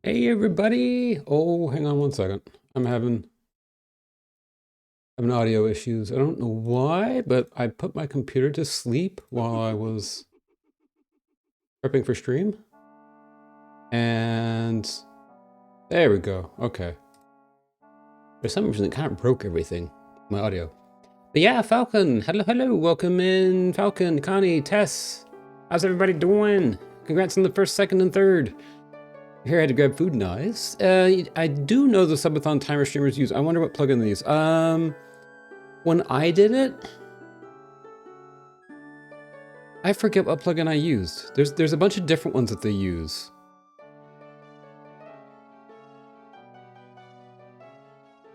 Hey everybody! Oh, hang on one second. I'm having audio issues. I don't know why, but I put my computer to sleep while I was prepping for stream. And there we go. Okay. For some reason, it kind of broke everything, my audio. But yeah, Falcon. Hello, hello. Welcome in, Falcon, Connie, Tess. How's everybody doing? Congrats on the first, second, and third. Here I had to grab food. Nice. I do know the subathon timer streamers use. I wonder what plugin they use. When I did it, I forget what plugin I used. There's a bunch of different ones that they use.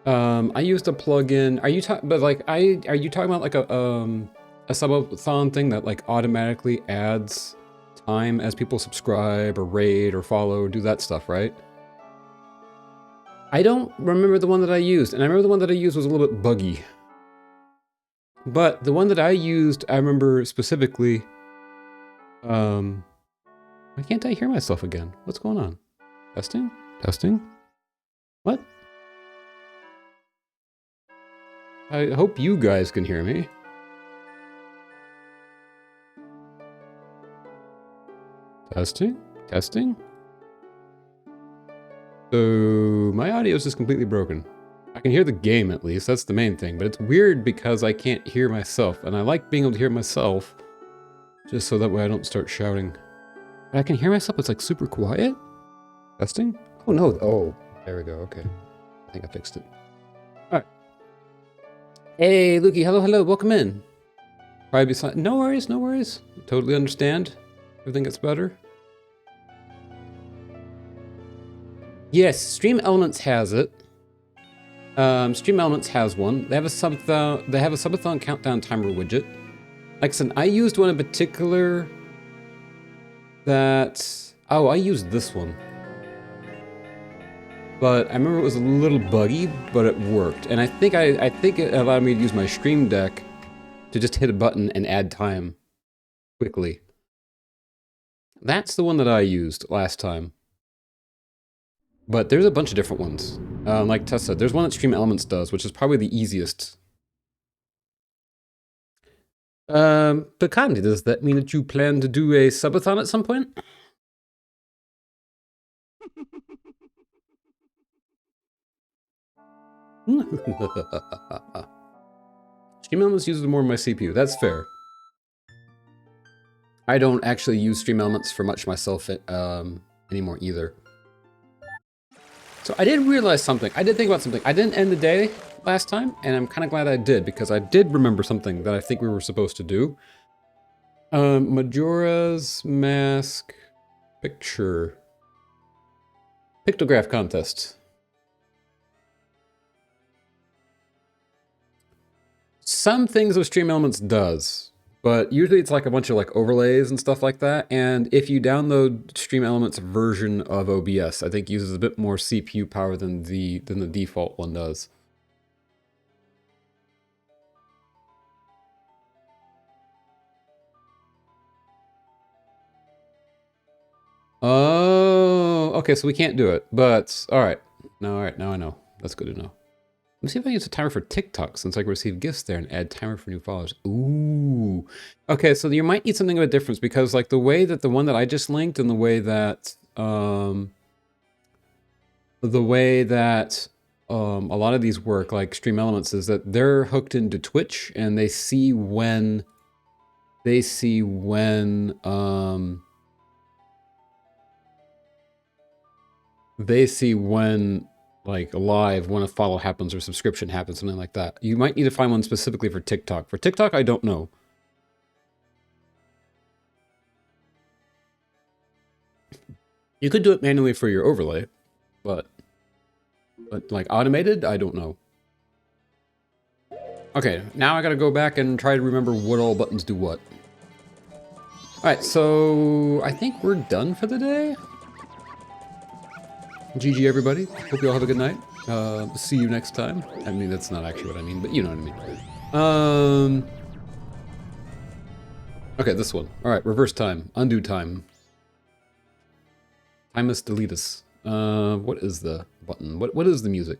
I used a plugin. Are you talking? But like, are you talking about like a subathon thing that like automatically adds time as people subscribe or raid or follow or do that stuff, right? I don't remember the one that I used, and I remember the one that I used was a little bit buggy. But the one that I used, I remember specifically. Why can't I hear myself again? What's going on? Testing? Testing? What? I hope you guys can hear me. Testing? Testing? So my audio is just completely broken. I can hear the game at least, that's the main thing, but it's weird because I can't hear myself, and I like being able to hear myself just so that way I don't start shouting. But I can hear myself, it's like super quiet. Testing? Oh no, oh, there we go, okay. I think I fixed it. All right. Hey, Lukey, hello, hello, welcome in. Probably be silent. No worries, no worries. Totally understand. Everything gets better. Yes, Stream Elements has it. Stream Elements has one. They have a subathon countdown timer widget. Like I said, I used one in particular that... Oh, I used this one. But I remember it was a little buggy, but it worked. And I think it allowed me to use my Stream Deck to just hit a button and add time quickly. That's the one that I used last time. But there's a bunch of different ones. Like Tess said, there's one that Stream Elements does, which is probably the easiest. But Candy, does that mean that you plan to do a subathon at some point? Stream Elements uses more of my CPU. That's fair. I don't actually use Stream Elements for much myself anymore either. So I did realize something. I did think about something. I didn't end the day last time, and I'm kind of glad I did, because I did remember something that I think we were supposed to do. Majora's Mask pictograph contest. Some things with Stream Elements does, but usually it's like a bunch of like overlays and stuff like that. And if you download Stream Elements version of OBS, I think uses a bit more CPU power than the default one does. Oh, okay, so we can't do it, but all right. No, all right, now I know. That's good to know. Let me see if I can use a timer for TikTok, since I can receive gifts there, and add timer for new followers. Ooh. Okay, so you might need something of a difference, because like the way that the one that I just linked and the way that a lot of these work, like Stream Elements, is that they're hooked into Twitch and they see when like live when a follow happens or subscription happens, something like that. You might need to find one specifically for TikTok. For TikTok, I don't know. You could do it manually for your overlay, but like automated, I don't know. Okay, now I gotta go back and try to remember what all buttons do what. Alright, so I think we're done for the day. GG everybody. Hope you all have a good night. See you next time. I mean, that's not actually what I mean, but you know what I mean. Okay, this one. Alright, reverse time. Undo time. Timeless deletus. What is the button? What is the music?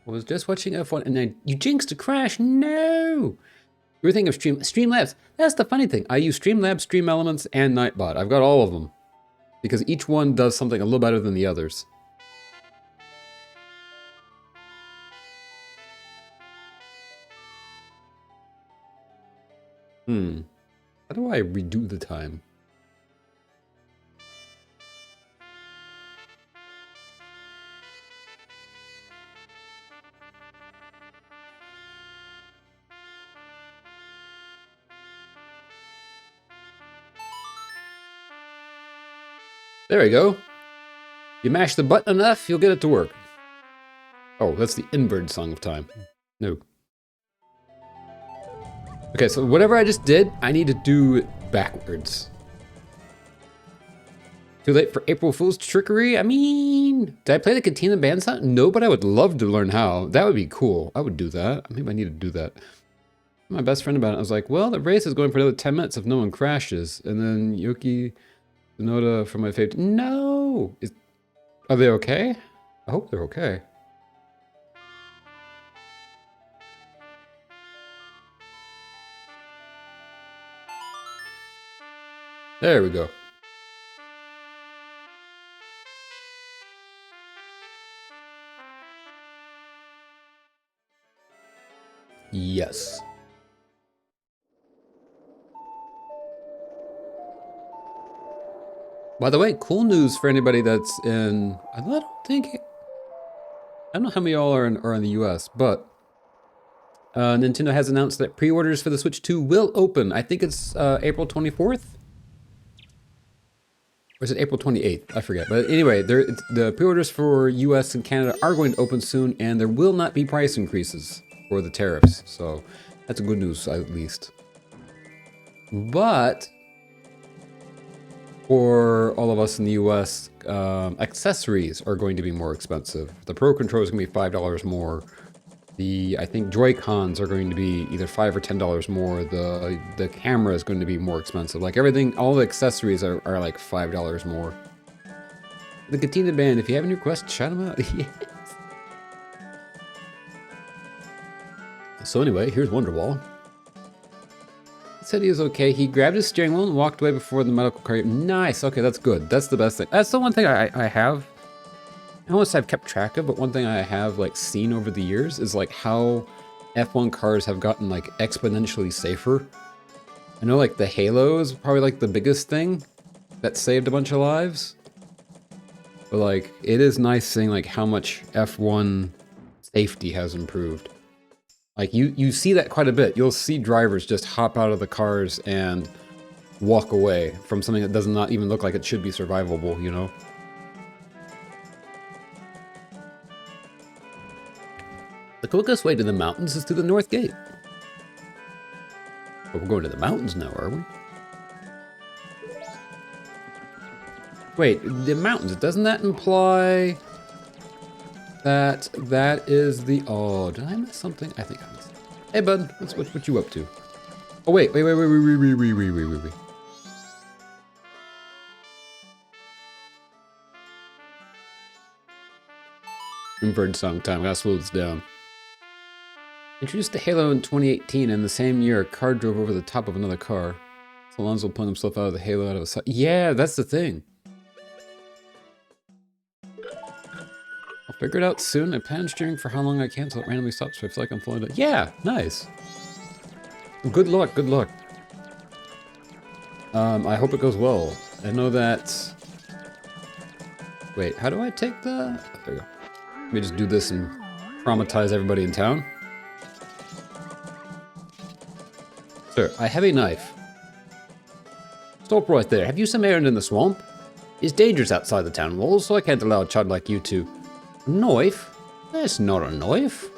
I was just watching F1 and then you jinxed a crash. No! You were thinking of Streamlabs. That's the funny thing. I use Streamlabs, Stream Elements, and Nightbot. I've got all of them because each one does something a little better than the others. How do I redo the time? There we go. You mash the button enough, you'll get it to work. Oh, that's the inverted Song of Time. No. Okay, so whatever I just did, I need to do it backwards. Too late for April Fool's trickery? I mean, did I play the Katina band sound? No, but I would love to learn how. That would be cool. I would do that. Maybe I need to do that. My best friend about it, I was like, well, the race is going for another 10 minutes if no one crashes. And then Yuki Tsunoda from my favorite. No! Are they okay? I hope they're okay. There we go. Yes. By the way, cool news for anybody that's in... I don't know how many of y'all are in the US, but Nintendo has announced that pre-orders for the Switch 2 will open. I think it's April 24th? Or is it April 28th? I forget. But anyway, the pre-orders for US and Canada are going to open soon, and there will not be price increases for the tariffs. So that's good news, at least. But for all of us in the US, accessories are going to be more expensive. The Pro Controller is going to be $5 more. I think Joy-Cons are going to be either $5 or $10 more. The camera is going to be more expensive. Like everything, all the accessories are like $5 more. The Katina band, if you have any requests, shout them out. Yes. So anyway, here's Wonderwall. He said he was okay. He grabbed his steering wheel and walked away before the medical car. Nice. Okay, that's good. That's the best thing. That's the one thing I have. I don't know if I've kept track of, but one thing I have like seen over the years is like how F1 cars have gotten like exponentially safer. I know like the Halo is probably like the biggest thing that saved a bunch of lives. But like, it is nice seeing like how much F1 safety has improved. Like you see that quite a bit. You'll see drivers just hop out of the cars and walk away from something that does not even look like it should be survivable, you know? The quickest way to the mountains is through the north gate. But we're going to the mountains now, are we? Wait, the mountains, doesn't that imply that that is the... Oh, did I miss something? I think I missed it. Hey, bud, what you up to? Oh, wait. Inverted song time, gotta slow this down. Introduced to Halo in 2018, and the same year, a car drove over the top of another car. So Alonso pulling himself out of the Halo out of a side. Yeah, that's the thing. I'll figure it out soon. I plan on steering for how long I can until it randomly stops, so I feel like I'm falling down. Yeah, nice. Good luck, good luck. I hope it goes well. I know that... Wait, how do I take the... Oh, there we go. Let me just do this and traumatize everybody in town. Sir, I have a knife. Stop right there. Have you some errand in the swamp? It's dangerous outside the town walls, so I can't allow a child like you to... Knife? That's not a knife.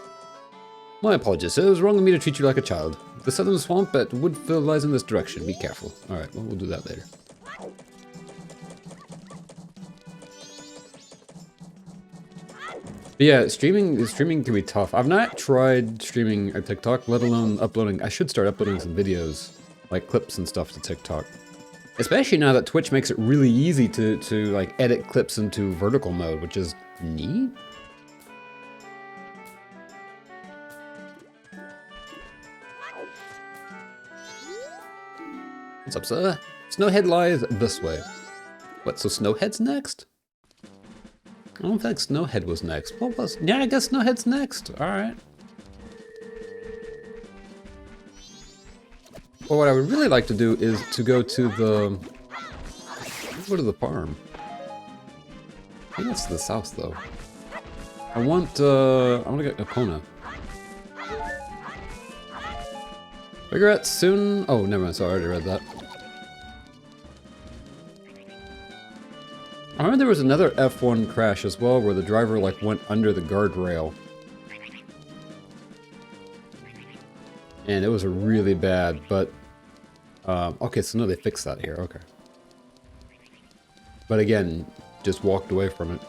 My apologies, sir. It was wrong of me to treat you like a child. The southern swamp at Woodfield lies in this direction. Be careful. Alright, well, we'll do that later. But yeah, streaming can be tough. I've not tried streaming on TikTok, let alone uploading. I should start uploading some videos, like clips and stuff to TikTok. Especially now that Twitch makes it really easy to like edit clips into vertical mode, which is neat. What's up, sir? Snowhead lies this way. What, so Snowhead's next? I don't think Snowhead was next. What was? Yeah, I guess Snowhead's next. Alright. Well, what I would really like to do is to go to the... Go to the farm. I think it's to the south, though. I want to get Epona. Regret soon... Oh, never mind, so I already read that. I remember there was another F1 crash as well, where the driver, like, went under the guardrail. And it was really bad, but... okay, so no, they fixed that here, okay. But again, just walked away from it.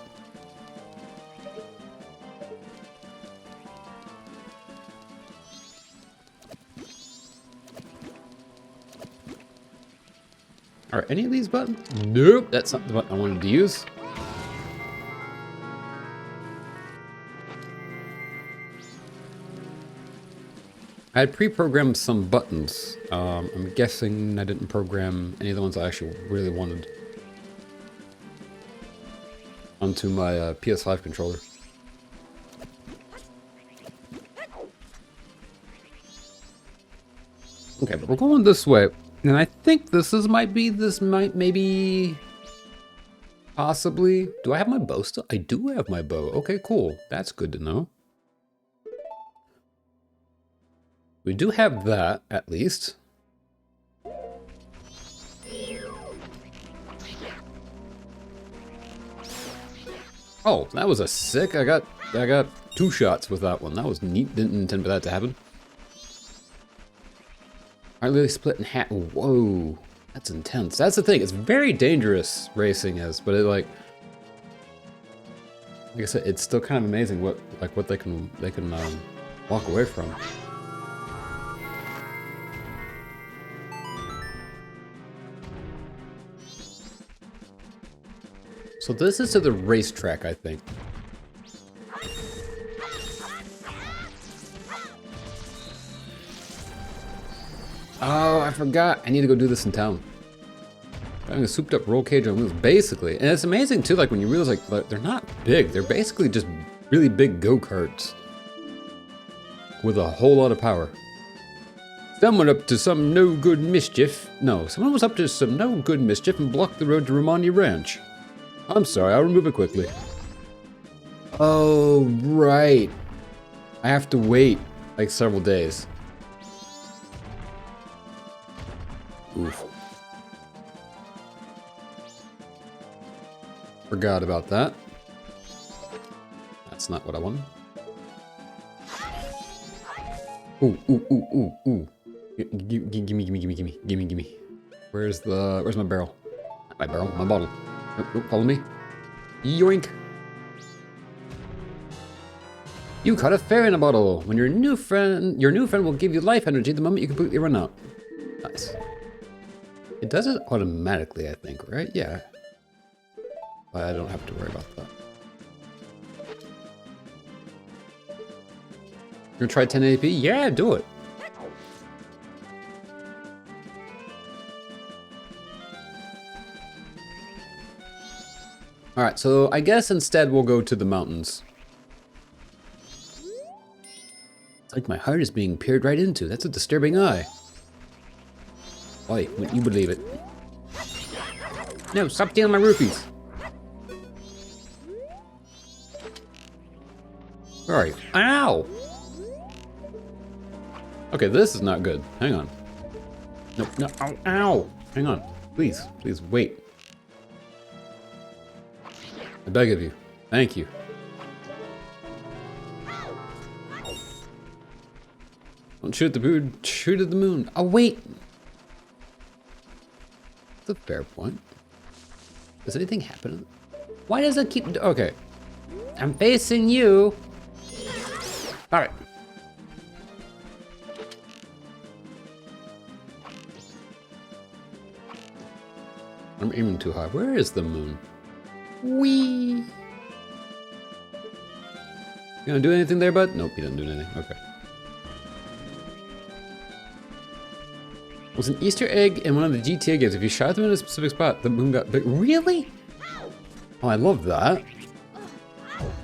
Are any of these buttons? Nope, that's not the button I wanted to use. I had pre-programmed some buttons. I'm guessing I didn't program any of the ones I actually really wanted onto my PS5 controller. Okay, but we're going this way. And I think this might maybe, possibly. Do I have my bow still? I do have my bow. Okay, cool. That's good to know. We do have that, at least. Oh, that was a sick. I got 2 shots with that one. That was neat. Didn't intend for that to happen. I literally split in half. Whoa, that's intense. That's the thing. It's very dangerous racing is, but it like I said, it's still kind of amazing what they can walk away from. So this is to the racetrack, I think. Oh, I forgot. I need to go do this in town. Having a souped up roll cage on wheels, basically. And it's amazing too, like when you realize like they're not big. They're basically just really big go-karts with a whole lot of power. Someone up to some no good mischief. No, someone was up to some no good mischief and blocked the road to Romani Ranch. I'm sorry, I'll remove it quickly. Oh, right. I have to wait like several days. Oof. Forgot about that. That's not what I wanted. Ooh, ooh, ooh, ooh, ooh. Gimme. Where's my barrel? Not my barrel, my bottle. Oh, follow me. Yoink. You caught a fairy in a bottle. When your new friend will give you life energy the moment you completely run out. Nice. It does it automatically, I think, right? Yeah. But I don't have to worry about that. You gonna try 1080p? Yeah, do it. Alright, so I guess instead we'll go to the mountains. It's like my heart is being peered right into. That's a disturbing eye. Oi, wouldn't you believe it? No, stop stealing my roofies. Where are you? Ow! Okay, this is not good. Hang on. No, no, ow, ow! Hang on. Please, please, wait. I beg of you. Thank you. Don't shoot at the moon, shoot at the moon. Oh, wait! That's a fair point. Does anything happen? Why does it keep... Okay. I'm facing you. Alright. I'm aiming too high. Where is the moon? Whee! You gonna do anything there, bud? Nope, he didn't do anything. Okay. Was an Easter egg in one of the GTA games. If you shot them in a specific spot, the moon got big. Really? Oh, I love that.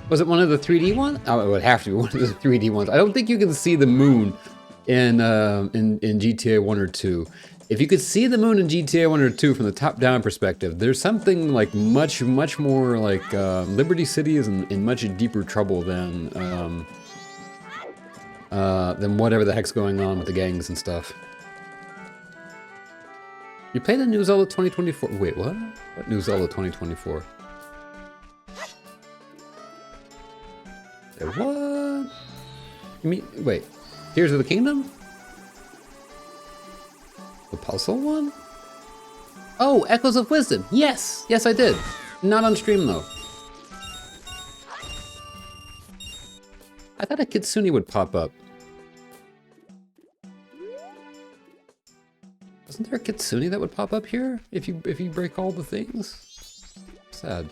Was it one of the 3D ones? Oh, it would have to be one of the 3D ones. I don't think you can see the moon in GTA 1 or 2. If you could see the moon in GTA 1 or 2 from the top-down perspective, there's something like much more like Liberty City is in much deeper trouble than whatever the heck's going on with the gangs and stuff. You play the new Zelda 2024. Wait, what? What new Zelda 2024? What? You mean, wait, Tears of the Kingdom? The puzzle one? Oh, Echoes of Wisdom. Yes, yes I did. Not on stream though. I thought a Kitsune would pop up. Wasn't there a Kitsune that would pop up here if you break all the things? Sad.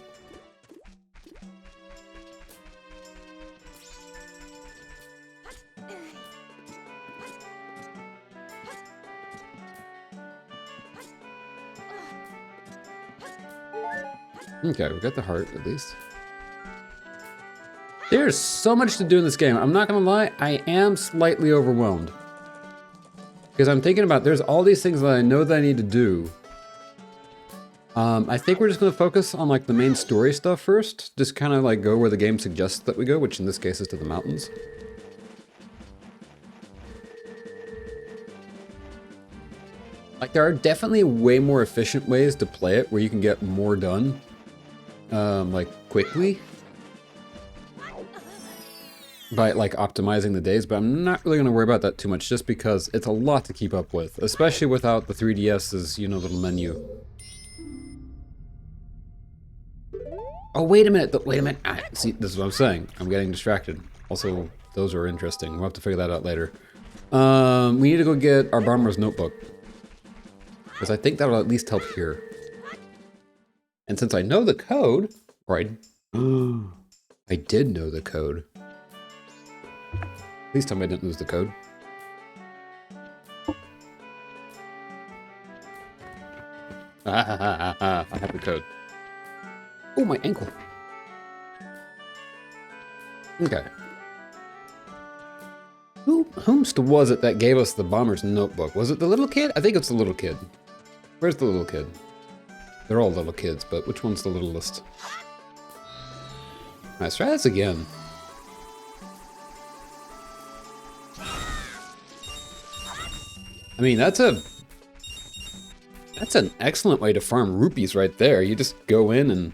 Okay, we got the heart at least. There's so much to do in this game. I'm not gonna lie, I am slightly overwhelmed. Because I'm thinking about, there's all these things that I know that I need to do. I think we're just gonna focus on like the main story stuff first. Just kind of like go where the game suggests that we go, which in this case is to the mountains. Like there are definitely way more efficient ways to play it where you can get more done, like quickly. By like optimizing the days, but I'm not really gonna worry about that too much just because it's a lot to keep up with, especially without the 3DS's, you know, little menu. Oh, wait a minute, wait a minute. Ah, see, this is what I'm saying. I'm getting distracted. Also, those are interesting. We'll have to figure that out later. We need to go get our bomber's notebook. Because I think that'll at least help here. And since I know the code, or I did know the code. Please tell me I didn't lose the code. I have the code. Oh, my ankle. Okay. Whomst was it that gave us the bomber's notebook? Was it the little kid? I think it's the little kid. Where's the little kid? They're all little kids, but which one's the littlest? Alright, let's try this again. I mean, that's an excellent way to farm rupees right there. You just go in and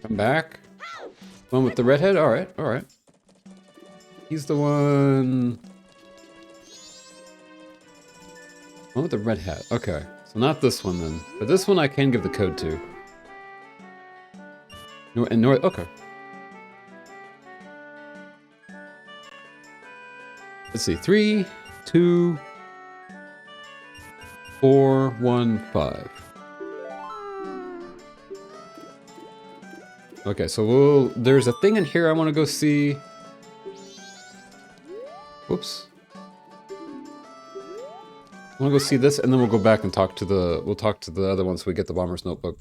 come back. One with the redhead? Alright, alright. He's the one... One with the red hat. Okay, so not this one then. But this one I can give the code to. Okay. Let's see, 3, 2, 4, 1, 5. Okay, so there's a thing in here I want to go see. Whoops. I want to go see this, and then we'll go back and talk to the other one so we get the bomber's notebook.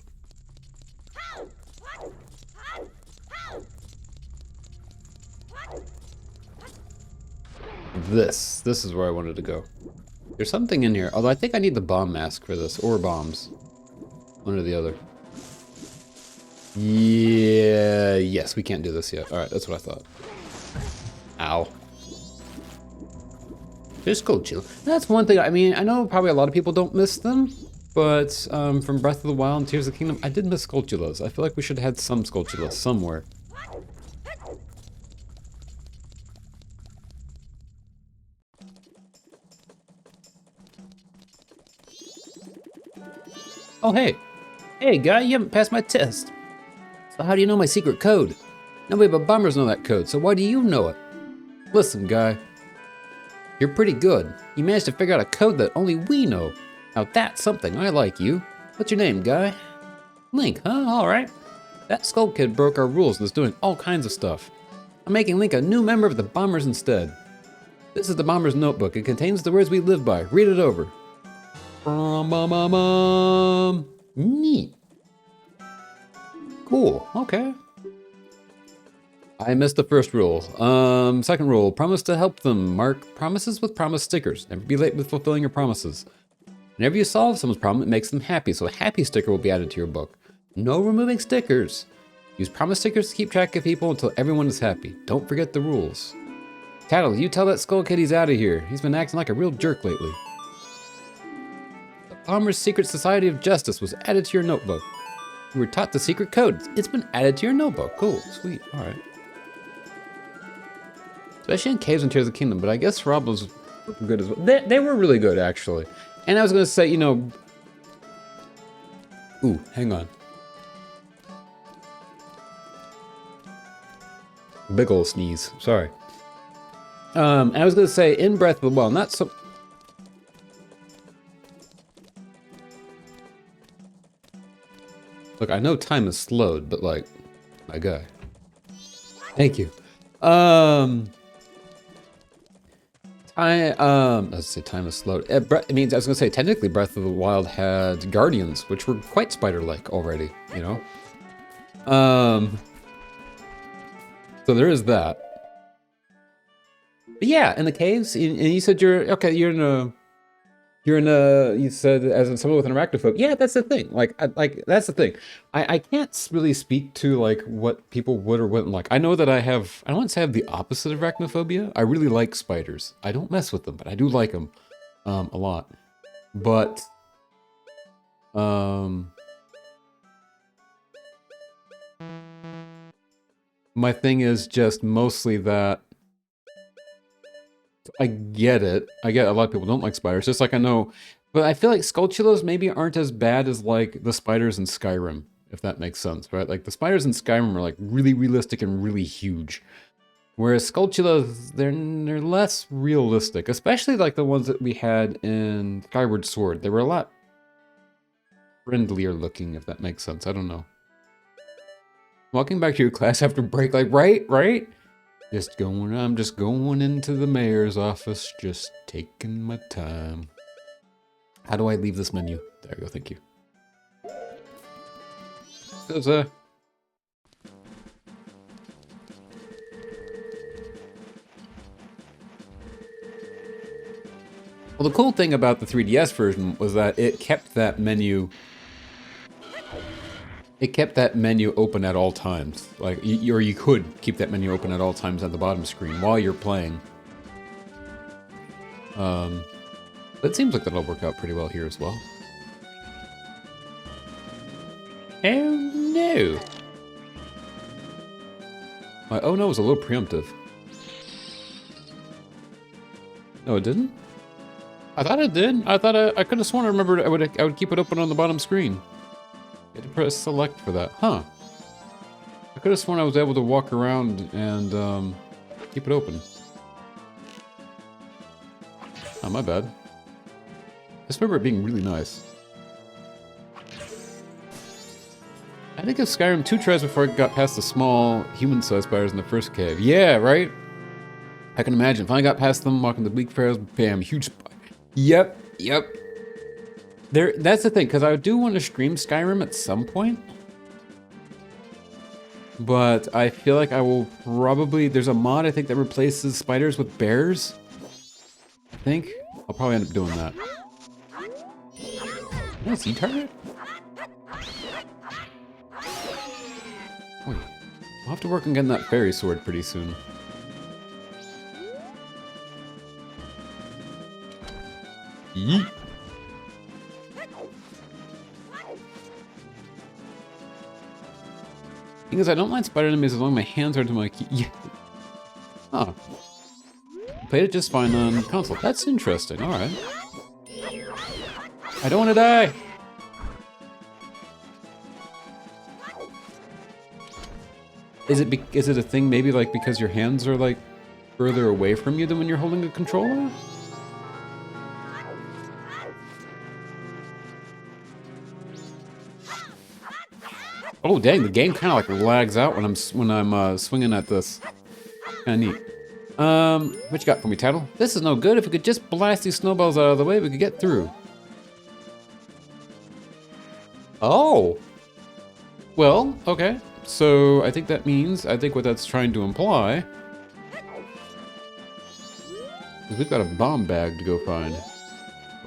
This is where I wanted to go. There's something in here, although I think I need the bomb mask for this, or bombs. One or the other. Yeah, yes, we can't do this yet. Alright, that's what I thought. Ow. There's Skulltula. That's one thing, I mean, I know probably a lot of people don't miss them, but from Breath of the Wild and Tears of the Kingdom, I did miss Skulltulas. I feel like we should have had some Skulltulas somewhere. Oh, hey. Hey, guy, you haven't passed my test. So how do you know my secret code? Nobody but bombers know that code, so why do you know it? Listen, guy. You're pretty good. You managed to figure out a code that only we know. Now that's something. I like you. What's your name, guy? Link, huh? Alright. That skull kid broke our rules and is doing all kinds of stuff. I'm making Link a new member of the Bombers instead. This is the Bomber's notebook. It contains the words we live by. Read it over. Neat. Cool. Okay. I missed the first rule. Second rule, promise to help them. Mark promises with promise stickers. Never be late with fulfilling your promises. Whenever you solve someone's problem, it makes them happy, so a happy sticker will be added to your book. No removing stickers. Use promise stickers to keep track of people until everyone is happy. Don't forget the rules. Tattle, you tell that skull kid he's out of here. He's been acting like a real jerk lately. The Bomber's Secret Society of Justice was added to your notebook. You were taught the secret code. It's been added to your notebook. Cool, sweet, all right. Especially in Caves and Tears of the Kingdom, but I guess Rob was good as well. They were really good, actually. And I was gonna say, you know... Ooh, hang on. Big ol' sneeze, sorry. I was gonna say, in Breath of the Wild, not so... Look, I know time is slowed, but like, my guy. Thank you. Let's say time is slowed. It means, I was gonna say, technically Breath of the Wild had guardians, which were quite spider-like already, you know? So there is that. But yeah, in the caves, and you said you said as someone with an arachnophobia. Yeah, that's the thing. That's the thing. I can't really speak to like what people would or wouldn't like. I know that I wouldn't say I have the opposite of arachnophobia. I really like spiders. I don't mess with them, but I do like them a lot. But my thing is just mostly that I get it. I get a lot of people don't like spiders, just like I know. But I feel like Skulltulas maybe aren't as bad as like the spiders in Skyrim, if that makes sense, right? Like the spiders in Skyrim are like really realistic and really huge. Whereas Skulltulas, they're less realistic, especially like the ones that we had in Skyward Sword. They were a lot friendlier looking, if that makes sense. I don't know. Walking back to your class after break, like, right? I'm just going into the mayor's office, just taking my time. How do I leave this menu? There we go, thank you. Well, the cool thing about the 3DS version was that it kept that menu open at all times. Like, or you could keep that menu open at all times at the bottom screen while you're playing. It seems like that'll work out pretty well here as well. Oh no! My oh no was a little preemptive. No, it didn't? I thought it did. I could have sworn I remembered I would keep it open on the bottom screen. You had to press select for that. Huh. I could have sworn I was able to walk around and keep it open. Oh, my bad. I just remember it being really nice. I think of Skyrim 2 tries before I got past the small human-sized spiders in the first cave. Yeah, right? I can imagine. If I got past them, walking the bleak trails, bam, huge spider. Yep. That's the thing, because I do want to stream Skyrim at some point. But I feel like I will probably... There's a mod, I think, that replaces spiders with bears. I think. I'll probably end up doing that. Is that a sea target? Wait. I'll have to work on getting that fairy sword pretty soon. Yeet. Thing is, I don't mind spider enemies as long as my hands are to my key. Yeah. Oh. Played it just fine on console. That's interesting. Alright. I don't want to die! Is it a thing maybe like because your hands are like further away from you than when you're holding a controller? Oh dang, the game kind of like lags out when I'm swinging at this. Kind of neat. What you got for me, Tattle? This is no good. If we could just blast these snowballs out of the way, we could get through. Oh. Well, okay. So I think that means, what that's trying to imply is we've got a bomb bag to go find.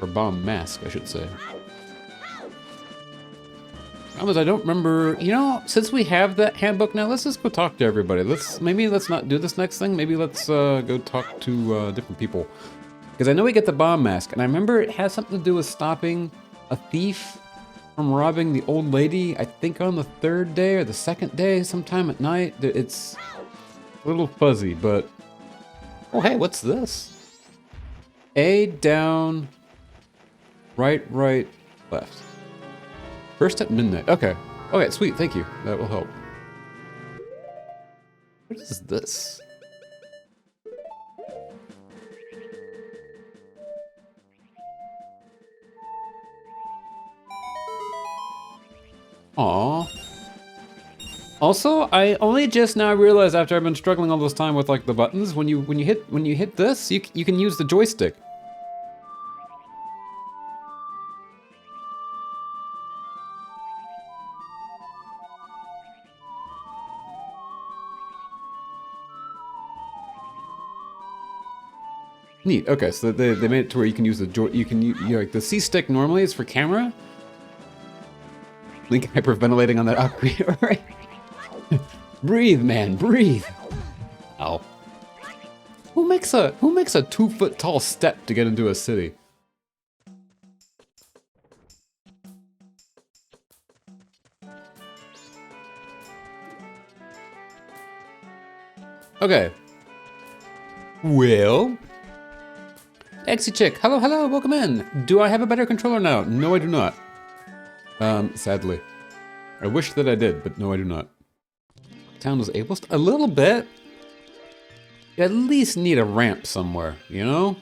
Or a bomb mask, I should say. Problem is, I don't remember, you know, since we have that handbook now, let's just go talk to everybody. Maybe let's not do this next thing. Maybe let's go talk to different people. Because I know we get the bomb mask, and I remember it has something to do with stopping a thief from robbing the old lady, I think on the 3rd day or the 2nd day, sometime at night. It's a little fuzzy, but... Oh, hey, what's this? A, down, right, left. First at midnight. Okay. Okay, sweet. Thank you. That will help. What is this? Aww. Also, I only just now realized after I've been struggling all this time with like the buttons, when you hit this, you can use the joystick. Neat. Okay, so they made it to where you can use the like the C stick normally is for camera. Link hyperventilating on that aqua. Right? Breathe, man, breathe. Ow. Who makes a 2-foot tall step to get into a city? Okay. Well. Exy chick, hello, welcome in. Do I have a better controller now? No, I do not. Sadly. I wish that I did, but no, I do not. Town was able to, a little bit. You at least need a ramp somewhere, you know?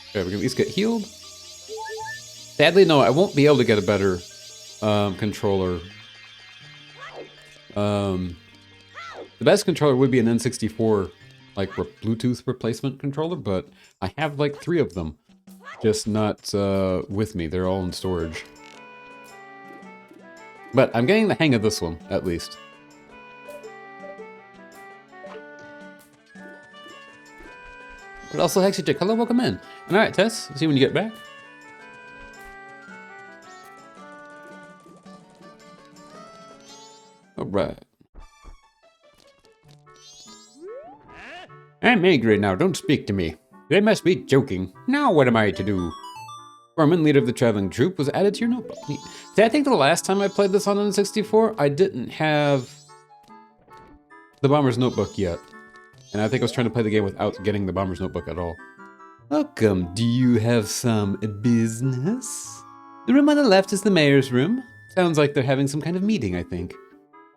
Okay, we can at least get healed. Sadly, no, I won't be able to get a better controller. The best controller would be an N64, like Bluetooth replacement controller, but I have like 3 of them, just not with me. They're all in storage. But I'm getting the hang of this one, at least. But also, Hexy hello, welcome in. And alright, Tess, see you when you get back. Alright. I'm angry now, don't speak to me. They must be joking. Now what am I to do? Foreman, leader of the traveling troupe, was added to your notebook. See, I think the last time I played this on N64, I didn't have the Bomber's Notebook yet. And I think I was trying to play the game without getting the Bomber's Notebook at all. Welcome. Do you have some business? The room on the left is the mayor's room. Sounds like they're having some kind of meeting, I think.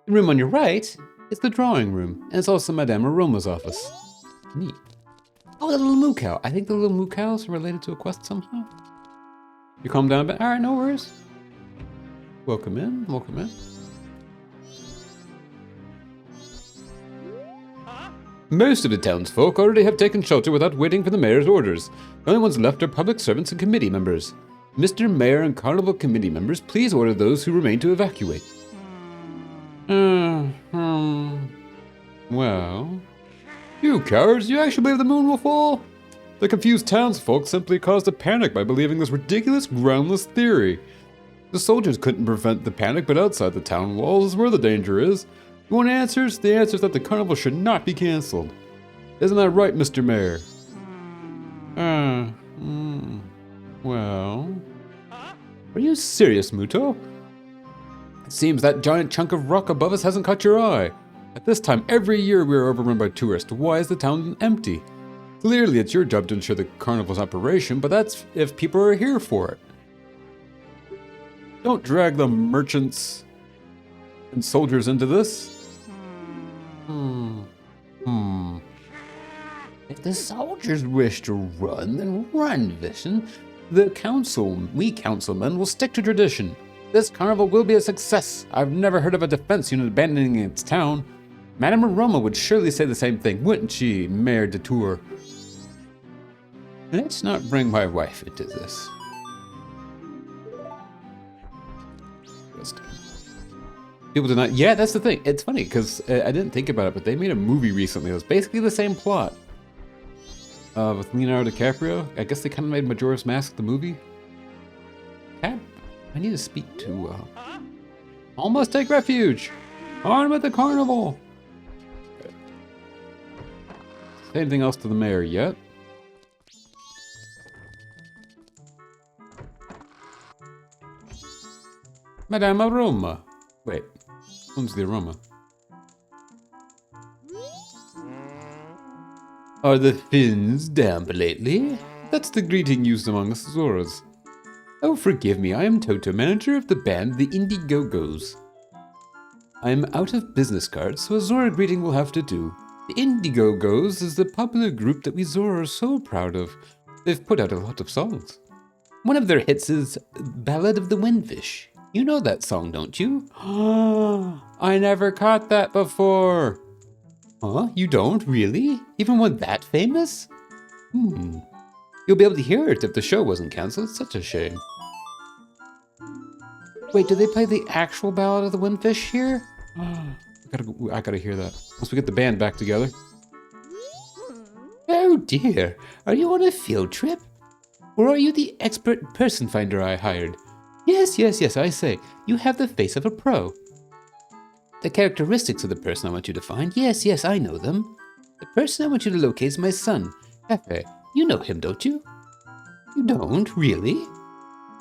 The room on your right is the drawing room, and it's also Madame Aroma's office. Neat. Oh, the little moo cow. I think the little moo cows are related to a quest somehow. You calm down a bit? Alright, no worries. Welcome in, welcome in. Most of the townsfolk already have taken shelter without waiting for the mayor's orders. The only ones left are public servants and committee members. Mr. Mayor and Carnival committee members, please order those who remain to evacuate. Well... You cowards, you actually believe the moon will fall? The confused townsfolk simply caused a panic by believing this ridiculous, groundless theory. The soldiers couldn't prevent the panic, but outside the town walls is where the danger is. You want answers? The answer is that the carnival should not be cancelled. Isn't that right, Mr. Mayor? Well... Are you serious, Muto? It seems that giant chunk of rock above us hasn't caught your eye. At this time, every year we are overrun by tourists. Why is the town empty? Clearly, it's your job to ensure the carnival's operation, but that's if people are here for it. Don't drag the merchants and soldiers into this. If the soldiers wish to run, then run, Vision. We councilmen will stick to tradition. This carnival will be a success. I've never heard of a defense unit abandoning its town. Madame Aroma would surely say the same thing, wouldn't she, Mayor de Tour? Let's not bring my wife into this. People do not. Yeah, that's the thing. It's funny because I didn't think about it, but they made a movie recently. It was basically the same plot with Leonardo DiCaprio. I guess they kind of made Majora's Mask the movie. Cat, I need to speak to. Almost take refuge. On with the carnival. Say anything else to the mayor yet? Madame Aroma. Wait, who's the aroma? Are the fins damp lately? That's the greeting used among us Zoras. Oh, forgive me, I am Toto, manager of the band The Indigogos. I am out of business cards, so a Zora greeting will have to do. The Indigogos is the popular group that we Zora are so proud of. They've put out a lot of songs. One of their hits is Ballad of the Windfish. You know that song, don't you? I never caught that before. Huh? You don't? Really? Even one that famous? You'll be able to hear it if the show wasn't cancelled. It's such a shame. Wait, do they play the actual Ballad of the Windfish here? I gotta hear that. Once we get the band back together. Oh dear, are you on a field trip? Or are you the expert person finder I hired? Yes, I say. You have the face of a pro. The characteristics of the person I want you to find, yes, I know them. The person I want you to locate is my son, Pepe. You know him, don't you? You don't, really?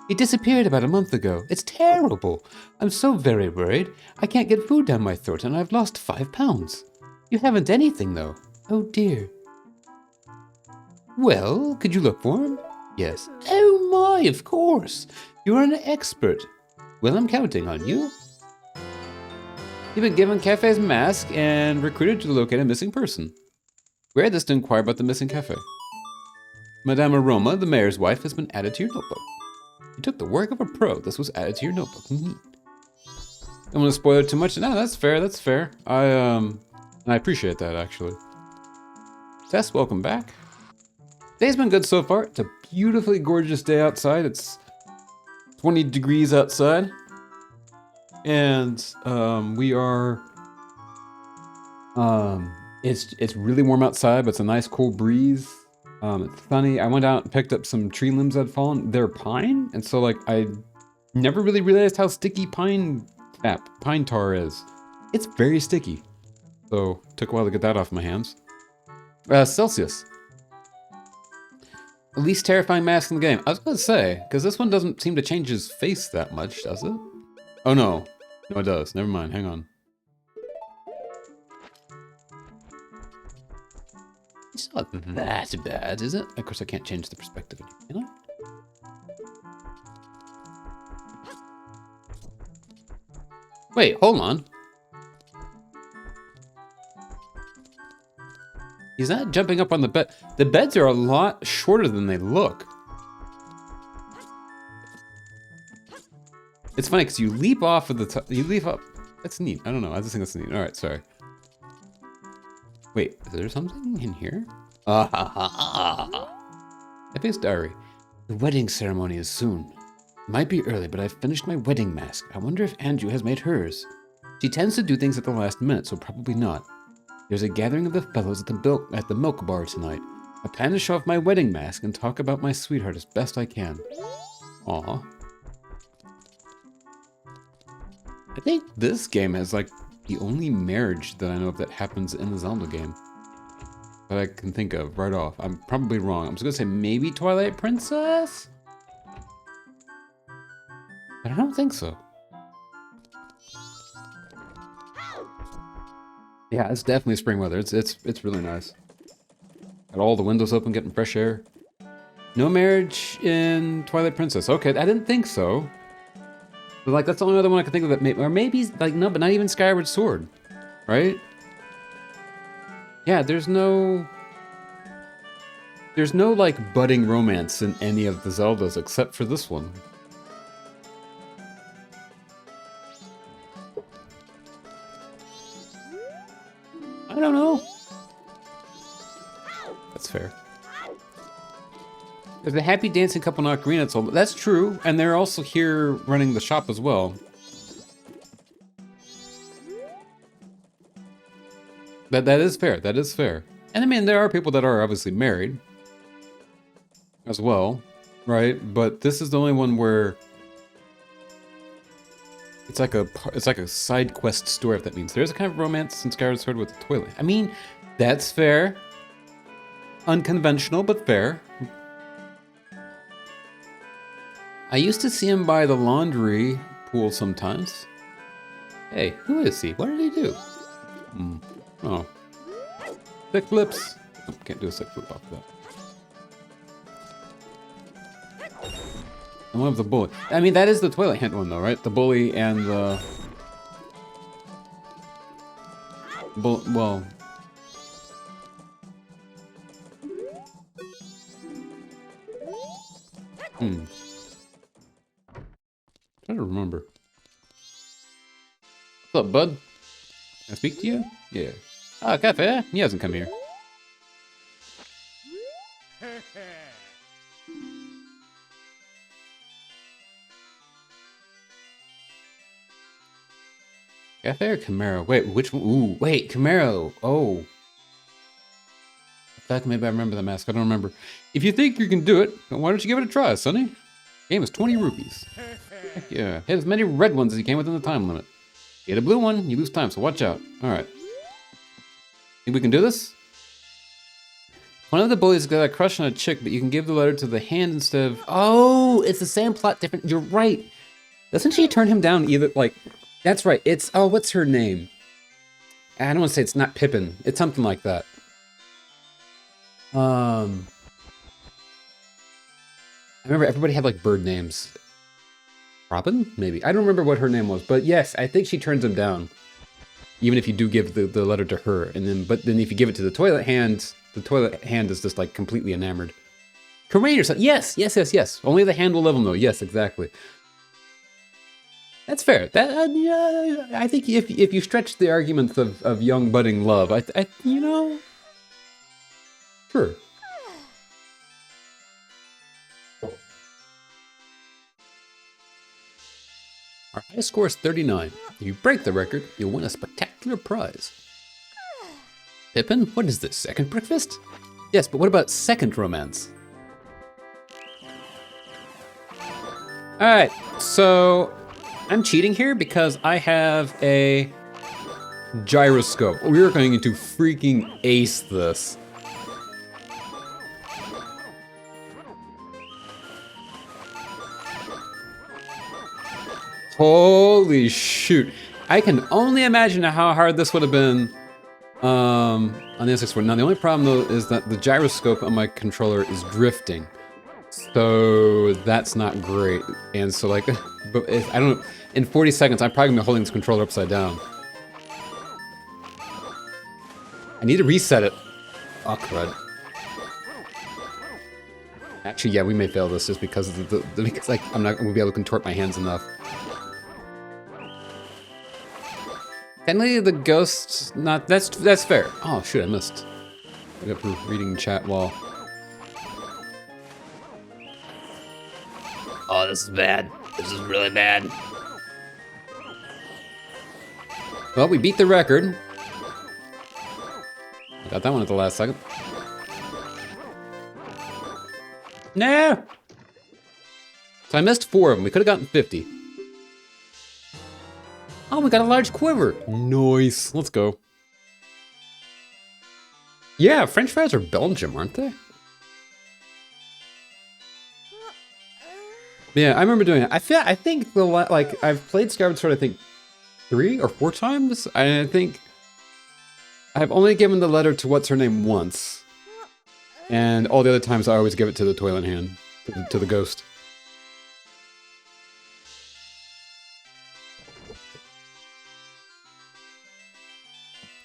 He disappeared about a month ago. It's terrible. I'm so very worried. I can't get food down my throat and I've lost 5 pounds. You haven't anything, though. Oh, dear. Well, could you look for him? Yes. Oh, my, of course. You're an expert. Well, I'm counting on you. You've been given Cafe's mask and recruited to locate a missing person. Wear this to inquire about the missing cafe. Madame Aroma, the mayor's wife, has been added to your notebook. You took the work of a pro. This was added to your notebook. Don't want to spoil it too much. No, that's fair. That's fair. I appreciate that, actually. Tess, welcome back. Day's been good so far. It's a beautifully gorgeous day outside. It's 20 degrees outside. And we are it's really warm outside, but it's a nice cool breeze. It's sunny. I went out and picked up some tree limbs that had fallen. They're pine, and so like I never really realized how sticky pine tar is. It's very sticky. So took a while to get that off my hands. Celsius. The least terrifying mask in the game. I was gonna say, because this one doesn't seem to change his face that much, does it? Oh no. No, it does. Never mind. Hang on. It's not that bad, is it? Of course, I can't change the perspective. Can I? Wait, hold on. He's not jumping up on the bed. The beds are a lot shorter than they look. It's funny because you leap off of the top. You leap up. That's neat. I don't know. I just think that's neat. All right, sorry. Wait, is there something in here? Epi's diary. The wedding ceremony is soon. It might be early, but I've finished my wedding mask. I wonder if Anju has made hers. She tends to do things at the last minute, so probably not. There's a gathering of the fellows at the milk bar tonight. I plan to show off my wedding mask and talk about my sweetheart as best I can. Aw. I think this game has like the only marriage that I know of that happens in the Zelda game that I can think of right off. I'm probably wrong. I'm just gonna say maybe Twilight Princess? But I don't think so. Yeah, it's definitely spring weather. It's really nice. Got all the windows open, getting fresh air. No marriage in Twilight Princess. Okay, I didn't think so. But like that's the only other one I can think of that or maybe like no, but not even Skyward Sword, right? Yeah, there's no There's no, like, budding romance in any of the Zeldas except for this one. I don't know. That's fair. There's a happy dancing couple in Ocarina, so that's true, and they're also here running the shop as well. That is fair, that is fair. And I mean, there are people that are obviously married as well, right? But this is the only one where it's like a side quest story, if that means. There's a kind of romance in Skyward Sword with the toilet. I mean, that's fair. Unconventional, but fair. I used to see him by the laundry pool sometimes. Hey, who is he? What did he do? Oh. Sick flips. Oh, can't do a sick flip off of that. And one of the bully. I mean, that is the toilet hint one though, right? The bully and the... well... Trying to remember. What's up, bud? Can I speak to you? Yeah. Ah, Cafe? He hasn't come here. Cafe or Camaro? Wait, which one? Ooh, wait, Camaro. Oh. In fact, maybe I remember the mask. I don't remember. If you think you can do it, then why don't you give it a try, Sonny? Game is 20 rupees. Heck yeah. Hit as many red ones as you can within the time limit. Get a blue one, you lose time, so watch out. Alright. Think we can do this? One of the bullies got a crush on a chick, but you can give the letter to the hand instead of... Oh, it's the same plot, different... You're right. Doesn't she turn him down either, like... That's right, it's... Oh, what's her name? I don't want to say it's not Pippin. It's something like that. I remember everybody had, like, bird names. Robin? Maybe. I don't remember what her name was, but yes, I think she turns him down. Even if you do give the letter to her, and then but then if you give it to the toilet hand is just like completely enamored. Corain or something. Yes. Only the hand will love him though. Yes, exactly. That's fair. That yeah, I think if you stretch the arguments of young budding love, I you know, sure. Our high score is 39. If you break the record, you'll win a spectacular prize. Pippin, what is this, second breakfast? Yes, but what about second romance? Alright, so I'm cheating here because I have a gyroscope. We're going to freaking ace this. Holy shoot. I can only imagine how hard this would have been on the S64. Now, the only problem, though, is that the gyroscope on my controller is drifting. So that's not great. And so, like, but if, I don't know, in 40 seconds, I'm probably going to be holding this controller upside down. I need to reset it. Oh, crud. Actually, yeah, we may fail this just because of because like, I'm not going to be able to contort my hands enough. Technically, the ghost, not, that's fair. Oh, shoot, I missed. I got for reading chat while... Oh, this is bad. This is really bad. Well, we beat the record. Got that one at the last second. No! So I missed 4 of them. We could have gotten 50. Oh, we got a large quiver. Nice. Let's go. Yeah, French fries are Belgium, aren't they? Yeah, I remember doing it. I think like I've played Skyward Sword, I think 3 or 4 times. I think I've only given the letter to what's her name once, and all the other times I always give it to the toilet hand, to the ghost.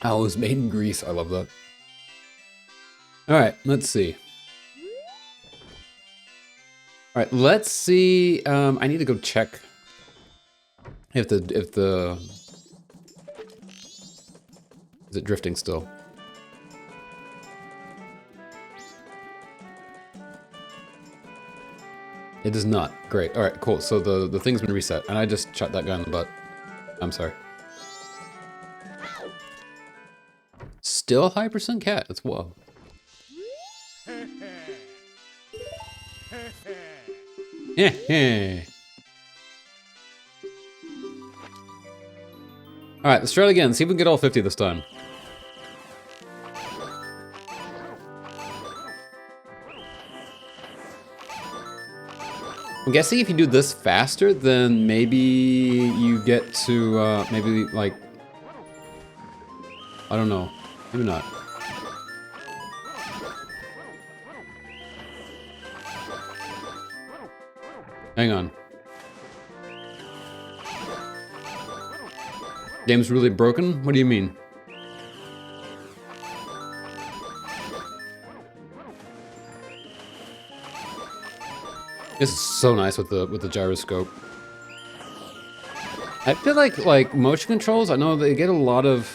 Oh, it was made in Greece. I love that. All right, let's see. Alright, let's see. I need to go check if the is it drifting still? It is not. Great. Alright, cool. So the thing's been reset, and I just shot that guy in the butt. I'm sorry. Still high percent cat. That's whoa. Alright, let's try it again. See if we can get all 50 this time. I'm guessing if you do this faster, then maybe you get to, maybe, like... I don't know. Maybe not. Hang on. Game's really broken? What do you mean? This is so nice with the gyroscope. I feel like motion controls, I know they get a lot of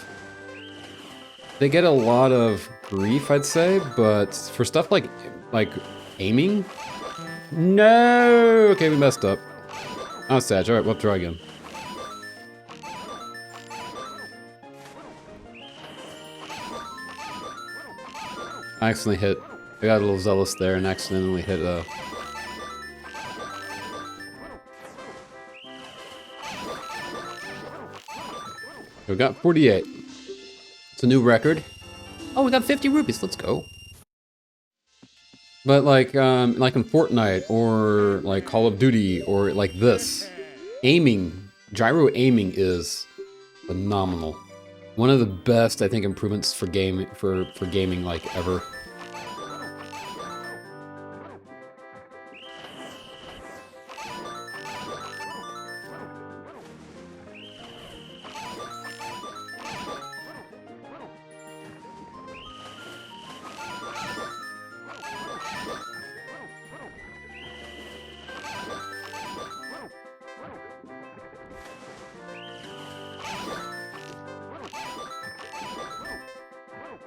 grief, I'd say, but for stuff like aiming? No! Okay, we messed up. Oh, Sag. Alright, we'll try again. I accidentally hit... I got a little zealous there and accidentally hit We got 48. It's a new record. Oh, we got 50 rupees. Let's go. But like in Fortnite or like Call of Duty or like this, gyro aiming is phenomenal. One of the best, I think, improvements for gaming like ever.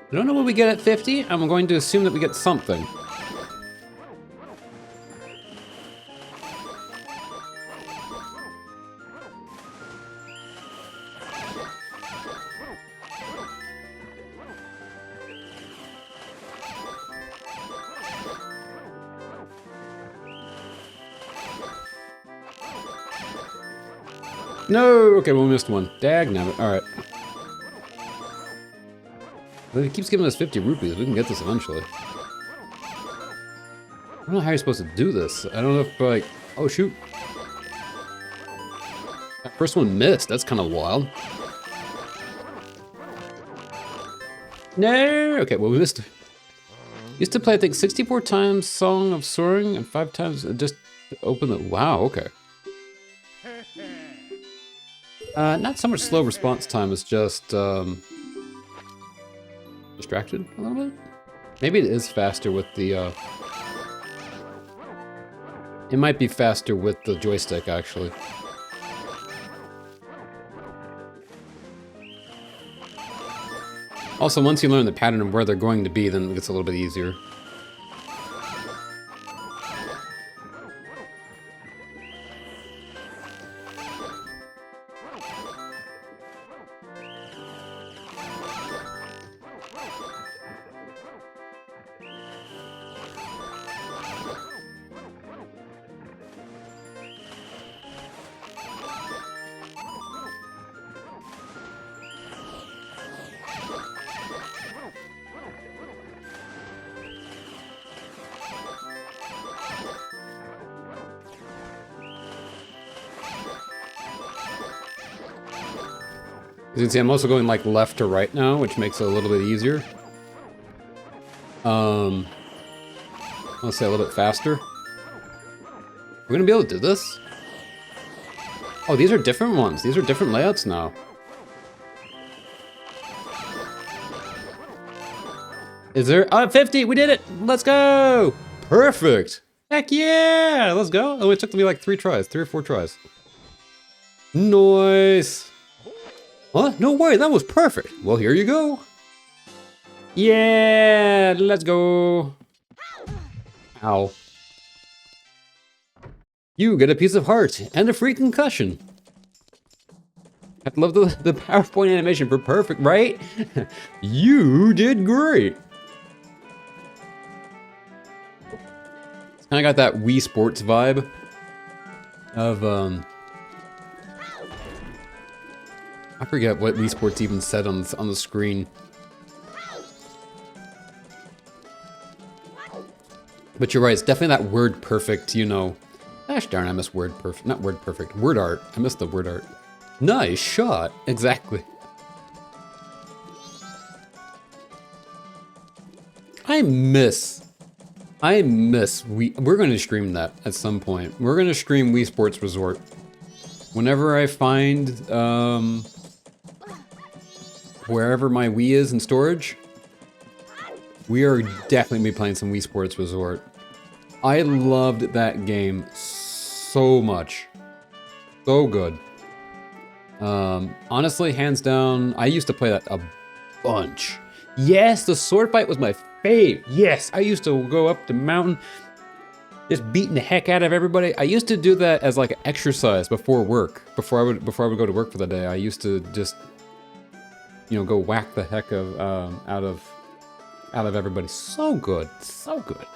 I don't know what we get at 50. I'm going to assume that we get something. No! Okay, well, we missed one. Dagnabbit. Alright. But it keeps giving us 50 rupees. We can get this eventually. I don't know how you're supposed to do this. I don't know if, like... Oh, shoot. That first one missed. That's kind of wild. No! Okay, well, we missed it. Used to play, I think, 64 times Song of Soaring and 5 times just to open the... Wow, okay. Not so much slow response time, it's just, distracted a little bit? Maybe it is faster with the, It might be faster with the joystick, actually. Also, once you learn the pattern of where they're going to be, then it gets a little bit easier. As you can see, I'm also going like left to right now, which makes it a little bit easier. Let's say a little bit faster. We're gonna be able to do this? Oh, these are different ones. These are different layouts now. Is there... 50! We did it! Let's go! Perfect! Heck yeah! Let's go. Oh, it took me like 3 or 4 tries. Nice. Huh? No way, that was perfect. Well, here you go. Yeah, let's go. Ow. You get a piece of heart and a free concussion. I love the PowerPoint animation for perfect, right? You did great. It's kind of got that Wii Sports vibe of, I forget what Wii Sports even said on the screen. But you're right, it's definitely that word perfect, you know. Gosh darn, I miss word perfect. Not word perfect, word art. I miss the word art. Nice shot. Exactly. I miss. We're going to stream that at some point. We're going to stream Wii Sports Resort. Whenever I find, wherever my Wii is in storage, we are definitely be playing some Wii Sports Resort. I loved that game so much. So good. Honestly, hands down, I used to play that a bunch. Yes, the sword fight was my fave. Yes, I used to go up the mountain, just beating the heck out of everybody. I used to do that as like an exercise before work. Before I would go to work for the day, I used to just, you know, go whack the heck of out of everybody. So good, so good.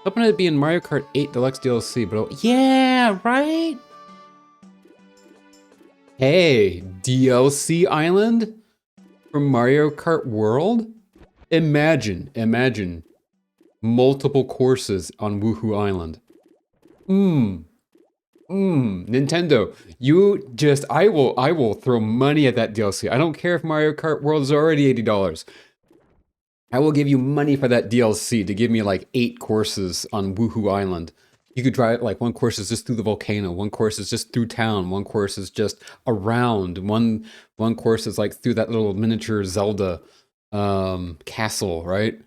Hoping it'd be in Mario Kart 8 Deluxe DLC, but yeah, right. Hey, DLC Island from Mario Kart World? Imagine multiple courses on Woohoo Island. Nintendo, I will throw money at that DLC. I don't care if Mario Kart World is already $80. I will give you money for that DLC to give me like 8 courses on Woohoo Island. You could drive, like, one course is just through the volcano, one course is just through town, one course is just around, one course is like through that little miniature Zelda castle, right?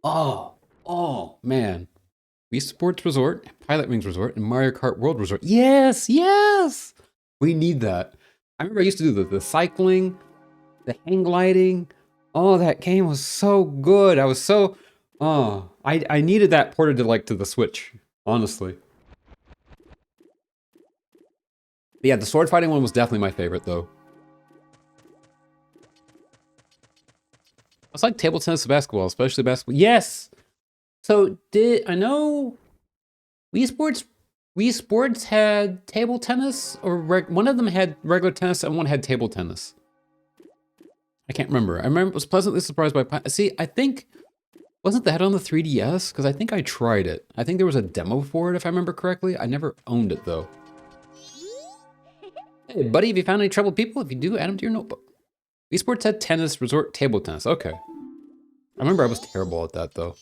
Oh man. Wii Sports Resort, Pilot Wings Resort, and Mario Kart World Resort. Yes! We need that. I remember I used to do the cycling, the hang gliding. Oh, that game was so good. I was so... Oh, I needed that ported to the Switch, honestly. But yeah, the sword fighting one was definitely my favorite, though. It's like table tennis and basketball, especially basketball. Yes! So, I know Wii Sports had table tennis, or one of them had regular tennis and one had table tennis. I can't remember. I was pleasantly surprised by... See, I think... Wasn't that on the 3DS? Because I think I tried it. I think there was a demo for it, if I remember correctly. I never owned it, though. Hey, buddy, have you found any troubled people? If you do, add them to your notebook. Wii Sports had tennis, resort, table tennis. Okay. I remember I was terrible at that, though.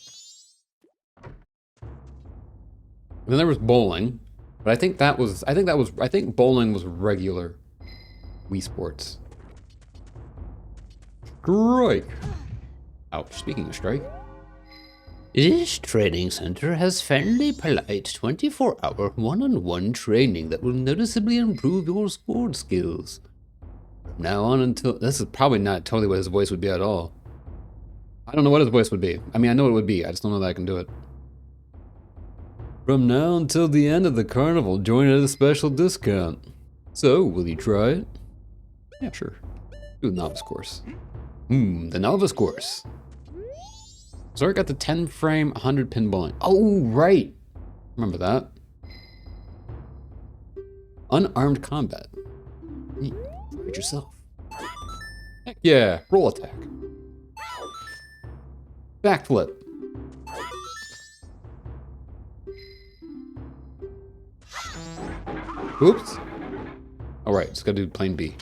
And then there was bowling. But I think bowling was regular Wii Sports. Strike! Ouch, speaking of strike. This training center has friendly, polite, 24-hour one-on-one training that will noticeably improve your sport skills. From now on until... This is probably not totally what his voice would be at all. I don't know what his voice would be. I mean, I know what it would be. I just don't know that I can do it. From now until the end of the carnival, join at a special discount. So, will you try it? Yeah, sure. Do the novice course. The novice course. So I got the 10 frame, 100 pin bowling. Oh, right. Remember that. Unarmed combat. Fight yourself. Heck yeah, roll attack. Backflip. Oops. All right, just gotta do plane B.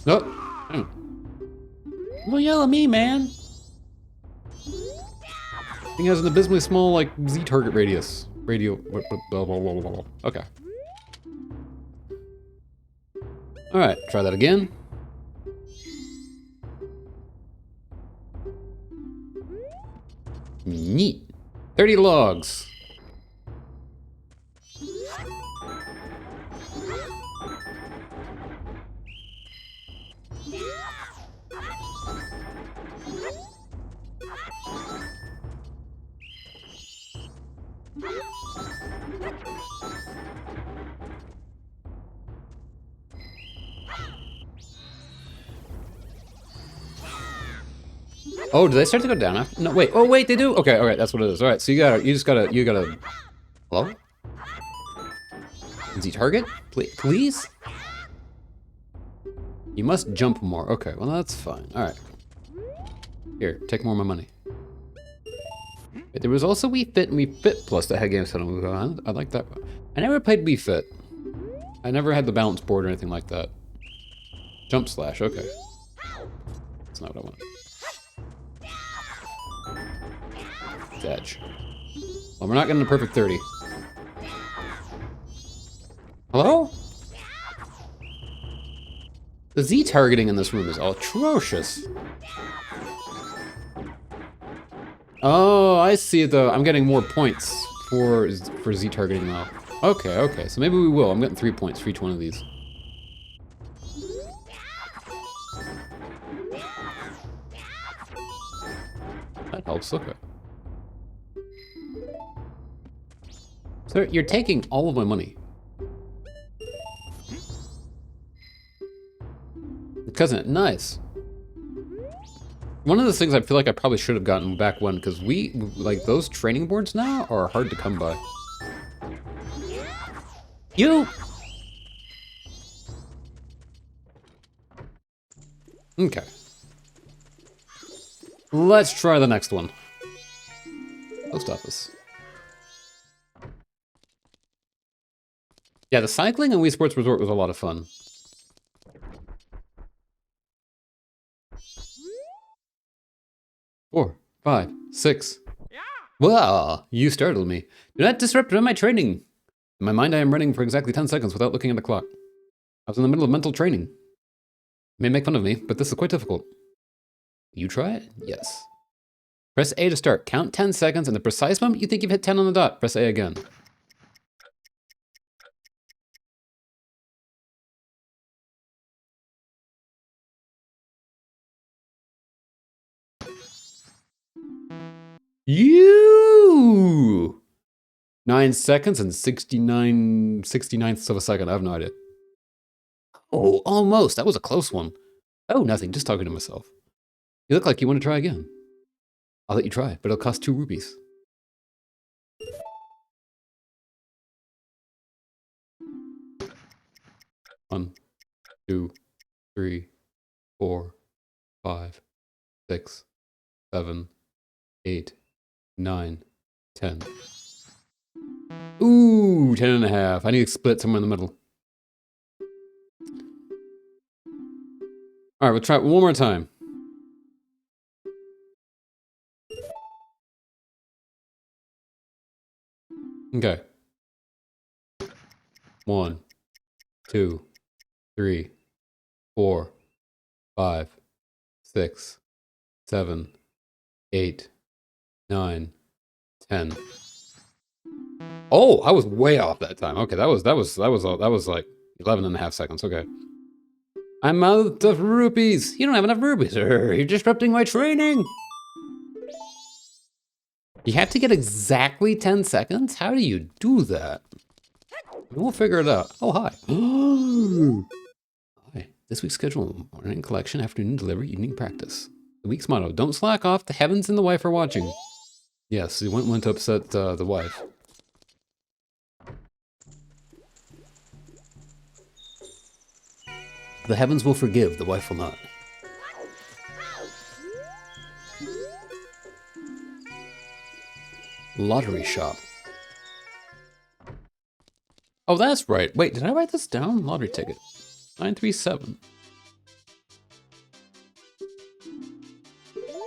Oh. Don't yell at me, man. Thing has an abysmally small, like, Z target radius. Blah, blah, blah, blah, blah. Okay. Alright, try that again. Neat. 30 logs. Oh, do they start to go down after? No, wait. Oh, wait, they do? Okay, alright, that's what it is. Alright, so you just gotta... Hello? Is he target? Please? You must jump more. Okay, well, that's fine. Alright. Here, take more of my money. Wait, there was also Wii Fit and Wii Fit Plus that had games set on. I like that. I never played Wii Fit. I never had the balance board or anything like that. Jump slash, okay. That's not what I want. Edge. Well, we're not getting a perfect 30. Hello? The Z targeting in this room is atrocious. Oh, I see it though. I'm getting more points for Z targeting now. Okay, okay. So maybe we will. I'm getting 3 points for each one of these. That helps. Okay. So you're taking all of my money. Cousin, nice. One of the things I feel like I probably should have gotten back when, because like those training boards now are hard to come by. You! Okay. Let's try the next one. Post office. Yeah, the cycling and Wii Sports Resort was a lot of fun. Four, 5, 6. Yeah. Wow, you startled me. Do not disrupt my training. In my mind, I am running for exactly 10 seconds without looking at the clock. I was in the middle of mental training. You may make fun of me, but this is quite difficult. You try it? Yes. Press A to start. Count 10 seconds, and the precise moment you think you've hit 10 on the dot, press A again. You! 9 seconds and 69/69ths of a second. I have no idea. Oh, almost. That was a close one. Oh, nothing. Just talking to myself. You look like you want to try again. I'll let you try, but it'll cost 2 rupees. One, 2, 3, 4, 5, 6, 7, 8, 9, 10. Ooh, 10 and a half. I need to split somewhere in the middle. All right, we'll try it one more time. Okay. 1, 2, 3, 4, 5, 6, 7, 8, 9, 10. Oh, I was way off that time. Okay, that was like 11 and a half seconds. Okay. I'm out of rupees. You don't have enough rupees. You're disrupting my training. You have to get exactly 10 seconds? How do you do that? We'll figure it out. Oh, hi. Hi. This week's schedule: morning collection, afternoon delivery, evening practice. The week's motto: don't slack off. The heavens and the wife are watching. Yes, he went to upset the wife. The heavens will forgive, the wife will not. Lottery shop. Oh, that's right. Wait, did I write this down? Lottery ticket. 937.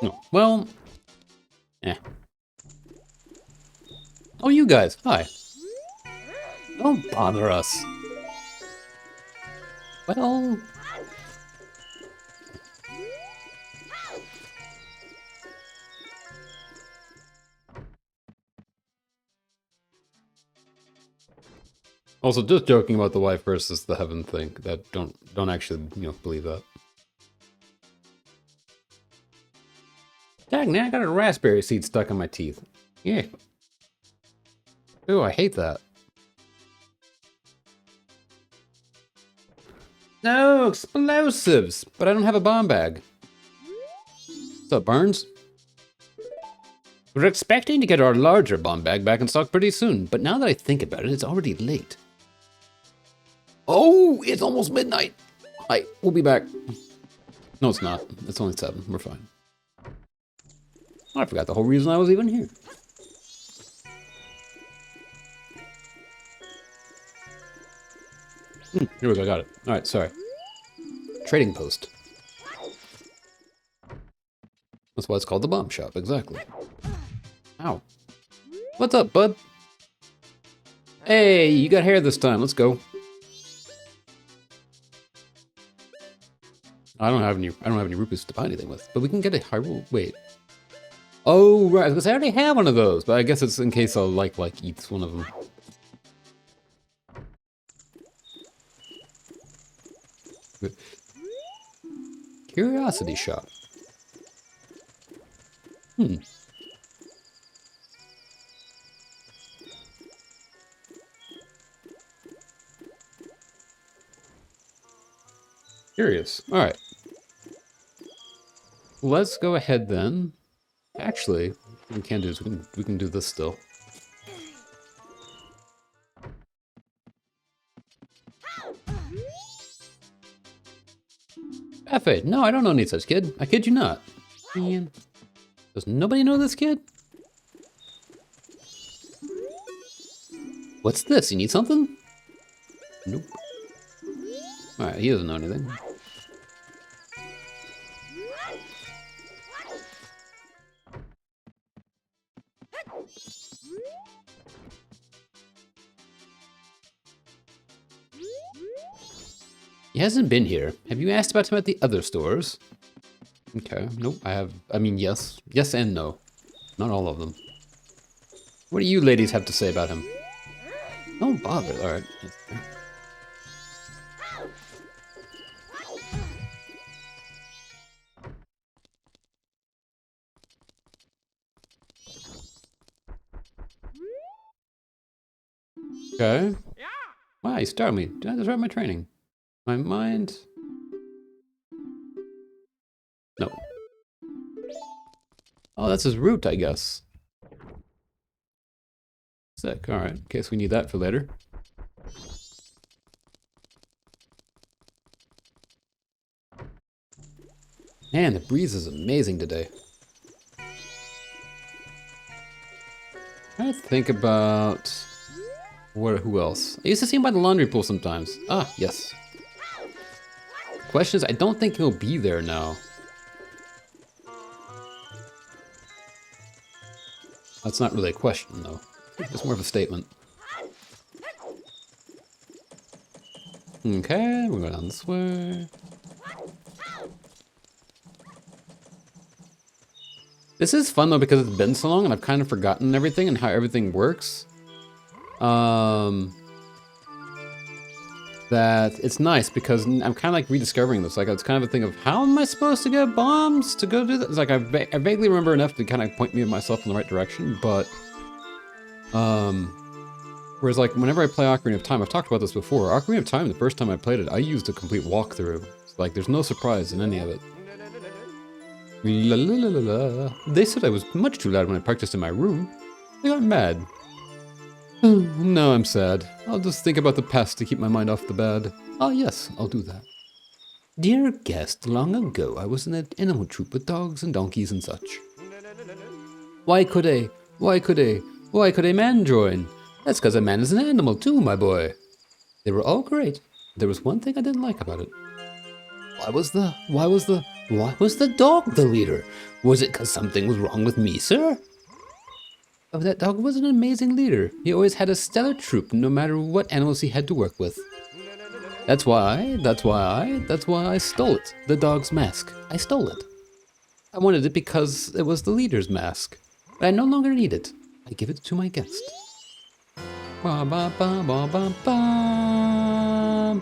No. Well, guys. Hi. Don't bother us. Well... Also, just joking about the life versus the heaven thing. That don't actually, believe that. Dang, now I got a raspberry seed stuck in my teeth. Yeah. Ooh, I hate that. No, explosives! But I don't have a bomb bag. What's up, Barnes? We're expecting to get our larger bomb bag back in stock pretty soon, but now that I think about it, it's already late. Oh, it's almost midnight. Hi, we'll be back. No, it's not. It's only 7. We're fine. I forgot the whole reason I was even here. Here we go, got it. All right, sorry. Trading post. That's why it's called the bomb shop, exactly. Ow. What's up, bud? Hey, you got hair this time. Let's go. I don't have any rupees to buy anything with, but we can get a Hyrule. Wait. Oh, right. Because I already have one of those, but I guess it's in case I'll like eats one of them. Good. Curiosity shop. Curious. All right. Let's go ahead then. Actually, what we can do is we can do this still. F8. No, I don't know any such kid. I kid you not. Man. Does nobody know this kid? What's this? You need something? Nope. Alright, he doesn't know anything. He hasn't been here. Have you asked about him at the other stores? Okay, nope, I mean, yes. Yes and no. Not all of them. What do you ladies have to say about him? Don't bother, alright. Okay. Wow, you startled me. Did I disrupt my training? My mind? No. Oh, that's his route, I guess. Sick, alright. In case we need that for later. Man, the breeze is amazing today. Trying to think about... who else? I used to see him by the laundry pool sometimes. Ah, yes. Question is, I don't think he'll be there now. That's not really a question, though. It's more of a statement. Okay, we're going down this way. This is fun, though, because it's been so long and I've kind of forgotten everything and how everything works. That it's nice because I'm kind of like rediscovering this. Like, it's kind of a thing of, how am I supposed to get bombs to go do that? It's like, I vaguely remember enough to kind of point me myself in the right direction, but, whereas like, whenever I play Ocarina of Time, I've talked about this before, Ocarina of Time, the first time I played it, I used a complete walkthrough. Like, there's no surprise in any of it. La la la la la. They said I was much too loud when I practiced in my room. They got mad. No, I'm sad. I'll just think about the past to keep my mind off the bad. Ah, yes, I'll do that. Dear guest, long ago I was in an animal troop with dogs and donkeys and such. Why could a man join? That's because a man is an animal too, my boy. They were all great. There was one thing I didn't like about it. Why was the dog the leader? Was it because something was wrong with me, sir? Oh, that dog was an amazing leader. He always had a stellar troop, no matter what animals he had to work with. That's why I stole it. The dog's mask. I stole it. I wanted it because it was the leader's mask. But I no longer need it. I give it to my guest. Ba ba ba ba ba ba.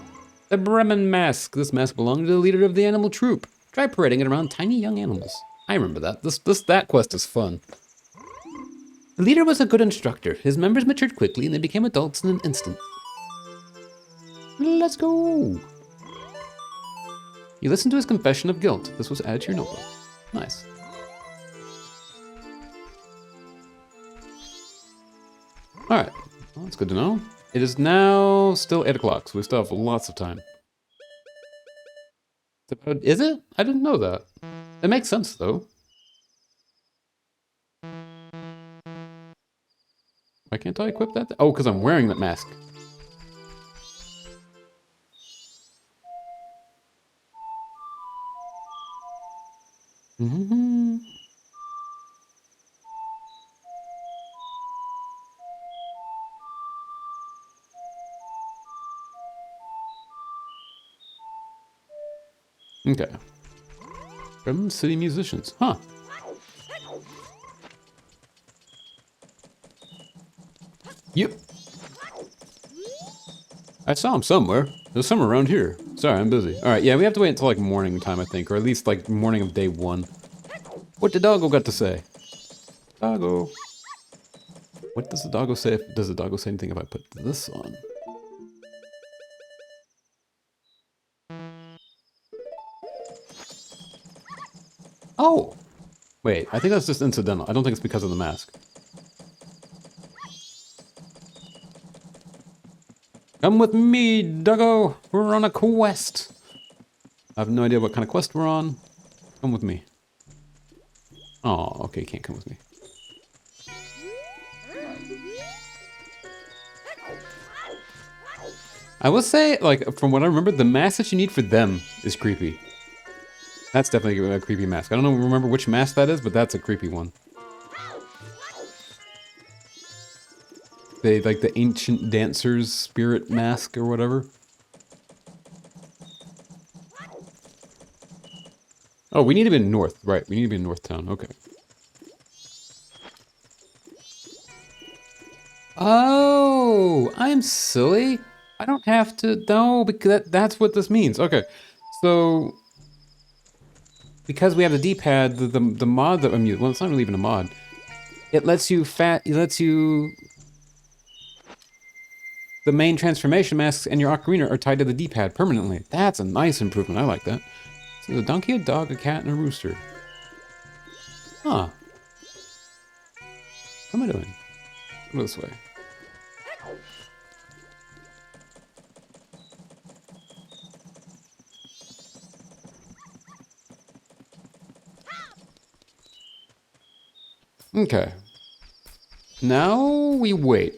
The Bremen mask. This mask belonged to the leader of the animal troop. Try parading it around tiny young animals. I remember that. That quest is fun. The leader was a good instructor. His members matured quickly and they became adults in an instant. Let's go. You listened to his confession of guilt. This was added to your notebook. Nice. Alright. Well, that's good to know. It is now still 8 o'clock, so we still have lots of time. Is it? I didn't know that. It makes sense, though. Why can't I equip that? Oh, because I'm wearing that mask. Mm-hmm. Okay. From city musicians. Huh. Yep. I saw him somewhere. There's some around here. Sorry, I'm busy. Alright, yeah, we have to wait until like morning time, I think. Or at least like morning of day 1. What did Doggo got to say? Doggo. What does the doggo say? Does the doggo say anything if I put this on? Oh! Wait, I think that's just incidental. I don't think it's because of the mask. Come with me, Doggo! We're on a quest! I have no idea what kind of quest we're on. Come with me. Oh, okay, can't come with me. I will say, like, from what I remember, the mask that you need for them is creepy. That's definitely a creepy mask. I don't remember which mask that is, but that's a creepy one. They like the ancient dancer's spirit mask or whatever. Oh, we need to be in north, right? We need to be in North Town. Okay. Oh, I'm silly. I don't have to. No, because that's what this means. Okay, so because we have the D-pad, the mod that I'm using. Well, it's not really even a mod. It lets you the main transformation masks and your ocarina are tied to the D-pad permanently. That's a nice improvement. I like that. So a donkey, a dog, a cat, and a rooster. Huh. What am I doing? Go this way. Okay. Now we wait.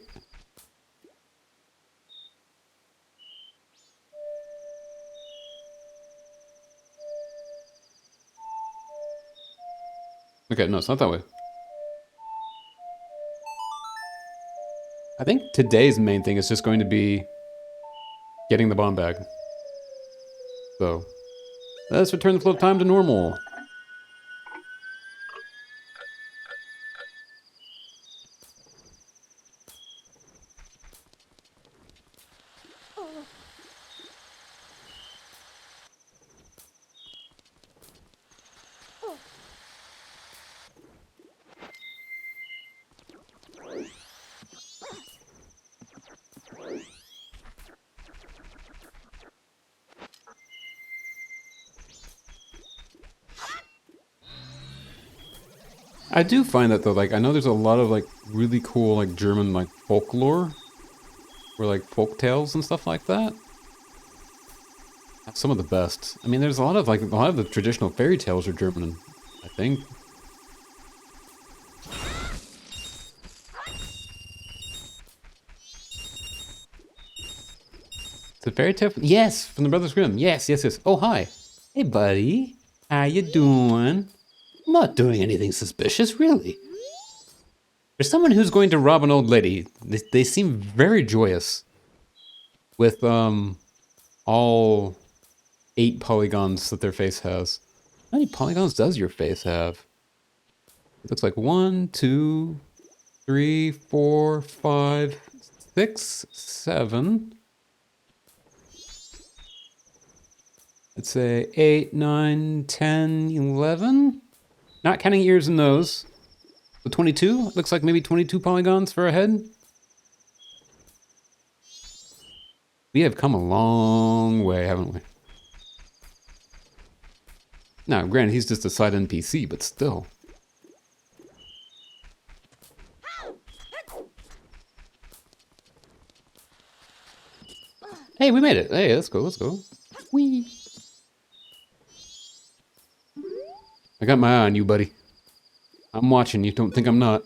Okay, no, it's not that way. I think today's main thing is just going to be getting the bomb bag. So, let's return the flow of time to normal. I do find that though, like, I know there's a lot of like really cool like German like folklore, or like folk tales and stuff like that. That's some of the best. I mean, there's a lot of the traditional fairy tales are German, I think. It's a fairy tale? Yes, from the Brothers Grimm. Yes, yes, yes. Oh, hi. Hey, buddy. How you doing? I'm not doing anything suspicious, really. For someone who's going to rob an old lady, they seem very joyous. With, all 8 polygons that their face has. How many polygons does your face have? It looks like 1, 2, 3, 4, 5, 6, 7. Let's say 8, 9, 10, 11. Not counting ears and nose. So 22? Looks like maybe 22 polygons for a head. We have come a long way, haven't we? Now, granted, he's just a side NPC, but still. Hey, we made it. Hey, let's go, let's go. Whee! I got my eye on you, buddy. I'm watching you. Don't think I'm not.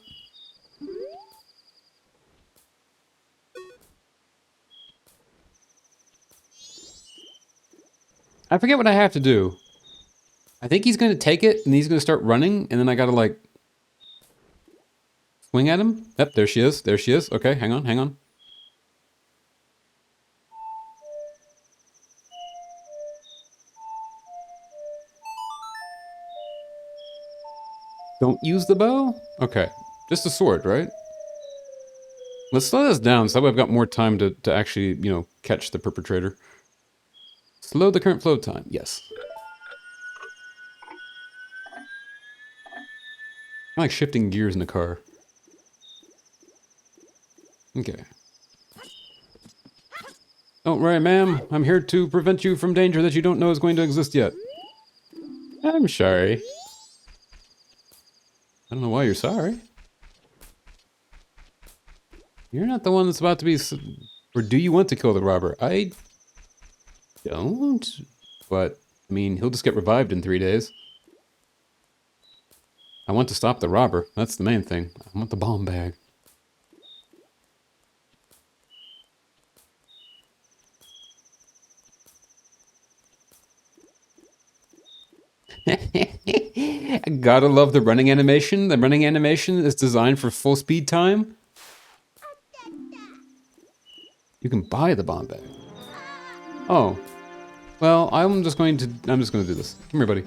I forget what I have to do. I think he's going to take it, and he's going to start running, and then I got to, like, swing at him. Yep, there she is. There she is. Okay, hang on, hang on. Don't use the bow? Okay. Just a sword, right? Let's slow this down so that way I've got more time to actually, you know, catch the perpetrator. Slow the current flow time. Yes. I like shifting gears in the car. Okay. Don't worry, ma'am. I'm here to prevent you from danger that you don't know is going to exist yet. I'm sorry. I don't know why you're sorry. You're not the one that's about to be... Or do you want to kill the robber? I don't. But, I mean, he'll just get revived in 3 days. I want to stop the robber. That's the main thing. I want the bomb bag. Gotta love the running animation. The running animation is designed for full speed time. You can buy the bomb bag. Oh. Well, I'm just gonna do this. Come here, buddy.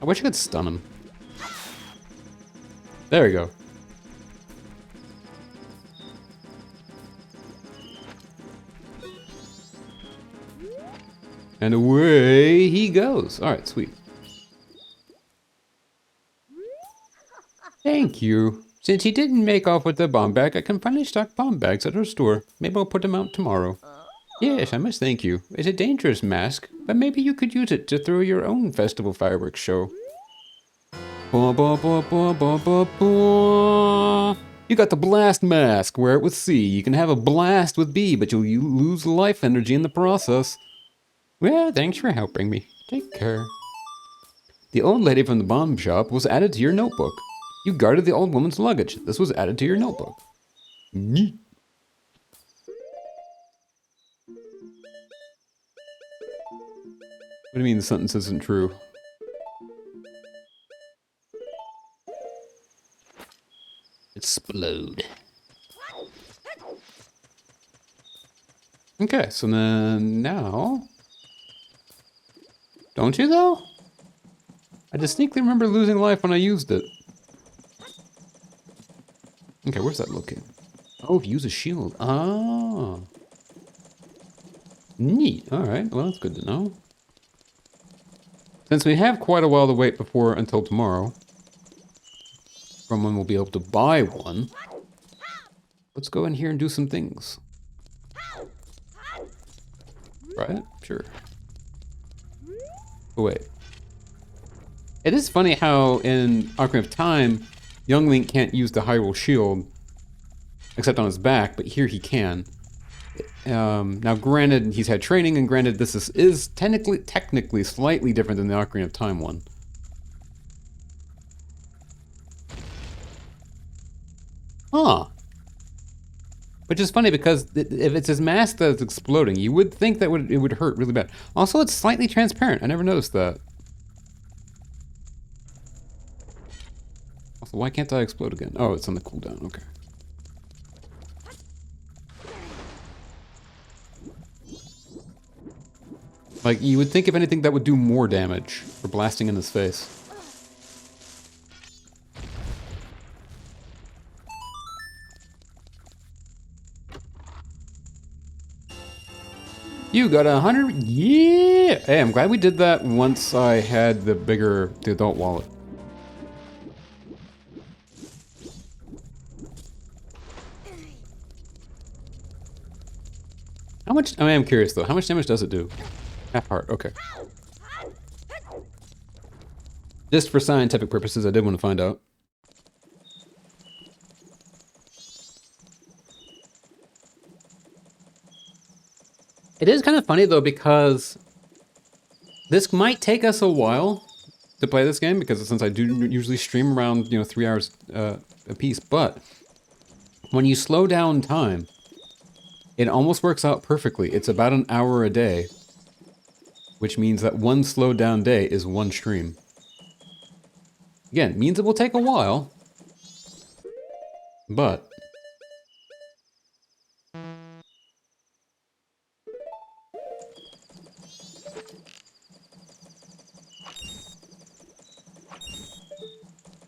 I wish I could stun him. There we go. And away he goes. Alright, sweet. Thank you. Since he didn't make off with the bomb bag, I can finally stock bomb bags at our store. Maybe I'll put them out tomorrow. Yes, I must thank you. It's a dangerous mask, but maybe you could use it to throw your own festival fireworks show. Ba, ba, ba, ba, ba, ba, ba. You got the blast mask, wear it with C. You can have a blast with B, but you lose life energy in the process. Well, thanks for helping me. Take care. The old lady from the bomb shop was added to your notebook. You guarded the old woman's luggage. This was added to your notebook. Neat. What do you mean the sentence isn't true? Explode. Okay, so then now... Don't you though? I distinctly remember losing life when I used it. Okay, where's that looking? Oh, use a shield. Ah. Neat. Alright, well that's good to know. Since we have quite a while to wait until tomorrow, from when we'll be able to buy one, let's go in here and do some things. Right? Sure. Oh, wait. It is funny how in Ocarina of Time, young Link can't use the Hyrule Shield, except on his back, but here he can. Now granted, he's had training, and granted this is technically slightly different than the Ocarina of Time one. Huh. Which is funny because if it's his mask that's exploding, you would think that it would hurt really bad. Also, it's slightly transparent. I never noticed that. Also, why can't I explode again? Oh, it's on the cooldown. Okay. Like, you would think of anything that would do more damage for blasting in his face. You got 100? Yeah! Hey, I'm glad we did that once I had the adult wallet. How much, I am curious though, how much damage does it do? Half heart, okay. Just for scientific purposes, I did want to find out. It is kind of funny though, because this might take us a while to play this game, because since I do usually stream around, 3 hours a piece, but when you slow down time, it almost works out perfectly. It's about an hour a day, which means that one slowed down day is one stream. Again, it means it will take a while, but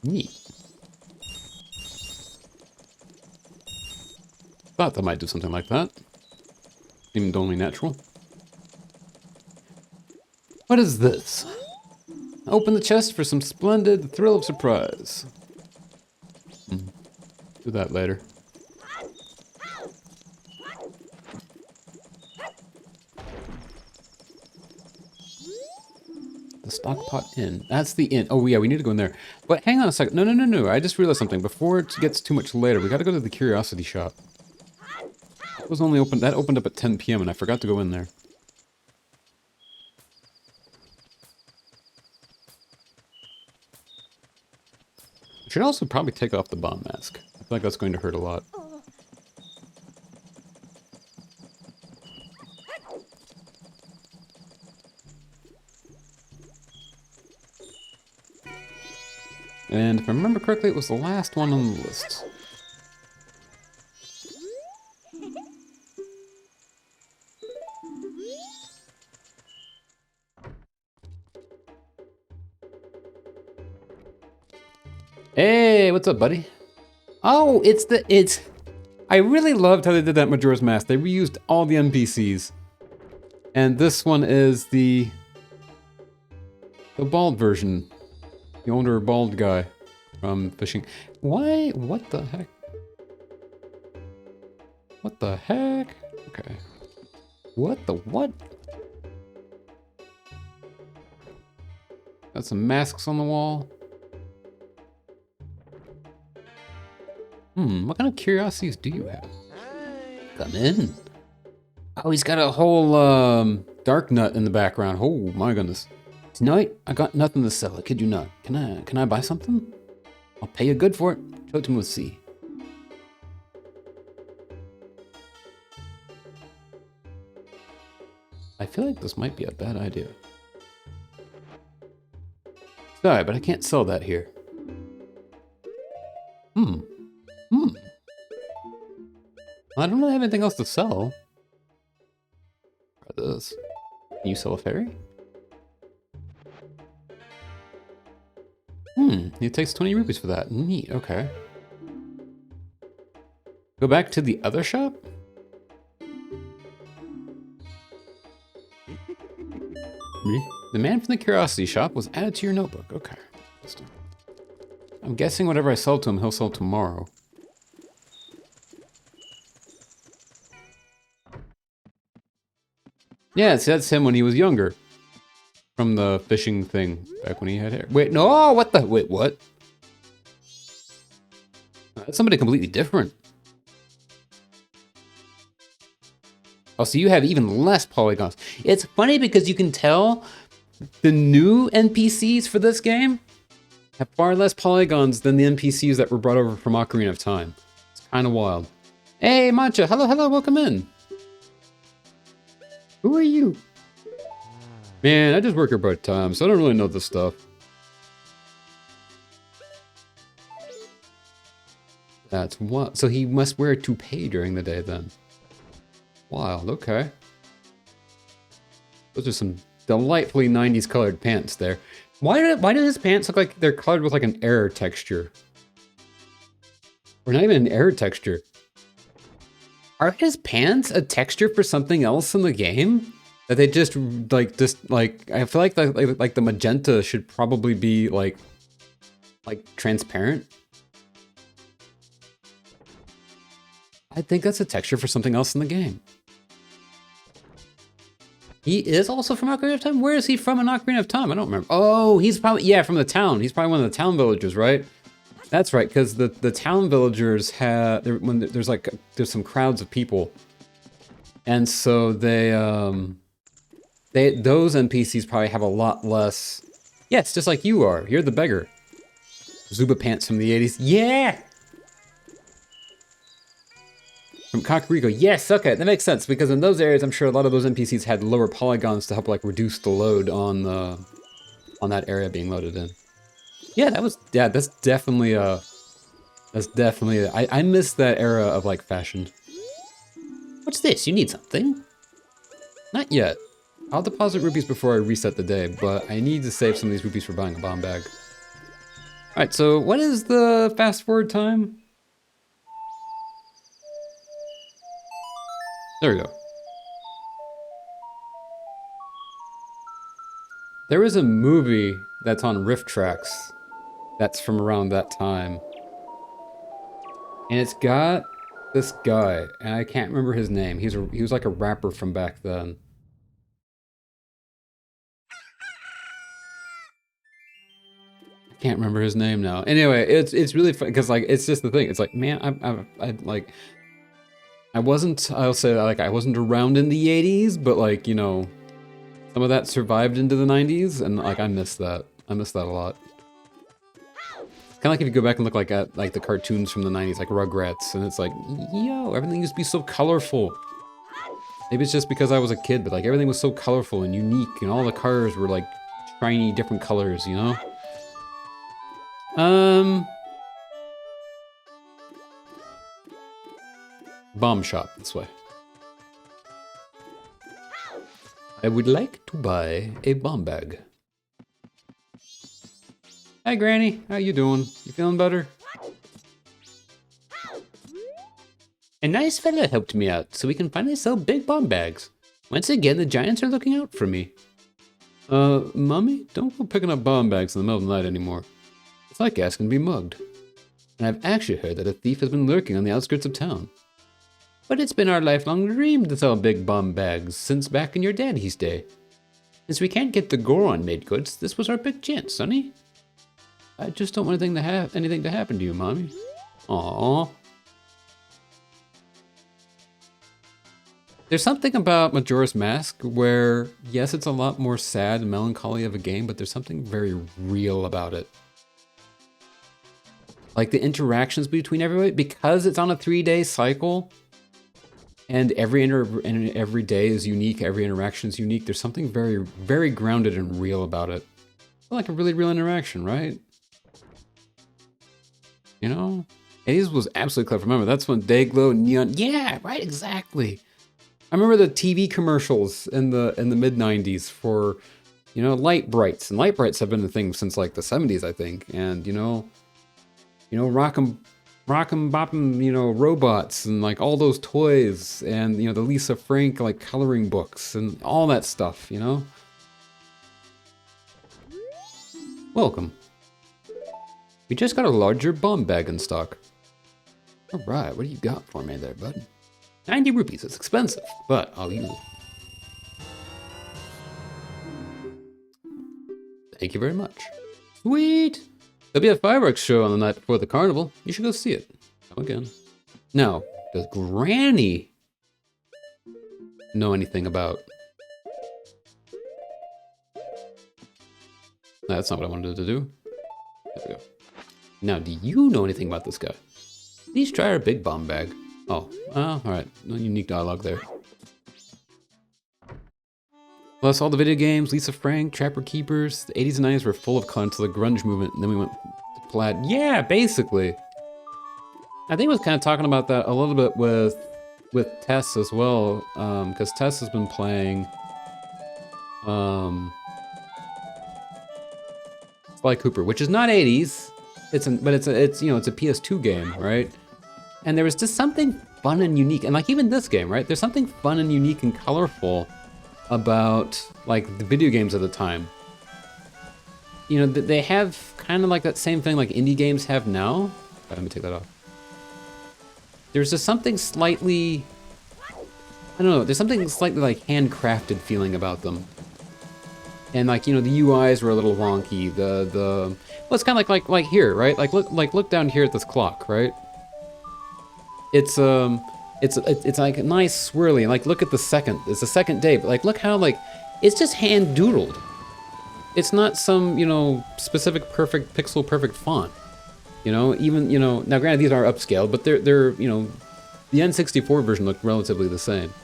neat. Thought that might do something like that. Seemed only natural. What is this? Open the chest for some splendid thrill of surprise. Do that later. The Stockpot Inn. That's the inn. Oh yeah, we need to go in there. But hang on a second. No. I just realized something. Before it gets too much later, we gotta go to the Curiosity Shop. It was only open. That opened up at 10 p.m. and I forgot to go in there. I should also probably take off the bomb mask. I feel like that's going to hurt a lot. And if I remember correctly, it was the last one on the list. Hey, what's up, buddy? Oh, it's... I really loved how they did that Majora's Mask. They reused all the NPCs. And this one is the bald version. The older bald guy from fishing. Why? What the heck? What the heck? Okay. What the what? Got some masks on the wall. What kind of curiosities do you have? Come in. Oh, he's got a whole dark nut in the background. Oh my goodness. Tonight, I got nothing to sell. I kid you not. Can I buy something? I'll pay you good for it. Show it to me with C. I feel like this might be a bad idea. Sorry, but I can't sell that here. I don't really have anything else to sell. Try this. Can you sell a fairy? It takes 20 rupees for that. Neat, okay. Go back to the other shop? The man from the Curiosity Shop was added to your notebook. Okay. I'm guessing whatever I sell to him, he'll sell tomorrow. Yeah, see, that's him when he was younger. From the fishing thing, back when he had hair. Wait, no, what the, wait, what? That's somebody completely different. Oh, so you have even less polygons. It's funny because you can tell the new NPCs for this game have far less polygons than the NPCs that were brought over from Ocarina of Time. It's kind of wild. Hey, Mancha, hello, welcome in. Who are you? Man, I just work here part-time, so I don't really know this stuff. That's what. So he must wear a toupee during the day then. Wild, okay. Those are some delightfully 90s colored pants there. Why do his pants look like they're colored with like an air texture? Or not even an air texture. Are his pants a texture for something else in the game? That they just like I feel like the magenta should probably be like transparent. I think that's a texture for something else in the game. He is also from Ocarina of Time? Where is he from in Ocarina of Time? I don't remember. Oh, he's probably, yeah, from the town. He's probably one of the town villagers, right? That's right, because the town villagers have, there's some crowds of people. And so those NPCs probably have a lot less, yeah, it's just like you are. You're the beggar. Zuba pants from the 80s. Yeah! From Kakariko, yes, okay, that makes sense, because in those areas, I'm sure a lot of those NPCs had lower polygons to help, like, reduce the load on that area being loaded in. Yeah, that's definitely I miss that era of, like, fashion. What's this? You need something? Not yet. I'll deposit rupees before I reset the day, but I need to save some of these rupees for buying a bomb bag. Alright, so what is the fast forward time? There we go. There is a movie that's on Rift Tracks that's from around that time. And it's got this guy, and I can't remember his name. He was like a rapper from back then. I can't remember his name now. Anyway, it's really fun because like it's just the thing. It's like, man, I wasn't around in the 80s, but like, you know, some of that survived into the 90s, and like I miss that. I miss that a lot. Kind of like if you go back and look like at like the cartoons from the 90s, like Rugrats, and it's like, yo, everything used to be so colorful. Maybe it's just because I was a kid, but like everything was so colorful and unique, and all the cars were like shiny, different colors, you know? Bomb shop, this way. I would like to buy a bomb bag. Hi, Granny. How you doing? You feeling better? A nice fella helped me out, so we can finally sell big bomb bags. Once again, the giants are looking out for me. Mommy, don't go picking up bomb bags in the middle of the night anymore. It's like asking to be mugged. And I've actually heard that a thief has been lurking on the outskirts of town. But it's been our lifelong dream to sell big bomb bags since back in your daddy's day. Since we can't get the Goron made goods, this was our big chance, sonny. I just don't want anything to happen to you, Mommy. Aww. There's something about Majora's Mask where, yes, it's a lot more sad and melancholy of a game, but there's something very real about it. Like the interactions between everybody, because it's on a 3-day cycle, and every day is unique, every interaction is unique, there's something very, very grounded and real about it. Like a really real interaction, right? You know? A's was absolutely clever. Remember, that's when Dayglow, Neon... Yeah, right, exactly. I remember the TV commercials in the mid-90s for, you know, light brights. And light brights have been a thing since like the 70s, I think. And, you know, rock'em bopp'em, you know, robots and like all those toys and, you know, the Lisa Frank like coloring books and all that stuff, you know? Welcome. We just got a larger bomb bag in stock. All right, what do you got for me there, bud? 90 rupees, it's expensive, but I'll use it. Thank you very much. Sweet! There'll be a fireworks show on the night before the carnival. You should go see it. Come again. Now, does Granny know anything about... No, that's not what I wanted to do. There we go. Now, do you know anything about this guy? Please try our big bomb bag. Oh, alright. No unique dialogue there. Plus all the video games, Lisa Frank, Trapper Keepers, the 80s and 90s were full of color until the grunge movement, and then we went to plaid. Yeah, basically. I think I was kind of talking about that a little bit with Tess as well, because Tess has been playing Sly Cooper, which is not 80s. But it's you know, it's a PS2 game, right? And there was just something fun and unique, and like even this game, right? There's something fun and unique and colorful about like the video games of the time. You know, they have kind of like that same thing like indie games have now. Let me take that off. There's just something slightly, I don't know, there's something slightly like handcrafted feeling about them. And like, you know, the UIs were a little wonky. Well, it's kind of like here, right? Look down here at this clock, right? It's like nice swirly. Like look at the second. It's the second day, but like look how like it's just hand doodled. It's not some, you know, specific perfect pixel perfect font. You know, even, you know, now granted these are upscaled, but they're you know, the N64 version looked relatively the same.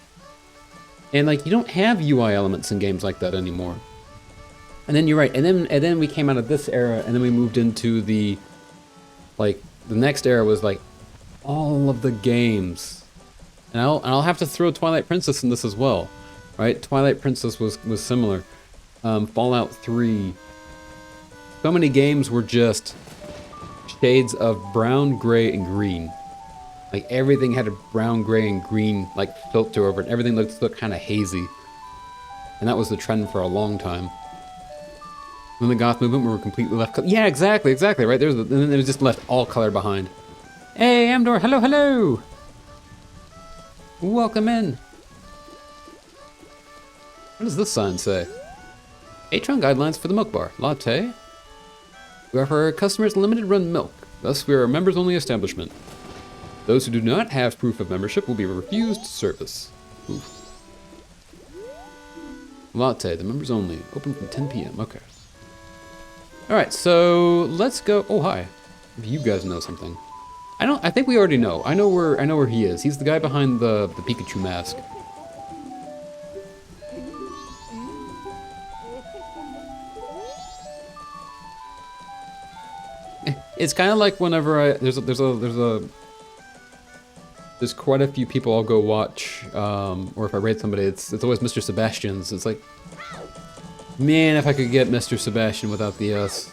And like you don't have UI elements in games like that anymore. And then you're right, and then we came out of this era, and then we moved into the, like, the next era was like all of the games. And I'll have to throw Twilight Princess in this as well, right? Twilight Princess was similar. Fallout 3. So many games were just shades of brown, gray, and green. Like everything had a brown, gray, and green like filter over it. Everything looked kind of hazy. And that was the trend for a long time. When the goth movement were completely left, yeah, exactly, right. And then it was just left all color behind. Hey, Amdor, hello. Welcome in. What does this sign say? Patron guidelines for the milk bar. Latte. We offer our customers limited run milk. Thus, we are a members only establishment. Those who do not have proof of membership will be refused service. Oof. Latte, the members only. Open from 10 p.m. Okay. Alright, so let's go. Oh, hi. If you guys know something. I think we already know. I know where he is. He's the guy behind the Pikachu mask. It's kind of like whenever there's quite a few people I'll go watch, or if I raid somebody, it's always Mr. Sebastian's. It's like, man, if I could get Mr. Sebastian without the S.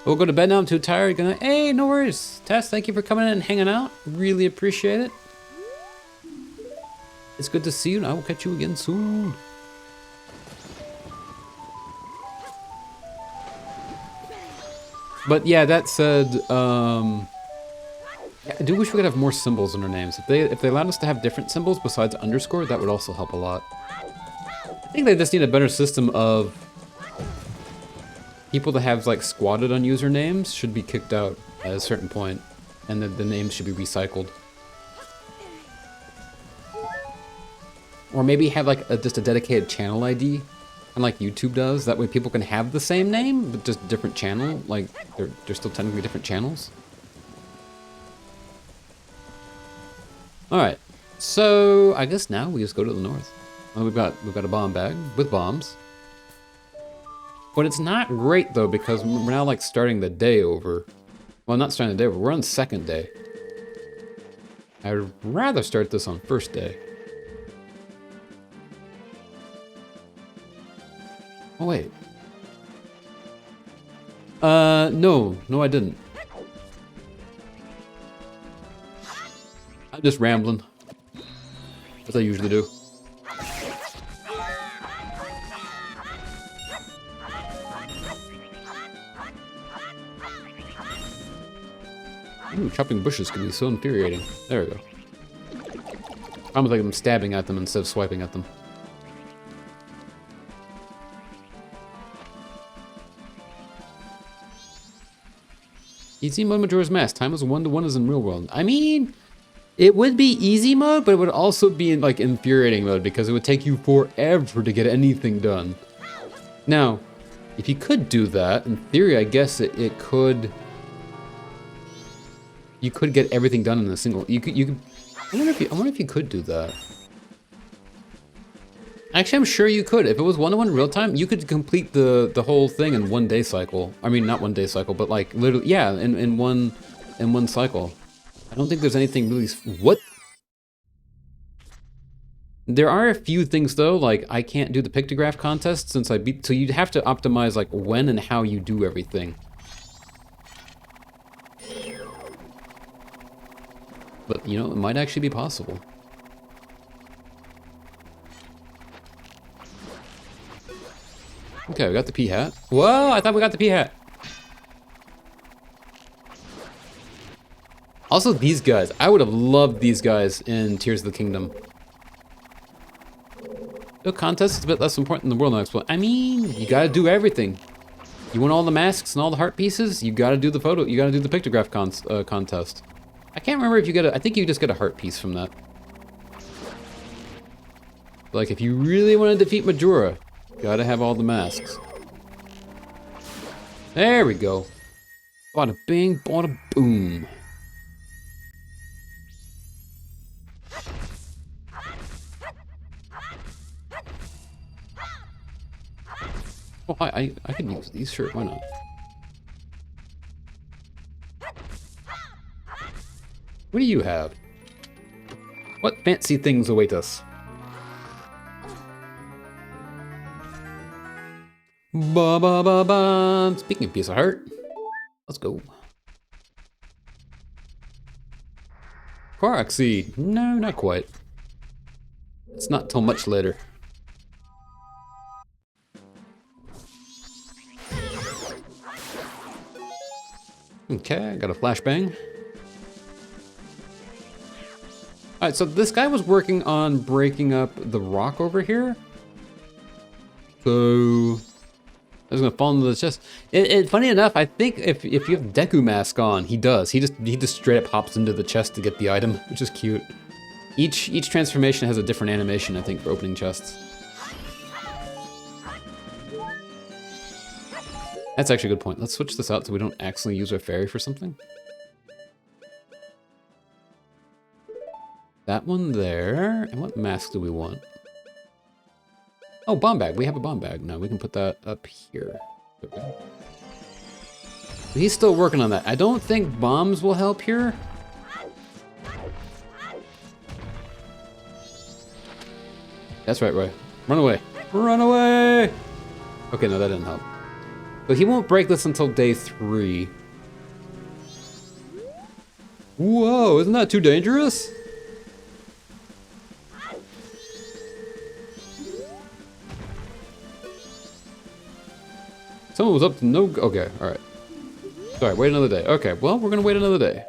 We'll go to bed now. I'm too tired. Gonna. Hey, no worries. Tess, thank you for coming in and hanging out. Really appreciate it. It's good to see you, and I will catch you again soon. But yeah, that said, I do wish we could have more symbols in our names. If they allowed us to have different symbols besides underscore, that would also help a lot. I think they just need a better system of people that have like squatted on usernames should be kicked out at a certain point, and the names should be recycled. Or maybe have like just a dedicated channel ID, and like YouTube does. That way people can have the same name, but just different channel. Like they're still technically different channels. All right, so I guess now we just go to the north. Well, we've got a bomb bag with bombs. But it's not great though, because we're now like starting the day over. Well, not starting the day over, we're on the second day. I'd rather start this on first day. Oh wait. No, I didn't. I'm just rambling, as I usually do. Ooh, chopping bushes can be so infuriating. There we go. Almost like I'm stabbing at them instead of swiping at them. Easy mode Majora's Mask. Time is 1-to-1 as in real world. I mean, it would be easy mode, but it would also be in like infuriating mode because it would take you forever to get anything done. Now, if you could do that, in theory, I guess it could. You could get everything done in a single. You could. I wonder if you could do that. Actually, I'm sure you could. If it was one-to-one real time, you could complete the whole thing in 1 day cycle. I mean, not 1 day cycle, but like literally, yeah, in one cycle. I don't think there's anything really. What? There are a few things though, like I can't do the pictograph contest since I beat. So you'd have to optimize like when and how you do everything. But you know, it might actually be possible. Okay, we got the pea hat. Whoa, I thought we got the pea hat. Also, these guys. I would have loved these guys in Tears of the Kingdom. The contest is a bit less important than the World Next. I mean, you gotta do everything. You want all the masks and all the heart pieces, you gotta do the photo. You gotta do the pictograph contest. I can't remember if you get a. I think you just get a heart piece from that. Like, if you really want to defeat Majora, gotta have all the masks. There we go. Bada bing, bada boom. Oh, I can use these, sure, why not? What do you have? What fancy things await us? Ba ba ba ba. Speaking of piece of heart, let's go. Korok seed. No, not quite. It's not till much later. Okay, I got a flashbang. Alright, so this guy was working on breaking up the rock over here. So I was gonna fall into the chest. Funny enough, I think if you have Deku mask on, he does. He just straight up hops into the chest to get the item, which is cute. Each transformation has a different animation, I think, for opening chests. That's actually a good point. Let's switch this out so we don't accidentally use our fairy for something. That one there. And what mask do we want? Oh, bomb bag. We have a bomb bag. No, we can put that up here. Okay. He's still working on that. I don't think bombs will help here. That's right, Roy. Run away. Run away! Okay, no, that didn't help. But he won't break this until day 3. Whoa, isn't that too dangerous? Someone was up to no... Okay, alright. Sorry, wait another day. Okay, well, we're gonna wait another day.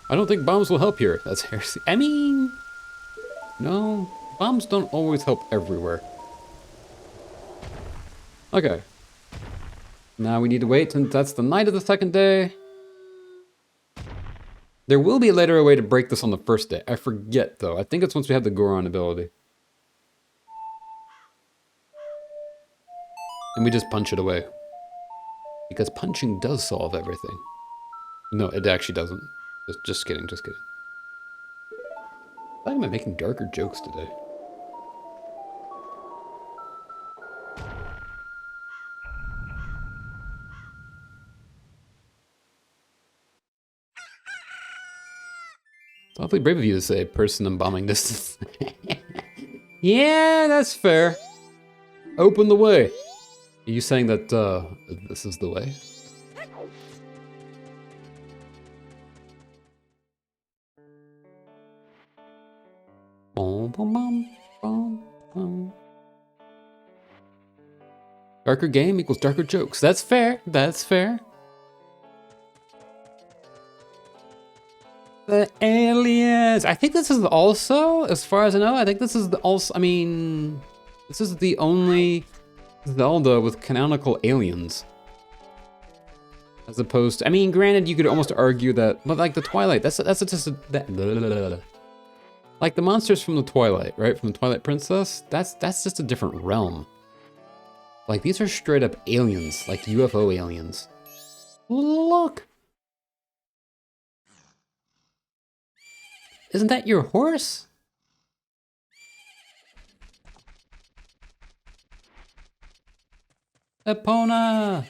I don't think bombs will help here. That's heresy. I mean... No, bombs don't always help everywhere. Okay. Now we need to wait since that's the night of the second day. There will be later a way to break this on the first day. I forget though. I think it's once we have the Goron ability. And we just punch it away. Because punching does solve everything. No, it actually doesn't. Just kidding, just kidding. Why am I making darker jokes today? It's awfully brave of you to say person in bombing distance. Yeah, that's fair. Open the way. Are you saying that this is the way? Darker game equals darker jokes. That's fair. That's fair. The aliens. I think this is also, as far as I know, I think this is the also. I mean, this is the only Zelda with canonical aliens. As opposed to, I mean, granted, you could almost argue that, but like the Twilight, that's just a, that. Like the monsters from the Twilight, right? From the Twilight Princess, that's just a different realm. Like these are straight up aliens, like UFO aliens. Look! Isn't that your horse? Epona!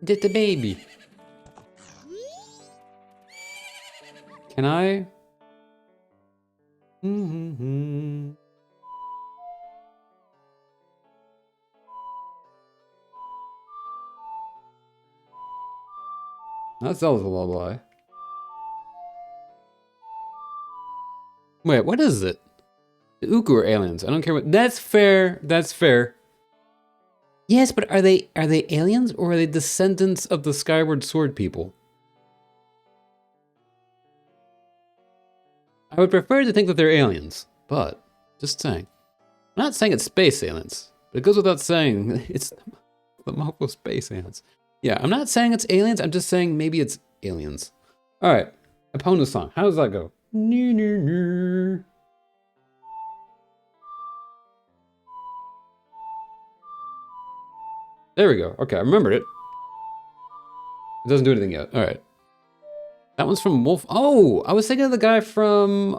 Get the baby. Can I? That's Zelda's lullaby. Wait, what is it? The Uku are aliens. I don't care what. That's fair. That's fair. Yes, but are they aliens or are they descendants of the Skyward Sword people? I would prefer to think that they're aliens, but just saying. I'm not saying it's space aliens, but it goes without saying it's the Moko space aliens. Yeah, I'm not saying it's aliens. I'm just saying maybe it's aliens. All right, Epona's song. How does that go? There we go. Okay, I remembered it. It doesn't do anything yet. All right. That one's from Wolf. Oh, I was thinking of the guy from,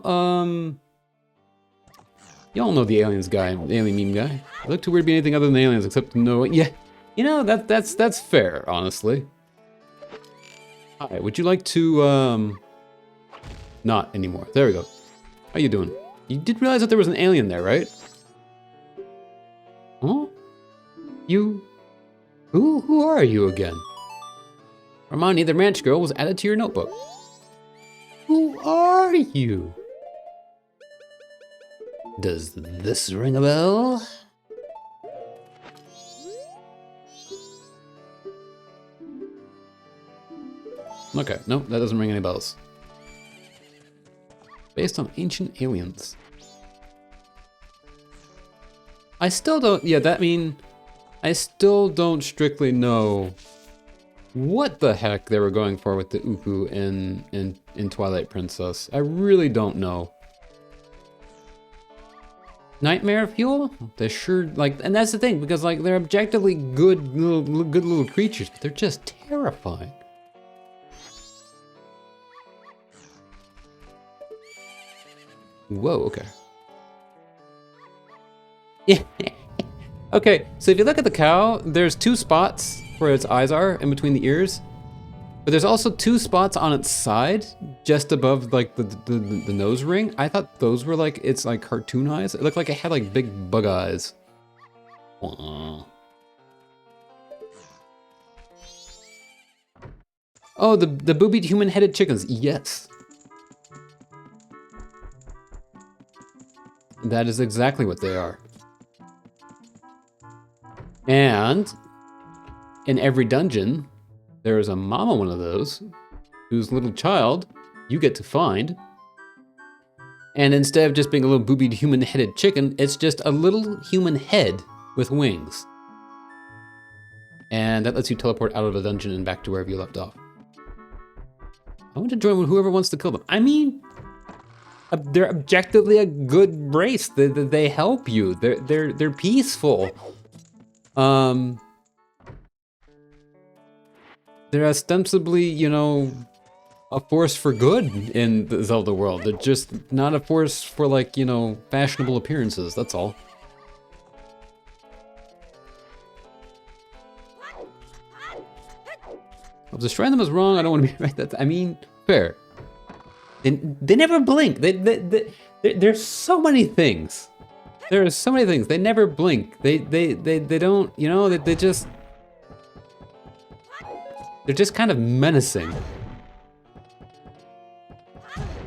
y'all know the aliens guy, the alien meme guy. I look too weird to be anything other than aliens, except no, yeah. You know, that's fair, honestly. Hi, would you like to, not anymore. There we go. How you doing? You did realize that there was an alien there, right? Huh? You... Who are you again? Romani, the ranch girl, was added to your notebook. Who are you? Does this ring a bell? Okay, nope, that doesn't ring any bells. Based on ancient aliens. I still don't, yeah, that mean, I still don't strictly know what the heck they were going for with the Uku in Twilight Princess. I really don't know. Nightmare fuel? They sure, like, and that's the thing, because like they're objectively good little creatures, but they're just terrifying. Whoa, okay. Yeah. Okay, so if you look at the cow, there's two spots where its eyes are in between the ears, but there's also two spots on its side, just above like the nose ring. I thought those were like its like cartoon eyes. It looked like it had like big bug eyes. Wow. Oh, the boobied human-headed chickens. Yes. That is exactly what they are. And in every dungeon, there is a mama one of those, whose little child you get to find. And instead of just being a little boobied human-headed chicken, it's just a little human head with wings. And that lets you teleport out of the dungeon and back to wherever you left off. I want to join with whoever wants to kill them. I mean, they're objectively a good race. They help you. They're peaceful. They're ostensibly, you know, a force for good in the Zelda world. They're just not a force for, like, you know, fashionable appearances, that's all. If destroying them is wrong, I don't want to be right. That I mean, fair. They never blink. There's so many things. There are so many things. They never blink. They don't, you know, they just... They're just kind of menacing.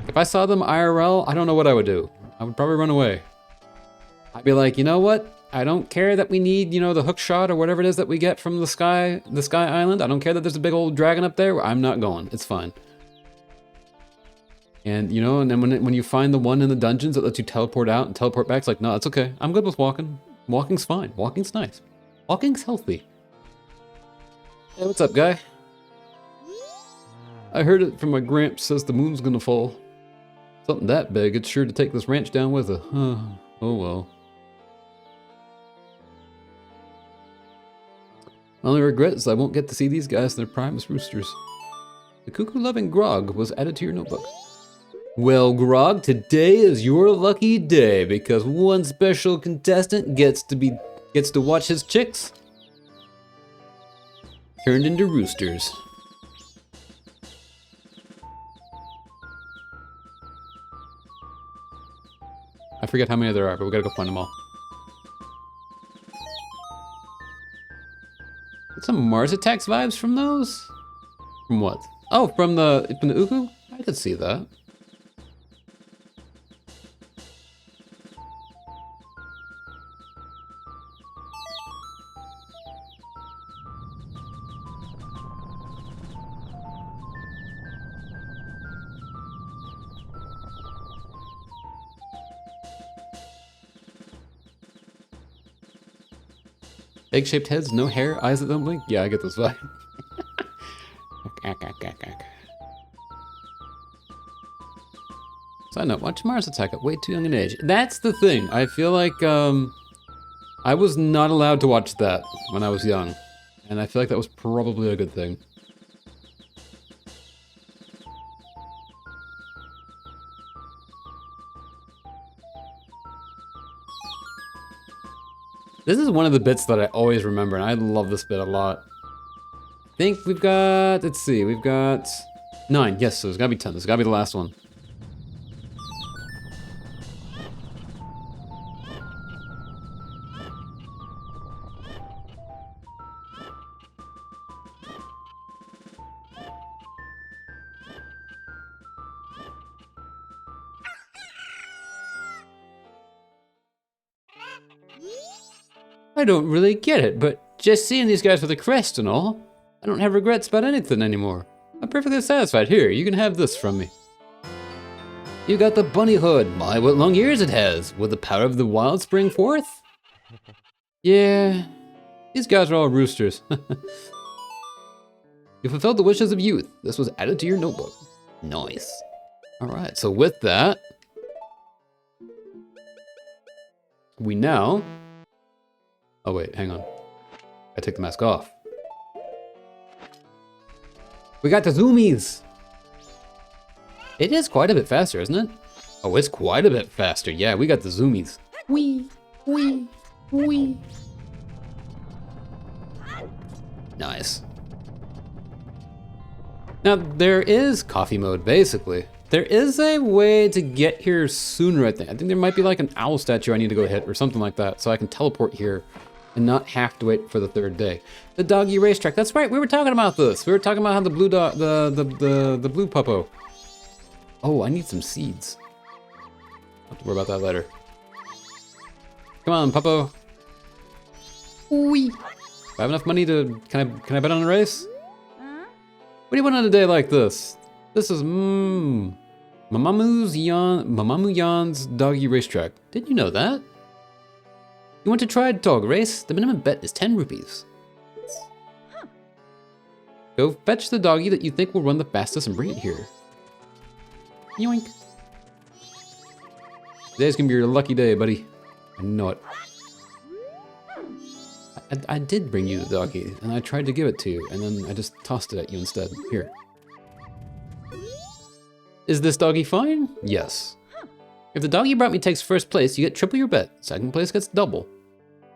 If I saw them IRL, I don't know what I would do. I would probably run away. I'd be like, you know what? I don't care that we need, you know, the hook shot or whatever it is that we get from the sky island. I don't care that there's a big old dragon up there. I'm not going. It's fine. And, you know, and then when you find the one in the dungeons that lets you teleport out and teleport back, it's like, no, it's okay. I'm good with walking. Walking's fine. Walking's nice. Walking's healthy. Hey, what's up, guy? I heard it from my gramps, says the moon's gonna fall. Something that big, it's sure to take this ranch down with it. Oh well. My only regret is I won't get to see these guys in their prime as roosters. The cuckoo-loving Grog was added to your notebook. Well, Grog, today is your lucky day because one special contestant gets to watch his chicks turned into roosters. I forget how many there are, but we gotta go find them all. Get some Mars Attacks vibes from those? From what? Oh, from the Uku? I could see that. Egg-shaped heads, no hair, eyes that don't blink? Yeah, I get this vibe. Side note, watch Mars Attack at way too young an age. That's the thing. I feel like I was not allowed to watch that when I was young. And I feel like that was probably a good thing. This is one of the bits that I always remember, and I love this bit a lot. I think we've got, let's see, we've got 9. Yes, so there's gotta be 10. This has gotta be the last one. I don't really get it, but just seeing these guys with a crest and all, I don't have regrets about anything anymore. I'm perfectly satisfied. Here, you can have this from me. You got the bunny hood. My, what long ears it has. Will the power of the wild spring forth? Yeah, these guys are all roosters. You fulfilled the wishes of youth. This was added to your notebook. Nice. All right, so with that, we now... Oh wait, hang on. I take the mask off. We got the zoomies! It is quite a bit faster, isn't it? Oh, it's quite a bit faster. Yeah, we got the zoomies. Wee, wee, wee. Nice. Now, there is coffee mode, basically. There is a way to get here sooner, I think. I think there might be like an owl statue I need to go hit or something like that, so I can teleport here and not have to wait for the 3rd day. The doggy racetrack. That's right, we were talking about this. We were talking about how the blue dog, the blue puppo. Oh, I need some seeds. I'll have to worry about that later. Come on, puppo. Wee. Do I have enough money to, can I bet on a race? What do you want on a day like this? This is, Mamamoo Yan's doggy racetrack. Didn't you know that? You want to try a dog race? The minimum bet is 10 rupees. Go fetch the doggy that you think will run the fastest and bring it here. Yoink. Today's gonna be your lucky day, buddy. I know it. I did bring you the doggy, and I tried to give it to you, and then I just tossed it at you instead. Here. Is this doggy fine? Yes. If the dog you brought me takes 1st place, you get triple your bet. 2nd place gets double.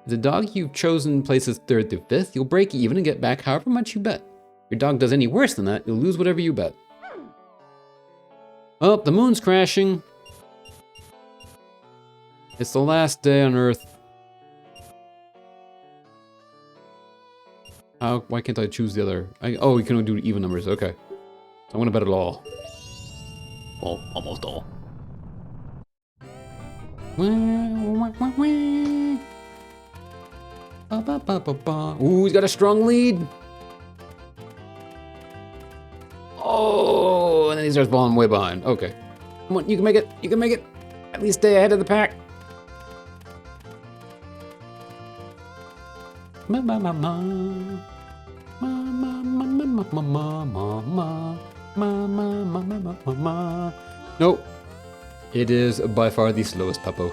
If the dog you've chosen places 3rd through 5th, you'll break even and get back however much you bet. If your dog does any worse than that, you'll lose whatever you bet. Oh, the moon's crashing. It's the last day on Earth. Why can't I choose the other? Oh, you can only do even numbers. Okay. So I'm gonna bet it all. Well, almost all. Ooh, he's got a strong lead. Oh, and then he starts falling way behind. Okay. Come on, you can make it. You can make it. At least stay ahead of the pack. Nope. It is by far the slowest puppo.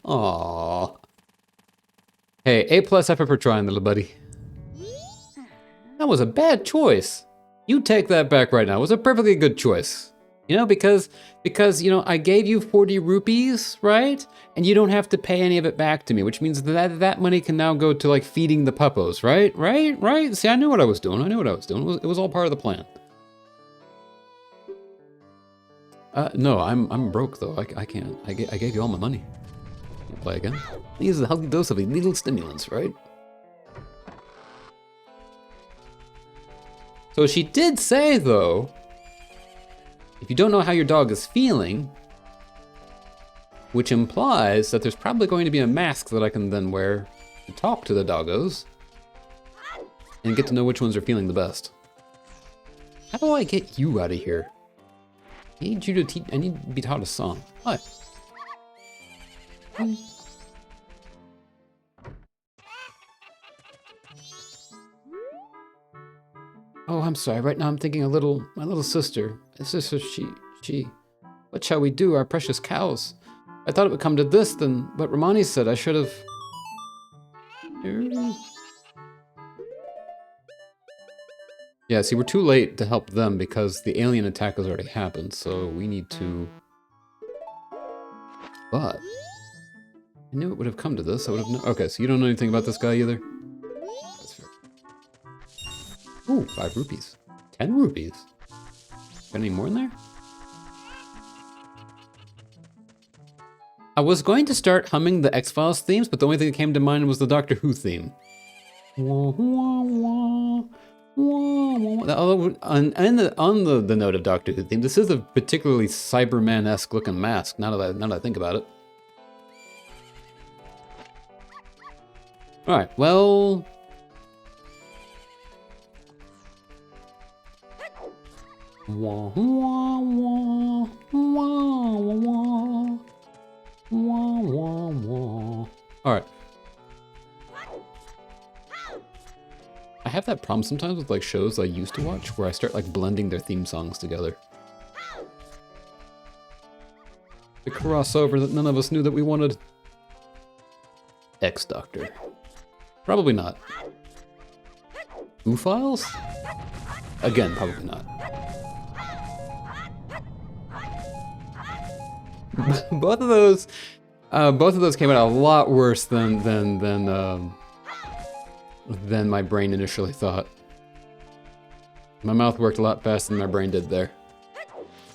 Aww. Hey, A+ effort for trying, little buddy. That was a bad choice. You take that back right now. It was a perfectly good choice. You know, because you know, I gave you 40 rupees, right? And you don't have to pay any of it back to me, which means that money can now go to like feeding the puppos, right? Right? See, I knew what I was doing. It was all part of the plan. No, I'm broke though. I can't. I gave you all my money. Can't play again. These are a healthy dose of illegal stimulants, right? So she did say though, if you don't know how your dog is feeling, which implies that there's probably going to be a mask that I can then wear to talk to the doggos and get to know which ones are feeling the best. How do I get you out of here? I need you to teach. I need to be taught a song. What? Oh, I'm sorry. Right now I'm thinking my little sister. She. What shall we do, our precious cows? I thought it would come to this, then what Romani said. I should have. Yeah, see, we're too late to help them because the alien attack has already happened, so we need to. But I knew it would have come to this. I would have known. Okay, so you don't know anything about this guy either? That's fair. Ooh, 5 rupees. 10 rupees. Got any more in there? I was going to start humming the X-Files themes, but the only thing that came to mind was the Doctor Who theme. Although, on the note of Doctor Who theme, this is a particularly Cyberman-esque looking mask, now that I think about it. Alright, well... Alright. I have that problem sometimes with like shows I used to watch where I start like blending their theme songs together. The crossover that none of us knew that we wanted. X-Doctor. Probably not. Who-Files? Again, probably not. Both of those came out a lot worse than my brain initially thought. My mouth worked a lot faster than my brain did there.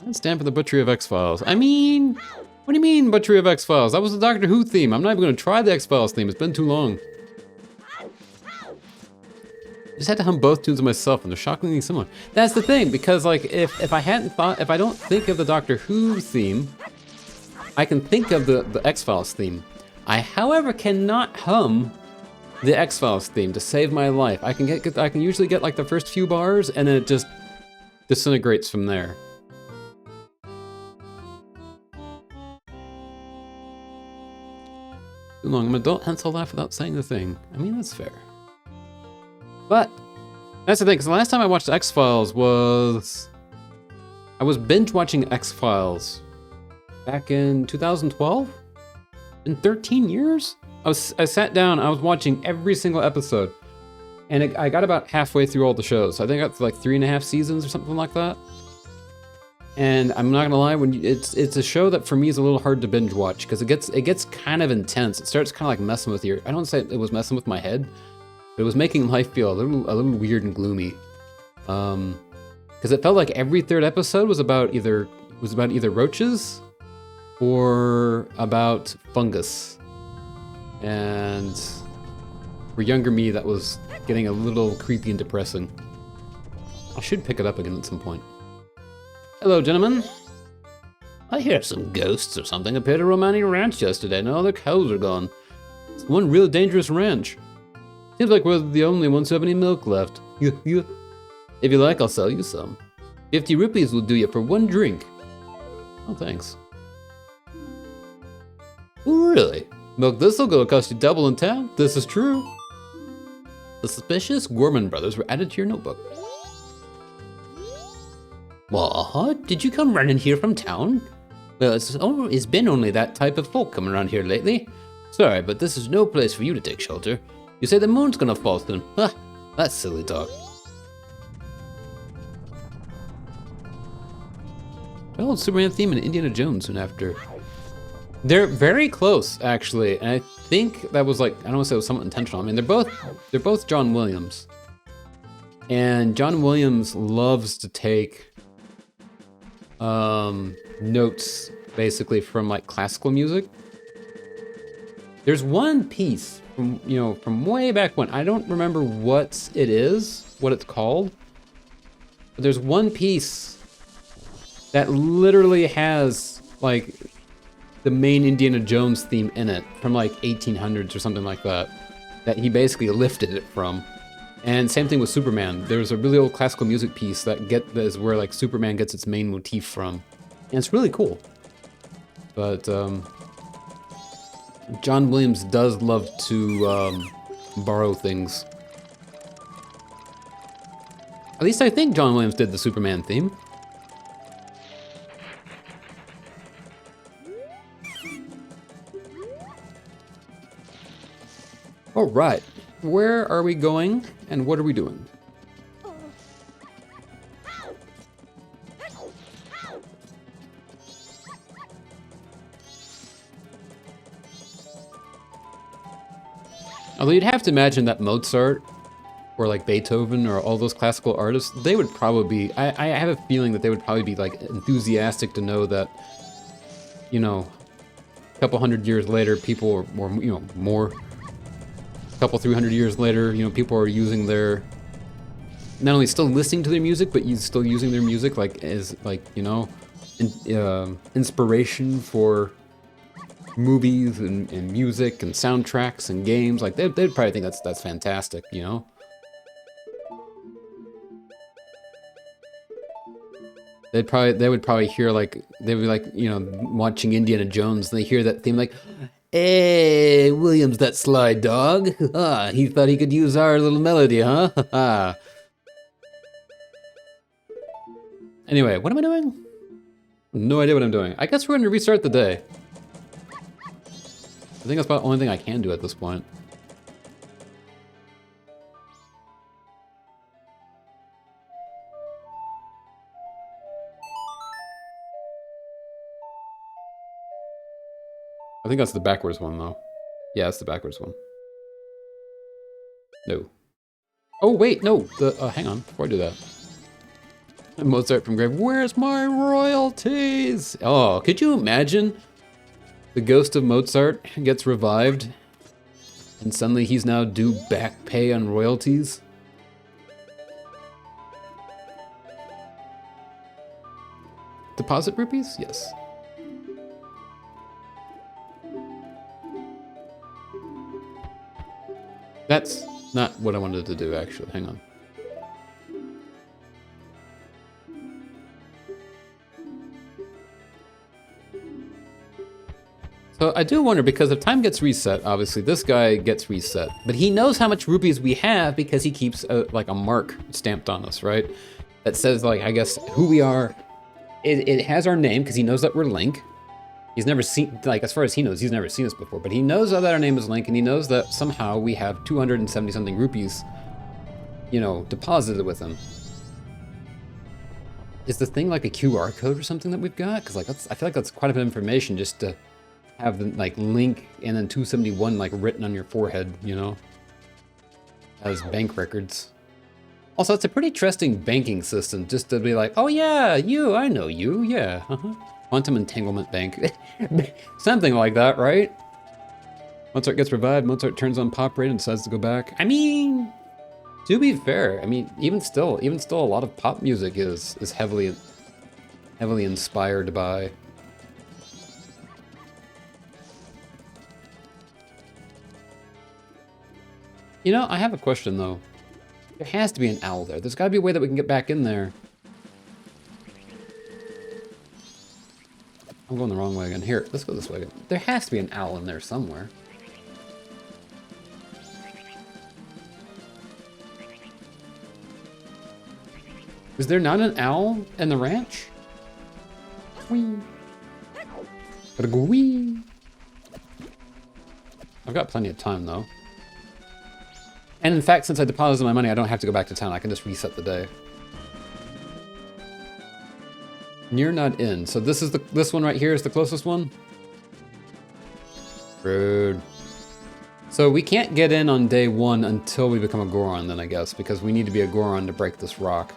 I'd stand for the butchery of X-Files. I mean, what do you mean butchery of X-Files? That was the Doctor Who theme. I'm not even gonna try the X-Files theme. It's been too long. I just had to hum both tunes myself, and they're shockingly similar. That's the thing, because like if I don't think of the Doctor Who theme, I can think of the X-Files theme. I, however, cannot hum the X-Files theme to save my life. I can usually get like the first few bars, and then it just disintegrates from there. Too long. I'm an adult, hence I'll laugh without saying the thing. I mean, that's fair. But that's the thing, because the last time I watched X-Files was... I was binge watching X-Files back in 2012? In 13 years? I sat down, I was watching every single episode. And I got about halfway through all the shows. I think I got to like 3.5 seasons or something like that. And I'm not gonna lie, it's a show that for me is a little hard to binge watch because it gets kind of intense. It starts kind of like messing with your... I don't say it was messing with my head, but it was making life feel a little weird and gloomy. Because it felt like every third episode was about either roaches or about fungus. And for younger me, that was getting a little creepy and depressing. I should pick it up again at some point. Hello, gentlemen. I hear some ghosts or something appeared at Romani Ranch yesterday, and all their cows are gone. It's one real dangerous ranch. Seems like we're the only ones who have any milk left. If you like, I'll sell you some. 50 rupees will do you for 1 drink. Oh, thanks. Really? Milk this'll go cost you double in town. This is true. The suspicious Gorman brothers were added to your notebook. What? Did you come running here from town? Well, it's been only that type of folk coming around here lately. Sorry, but this is no place for you to take shelter. You say the moon's gonna fall soon. Huh, that's silly talk. Oh, Superman theme and Indiana Jones soon after. They're very close, actually, and I think that was like, I don't want to say it was somewhat intentional. I mean, they're both John Williams. And John Williams loves to take notes basically from like classical music. There's one piece from, you know, from way back when, I don't remember what it's called, but there's one piece that literally has like the main Indiana Jones theme in it from like 1800s or something like that he basically lifted it from. And same thing with Superman. There's a really old classical music piece that is where like Superman gets its main motif from. And it's really cool. But John Williams does love to borrow things. At least I think John Williams did the Superman theme. All right, where are we going and what are we doing? Although you'd have to imagine that Mozart or like Beethoven or all those classical artists, they would probably be, I have a feeling that they would probably be like enthusiastic to know that, you know, a couple hundred years later, people are more, couple 300 years later, you know, people are using their, not only still listening to their music, but still using their music like as like, you know, inspiration for movies and music and soundtracks and games. Like they'd probably think that's fantastic, you know. They would probably hear like, they'd be like, you know, watching Indiana Jones and they hear that theme like, hey, Williams, that sly dog. He thought he could use our little melody, huh? Anyway, what am I doing? No idea what I'm doing. I guess we're going to restart the day. I think that's about the only thing I can do at this point. I think that's the backwards one, though. Yeah, that's the backwards one. No. Oh, wait, no. Hang on, before I do that. Mozart from grave. Where's my royalties? Oh, could you imagine? The ghost of Mozart gets revived, and suddenly he's now due back pay on royalties. Deposit rupees? Yes. That's not what I wanted to do, actually. Hang on. So I do wonder, because if time gets reset, obviously this guy gets reset, but he knows how much rupees we have because he keeps like a mark stamped on us, right? That says like, I guess, who we are. It has our name because he knows that we're Link. He's never seen, like, as far as he knows, he's never seen us before, but he knows that our name is Link, and he knows that somehow we have 270 something rupees, you know, deposited with him. Is the thing like a QR code or something that we've got? Because like, I feel like that's quite a bit of information just to have the like Link and then 271 like written on your forehead, you know, as bank records. Also, it's a pretty trusting banking system just to be like, oh yeah, you, I know you, yeah, Quantum Entanglement Bank. Something like that, right? Mozart gets revived, Mozart turns on pop rate and decides to go back. I mean, to be fair, I mean, even still, a lot of pop music is heavily inspired by. You know, I have a question though. There has to be an owl there. There's gotta be a way that we can get back in there. I'm going the wrong way again. Here, let's go this way again. There has to be an owl in there somewhere. Is there not an owl in the ranch? Whee. Gotta go wee. I've got plenty of time though. And in fact, since I deposited my money, I don't have to go back to town. I can just reset the day. Near not in. So this one right here is the closest one? Rude. So we can't get in on day 1 until we become a Goron then, I guess, because we need to be a Goron to break this rock.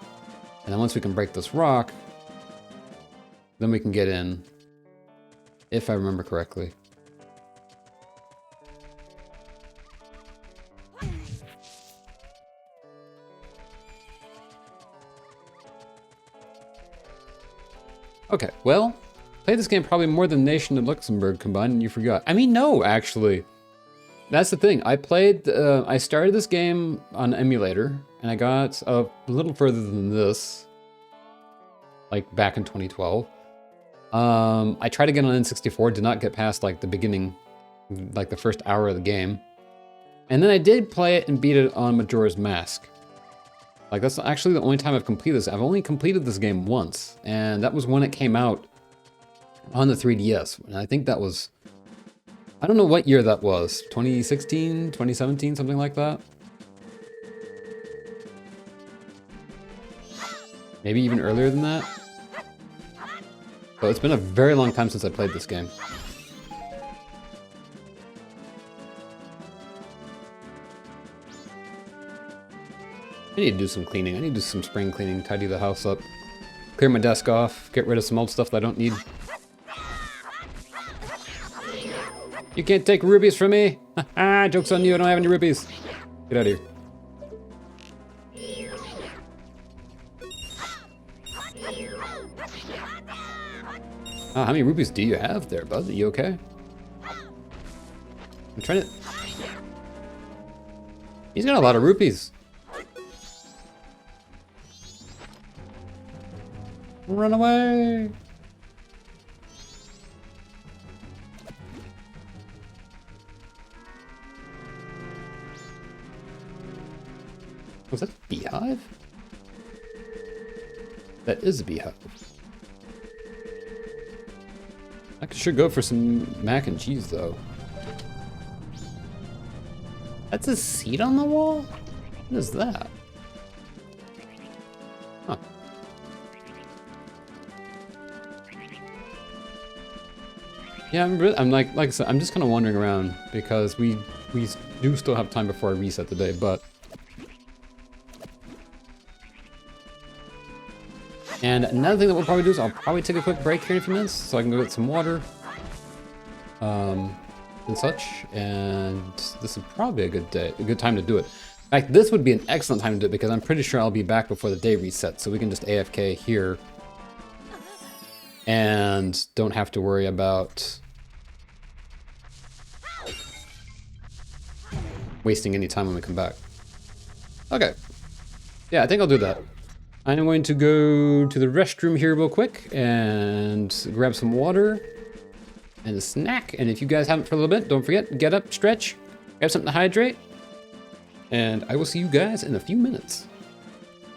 And then once we can break this rock, then we can get in, if I remember correctly. Okay, well, played this game probably more than Nation and Luxembourg combined, and you forgot. I mean, no, actually. That's the thing. I started this game on emulator, and I got a little further than this, like back in 2012. I tried to get on N64, did not get past like the beginning, like the first hour of the game. And then I did play it and beat it on Majora's Mask. Like that's actually the only time I've completed this. I've only completed this game once, and that was when it came out on the 3DS. And I think that was, I don't know what year that was, 2016, 2017, something like that. Maybe even earlier than that. But it's been a very long time since I played this game. I need to do some cleaning. I need to do some spring cleaning, tidy the house up, clear my desk off, get rid of some old stuff that I don't need. You can't take rubies from me! Ah, joke's on you, I don't have any rubies. Get out of here. How many rupees do you have there, bud? Are you okay? I'm trying to... He's got a lot of rupees. Run away! Was that a beehive? That is a beehive. I could sure go for some mac and cheese, though. That's a seat on the wall? What is that? Huh. Yeah, I'm like I said, I'm just kind of wandering around because we do still have time before I reset the day, but... And another thing that we'll probably do is I'll probably take a quick break here in a few minutes so I can go get some water and such. And this is probably a good time to do it. In fact, this would be an excellent time to do it because I'm pretty sure I'll be back before the day resets, so we can just AFK here and don't have to worry about wasting any time when we come back. Okay. Yeah, I think I'll do that. I'm going to go to the restroom here real quick and grab some water and a snack. And if you guys haven't for a little bit, don't forget, get up, stretch, grab something to hydrate. And I will see you guys in a few minutes.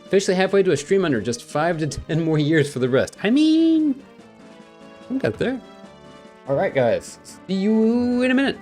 Officially halfway to a stream under just 5 to 10 more years for the rest. I mean, we got there. All right, guys, see you in a minute.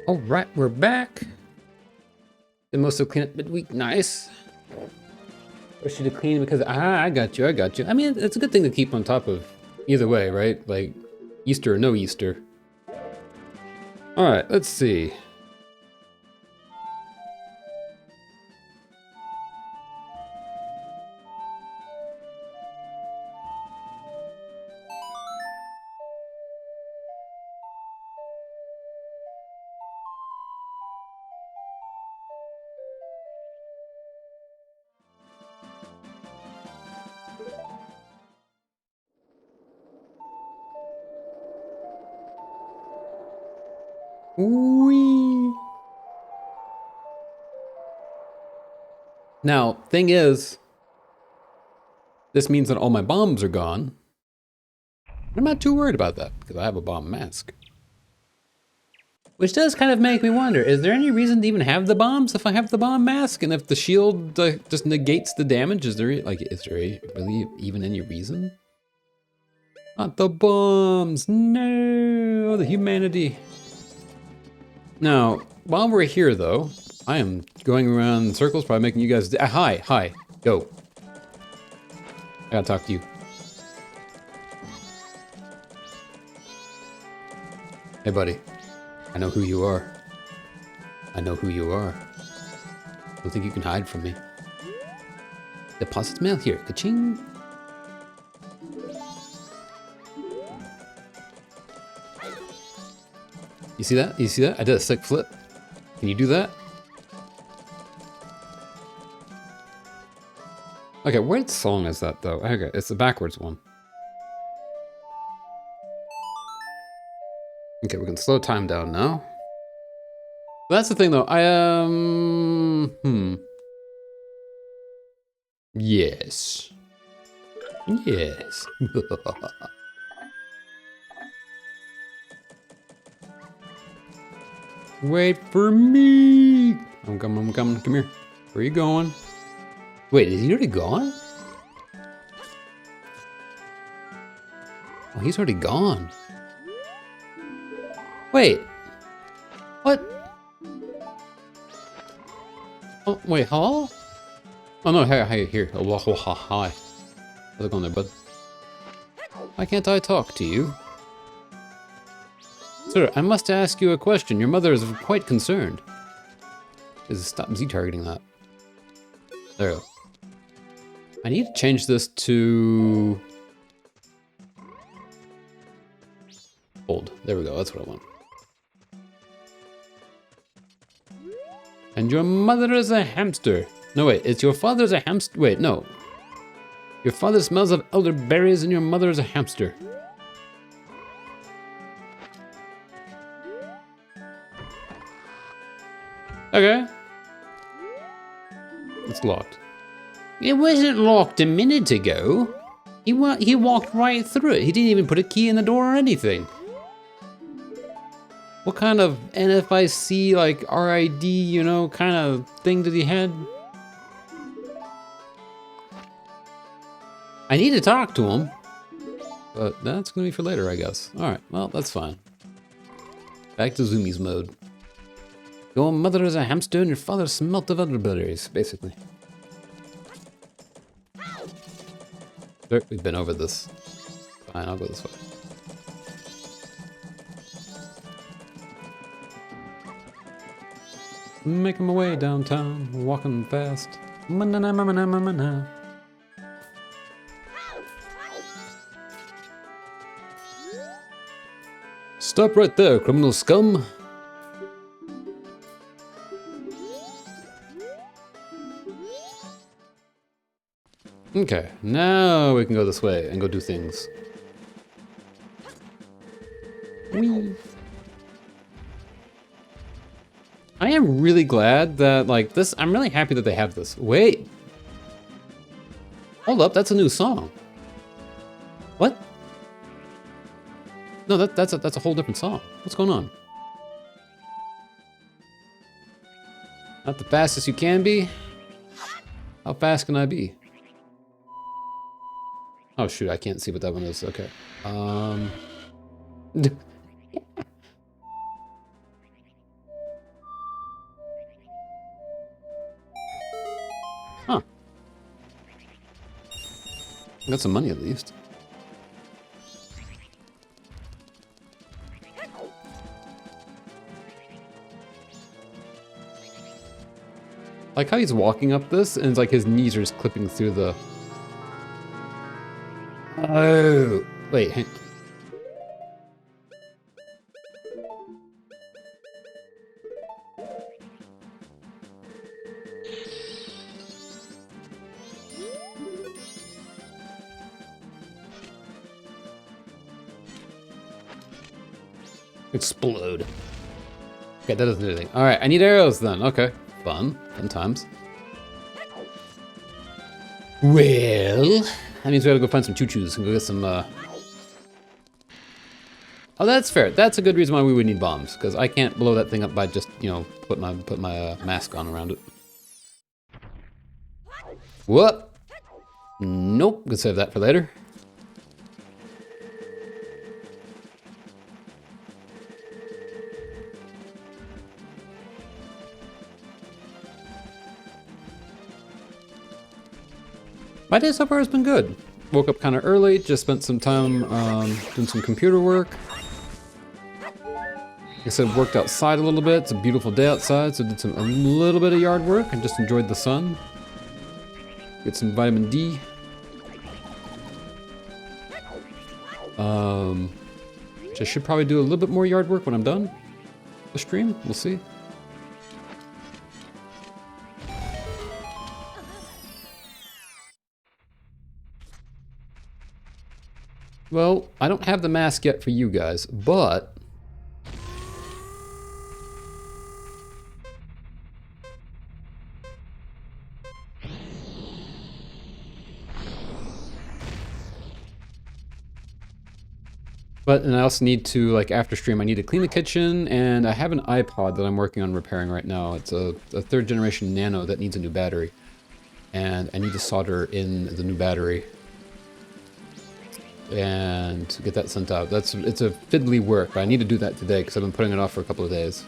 All right, we're back. The most of clean up midweek, nice. Push you to clean because I got you, I got you. I mean, it's a good thing to keep on top of either way, right? Like Easter or no Easter. All right, let's see. Whee! Now, thing is, this means that all my bombs are gone. I'm not too worried about that because I have a bomb mask. Which does kind of make me wonder, is there any reason to even have the bombs if I have the bomb mask? And if the shield just negates the damage, is there really even any reason? Not the bombs, no, the humanity. Now, while we're here though, I am going around in circles, probably making you guys, hi, go. I gotta talk to you. Hey buddy, I know who you are. I know who you are. Don't think you can hide from me. Deposit mail here, ka-ching. You see that? You see that? I did a sick flip. Can you do that? Okay, what song is that though? Okay, it's the backwards one. Okay, we can slow time down now. That's the thing though, Yes. Yes. Wait for me. I'm coming, come here. Where are you going? Wait, is he already gone? Oh, he's already gone. Wait. What? Oh, wait, hello? Oh no, hey, here. Oh, hi. How's it going there, bud? Why can't I talk to you? Sir, I must ask you a question. Your mother is quite concerned. Stop Z-targeting that. There we go. I need to change this to... Hold. There we go, that's what I want. And your mother is a hamster. No, wait, it's your father's a hamster. Wait, no. Your father smells of elderberries and your mother is a hamster. Okay. It's locked. It wasn't locked a minute ago. He walked right through it. He didn't even put a key in the door or anything. What kind of NFIC, like RID, you know, kind of thing did he had? I need to talk to him. But that's gonna be for later, I guess. Alright, well, that's fine. Back to Zoomies mode. Your mother is a hamster and your father smelt of elderberries, basically. There, we've been over this. Fine, I'll go this way. Making my way downtown, walking fast. Stop right there, criminal scum. Okay, now we can go this way and go do things. Whee. I am really glad that, like, this, I'm really happy that they have this. Wait. Hold up, that's a new song. What? No, that's a whole different song. What's going on? Not the fastest you can be? How fast can I be? Oh shoot, I can't see what that one is. Okay. Got some money at least. Like how he's walking up this, and it's like his knees are just clipping through the... Oh, wait. Explode. Okay, that doesn't do anything. All right, I need arrows then. Okay, fun times. Well, that means we gotta go find some choo-choos and go get some, Oh, that's fair. That's a good reason why we would need bombs, because I can't blow that thing up by just, you know, put my mask on around it. What? Nope, could save that for later. My day so far has been good. Woke up kind of early, just spent some time doing some computer work. Like I said, worked outside a little bit. It's a beautiful day outside, so did a little bit of yard work and just enjoyed the sun. Get some vitamin D. Which I should probably do a little bit more yard work when I'm done the stream. We'll see. Well, I don't have the mask yet for you guys, but... and I also need to, like, after stream, I need to clean the kitchen, and I have an iPod that I'm working on repairing right now. It's a 3rd generation Nano that needs a new battery. And I need to solder in the new battery. And get that sent out. It's a fiddly work, but I need to do that today because I've been putting it off for a couple of days.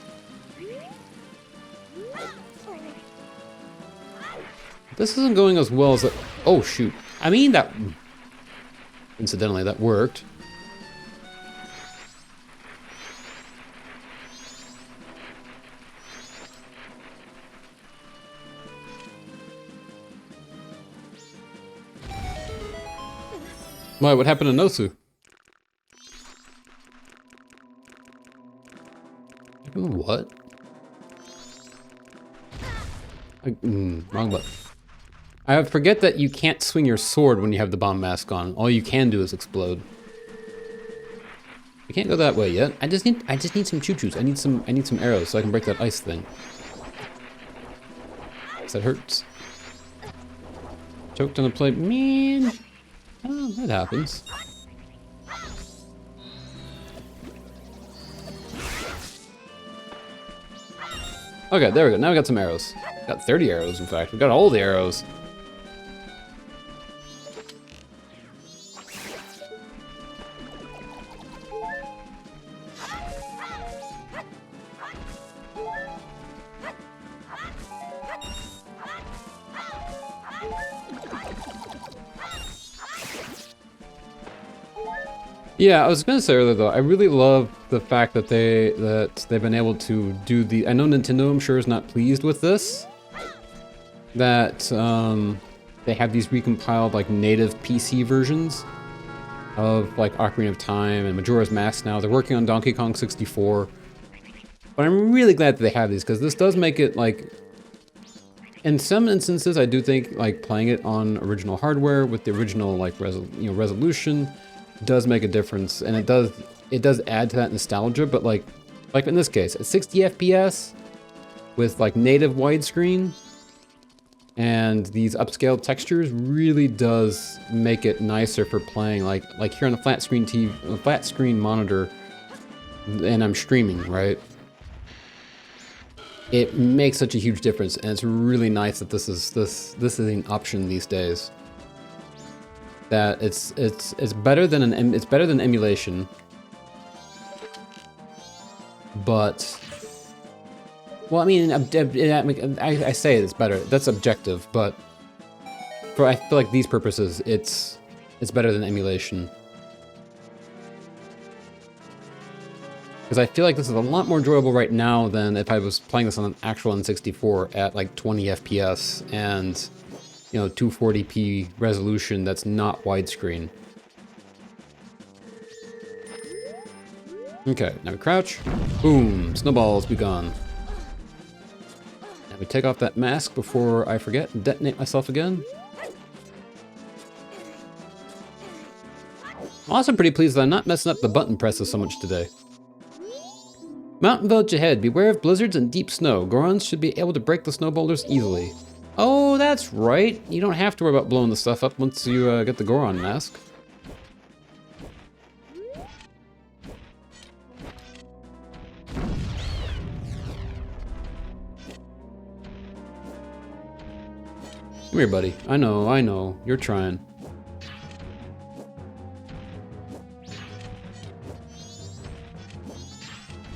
This isn't going as well as it... Oh, shoot. I mean, that... Incidentally, that worked. Why, what happened to Nosu? What? Wrong button. I forget that you can't swing your sword when you have the bomb mask on. All you can do is explode. I can't go that way yet. I just need some choo-choos. I need some arrows so I can break that ice thing. 'Cause that hurts. Choked on the plate. Man. Oh, that happens. Okay, there we go. Now we got some arrows. Got 30 arrows, in fact. We got all the arrows. Yeah, I was gonna say earlier though, I really love the fact that they've been able to do the... I know Nintendo, I'm sure, is not pleased with this. That they have these recompiled like native PC versions of like Ocarina of Time and Majora's Mask now. They're working on Donkey Kong 64. But I'm really glad that they have these because this does make it like... In some instances, I do think like playing it on original hardware with the original like resolution does make a difference, and it does add to that nostalgia. But like in this case, at 60 FPS with like native widescreen and these upscaled textures really does make it nicer for playing like here on the flat screen TV, flat screen monitor, and I'm streaming, right? It makes such a huge difference, and it's really nice that this is an option these days. That it's better than emulation, but well, I mean, I say it's better. That's objective, but for I feel like these purposes, it's it's better than emulation. Because I feel like this is a lot more enjoyable right now than if I was playing this on an actual N64 at like 20 FPS and, you know, 240p resolution that's not widescreen. Okay, now we crouch. Boom, snowballs be gone. Now we take off that mask before I forget and detonate myself again. I'm also pretty pleased that I'm not messing up the button presses so much today. Mountain Village ahead. Beware of blizzards and deep snow. Gorons should be able to break the snow boulders easily. Oh, that's right. You don't have to worry about blowing the stuff up once you get the Goron mask. Come here, buddy. I know. You're trying.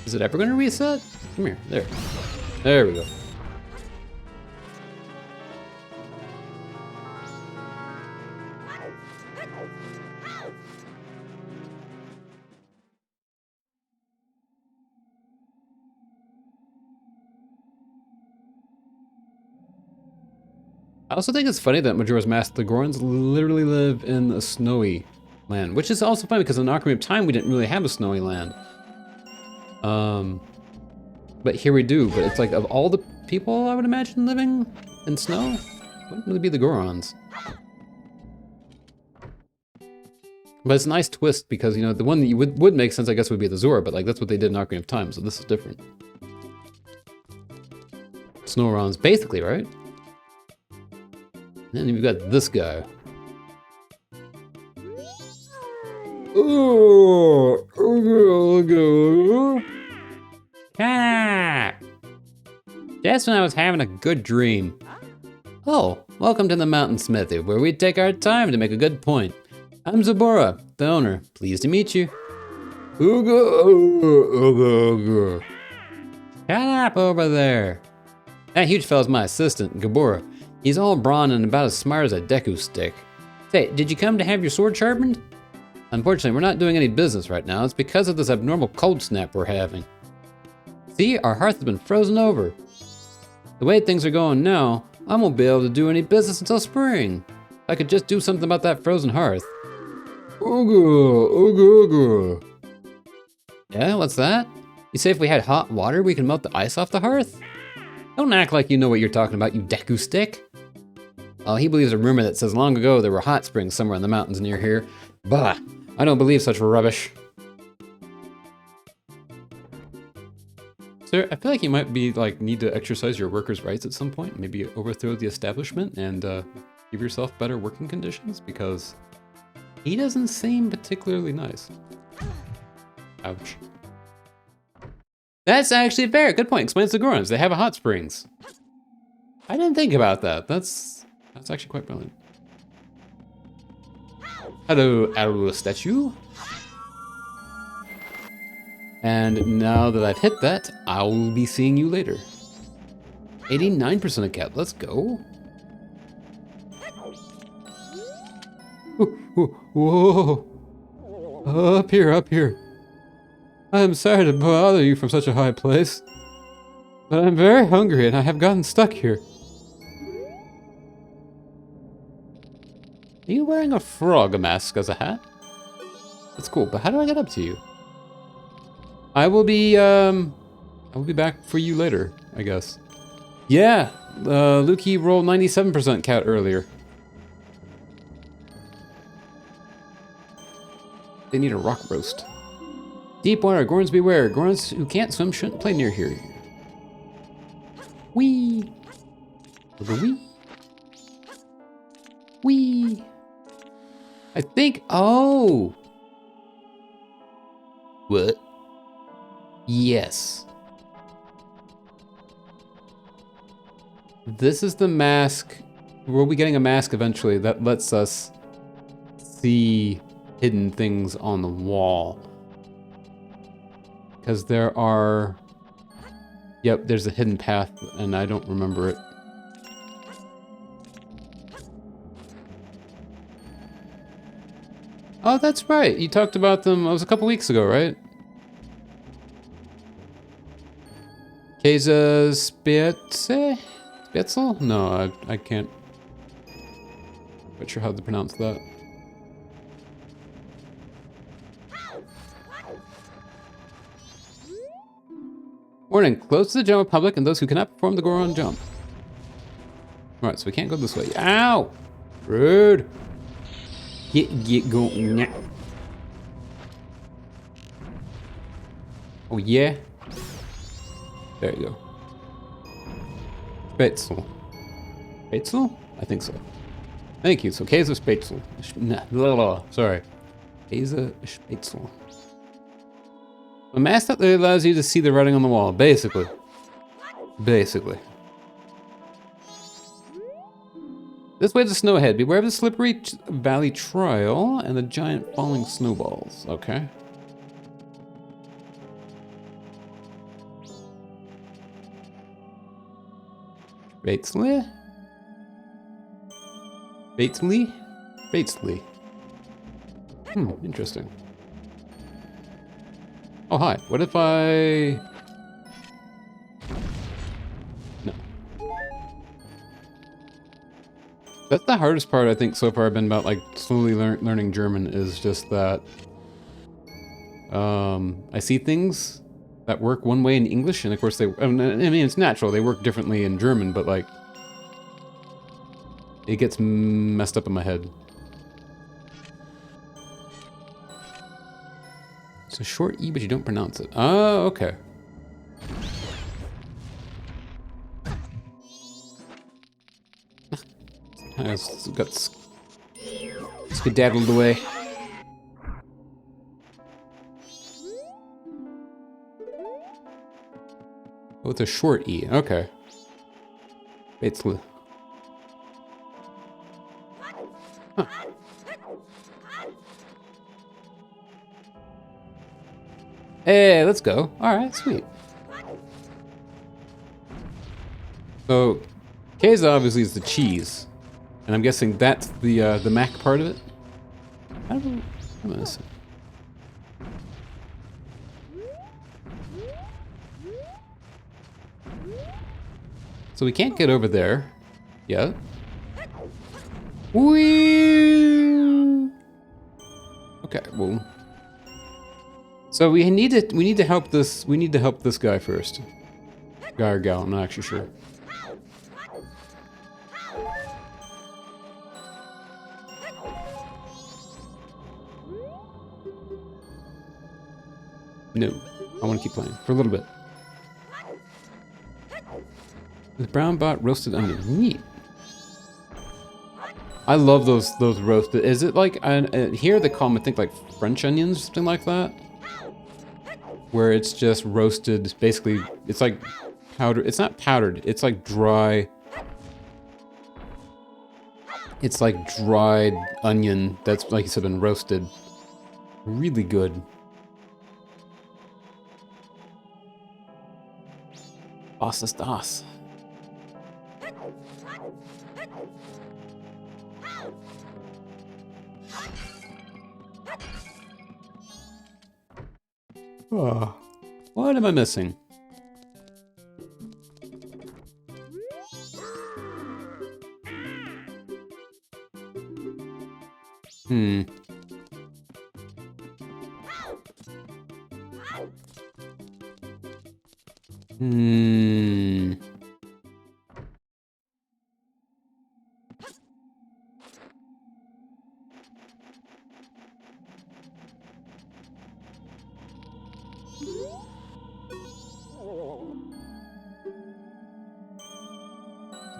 Is it ever going to reset? Come here. There. There we go. I also think it's funny that Majora's Mask, the Gorons literally live in a snowy land, which is also funny because in Ocarina of Time we didn't really have a snowy land. But here we do, but it's like of all the people I would imagine living in snow, wouldn't really be the Gorons. But it's a nice twist because, you know, the one that you would make sense, I guess, would be the Zora, but like that's what they did in Ocarina of Time, so this is different. Snorons, basically, right? And then you've got this guy. Just when I was having a good dream. Oh, welcome to the Mountain Smithy, where we take our time to make a good point. I'm Zabora, the owner. Pleased to meet you. Shut up over there. That huge fella's my assistant, Gabora. He's all brawn and about as smart as a Deku stick. Say, did you come to have your sword sharpened? Unfortunately, we're not doing any business right now. It's because of this abnormal cold snap we're having. See, our hearth has been frozen over. The way things are going now, I won't be able to do any business until spring. I could just do something about that frozen hearth. Yeah, what's that? You say if we had hot water, we can melt the ice off the hearth? Don't act like you know what you're talking about, you Deku stick. Oh, he believes a rumor that says long ago there were hot springs somewhere in the mountains near here. Bah, I don't believe such rubbish. Sir, I feel like you might be need to exercise your workers' rights at some point. Maybe overthrow the establishment and give yourself better working conditions, because he doesn't seem particularly nice. Ouch. That's actually fair. Good point. Explains the Gorons. They have a hot springs. I didn't think about that. That's actually quite brilliant. Hello, arrow statue. And now that I've hit that, I'll be seeing you later. 89% of cat. Let's go. Whoa. Up here. I'm sorry to bother you from such a high place, but I'm very hungry and I have gotten stuck here. Are you wearing a frog mask as a hat? That's cool, but how do I get up to you? I will be back for you later, I guess. Yeah, Luki rolled 97% cat earlier. They need a rock roast. Deep water, Gorons beware. Gorons who can't swim shouldn't play near here. Wee. Wee. Wee. I think, oh. What? Yes. This is the mask. We'll be getting a mask eventually that lets us see hidden things on the wall. Because there are... Yep, there's a hidden path and I don't remember it. Oh, that's right. You talked about them. It was a couple weeks ago, right? Keza Spitzel? No, I can't. Not sure how to pronounce that. Warning, close to the general public and those who cannot perform the Goron jump. Alright, so we can't go this way. Ow! Rude! Get going. Oh yeah? There you go. Spätzle. Spätzle? I think so. Thank you. So Käse Spätzle. Sorry. Käse Spätzle. A mask that allows you to see the writing on the wall, basically. Basically. This way to Snowhead. Beware of the slippery valley trail and the giant falling snowballs. Okay. Batesly? Batesly? Batesly. Interesting. Oh, hi. What if I... No. That's the hardest part, I think, so far I've been about, like, slowly learning German is just that... I see things that work one way in English, and of course they... I mean, it's natural. They work differently in German, but, like... It gets messed up in my head. It's a short E, but you don't pronounce it. Oh, okay. I got skedaddled away. Oh, it's a short E. Okay. Batesly. Huh. Hey, let's go. All right, sweet. So, Keza obviously is the cheese, and I'm guessing that's the Mac part of it. I don't know. I'm gonna see. So we can't get over there yet. Whee! Okay, well. So we need to help this guy first. Guy or gal, I'm not actually sure. No, I want to keep playing for a little bit. With brown bot roasted onion, neat. I love those roasted. Is it like here they call them, I think, like French onions, something like that, where it's just roasted. Basically, it's like powder. It's not powdered. It's like dry. It's like dried onion that's, like you said, been roasted. Really good. Was ist das? Oh, what am I missing? Hmm.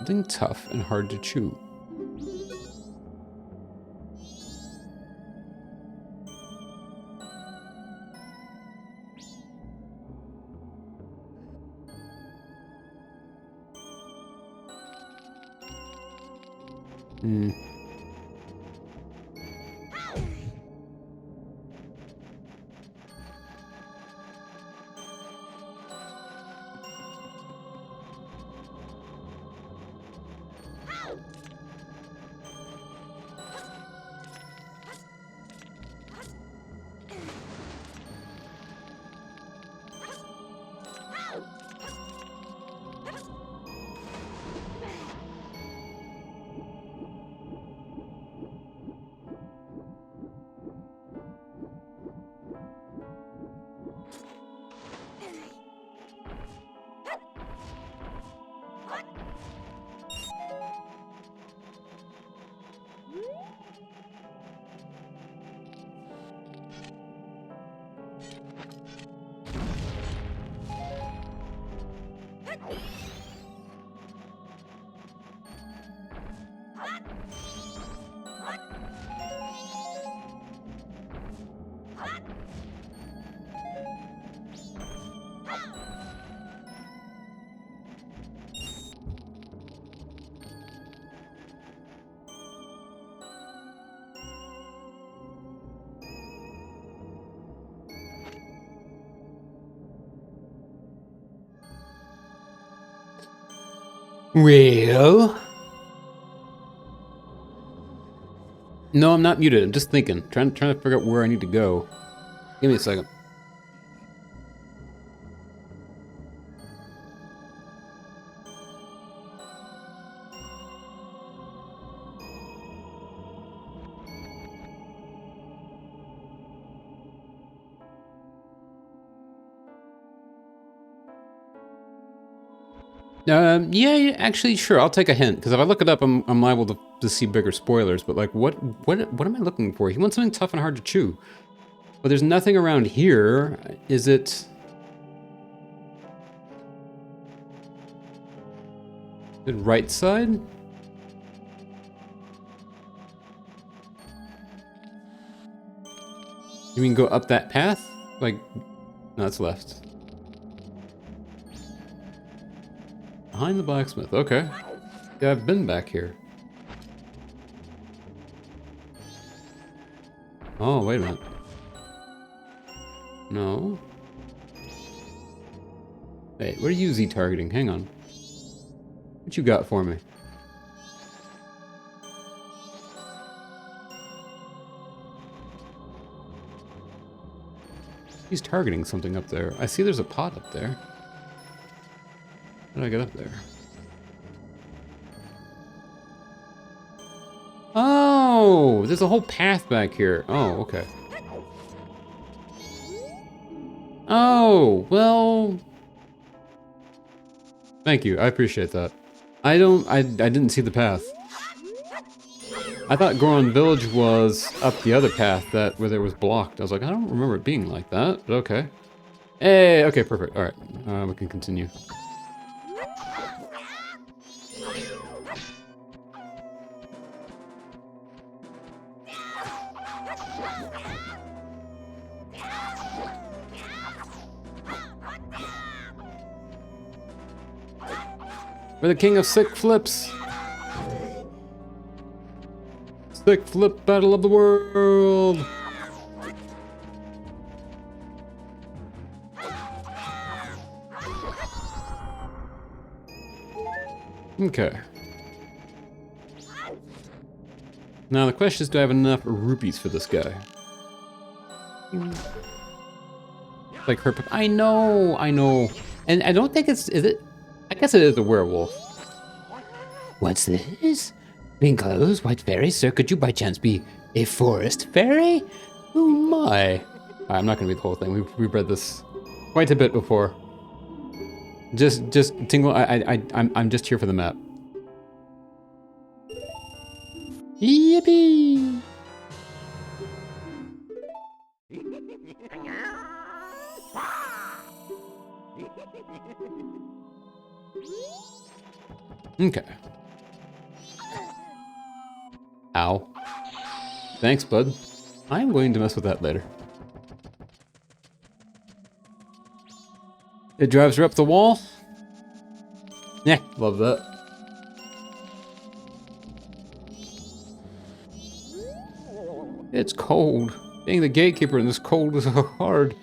Something tough and hard to chew. Hmm. Well? No, I'm not muted. I'm just thinking. Trying to figure out where I need to go. Give me a second. Yeah, actually, sure. I'll take a hint because if I look it up, I'm liable to see bigger spoilers. But like, what am I looking for? He wants something tough and hard to chew. But there's nothing around here. Is it? The right side? You mean go up that path? Like, no, it's left. Behind the blacksmith, okay. Yeah, I've been back here. Oh, wait a minute. No. Wait, what are you Z-targeting? Hang on. What you got for me? He's targeting something up there. I see there's a pot up there. How do I get up there? Oh, there's a whole path back here. Oh, okay. Oh, well... Thank you, I appreciate that. I didn't see the path. I thought Goron Village was up the other path where there was blocked. I was like, I don't remember it being like that, but okay. Hey, okay, perfect. All right, we can continue. We're the king of sick flips. Sick flip battle of the world. Okay. Now the question is, do I have enough rupees for this guy? Like her, I know. And I don't think is it? I guess it is a werewolf. What's this? Pink clothes, white fairy, sir, could you by chance be a forest fairy? Oh my. I'm not gonna read the whole thing. We've read this quite a bit before. Just tingle, I'm just here for the map. Yippee! Okay. Ow. Thanks, bud. I'm going to mess with that later. It drives her up the wall. Yeah, love that. It's cold. Being the gatekeeper in this cold is so hard.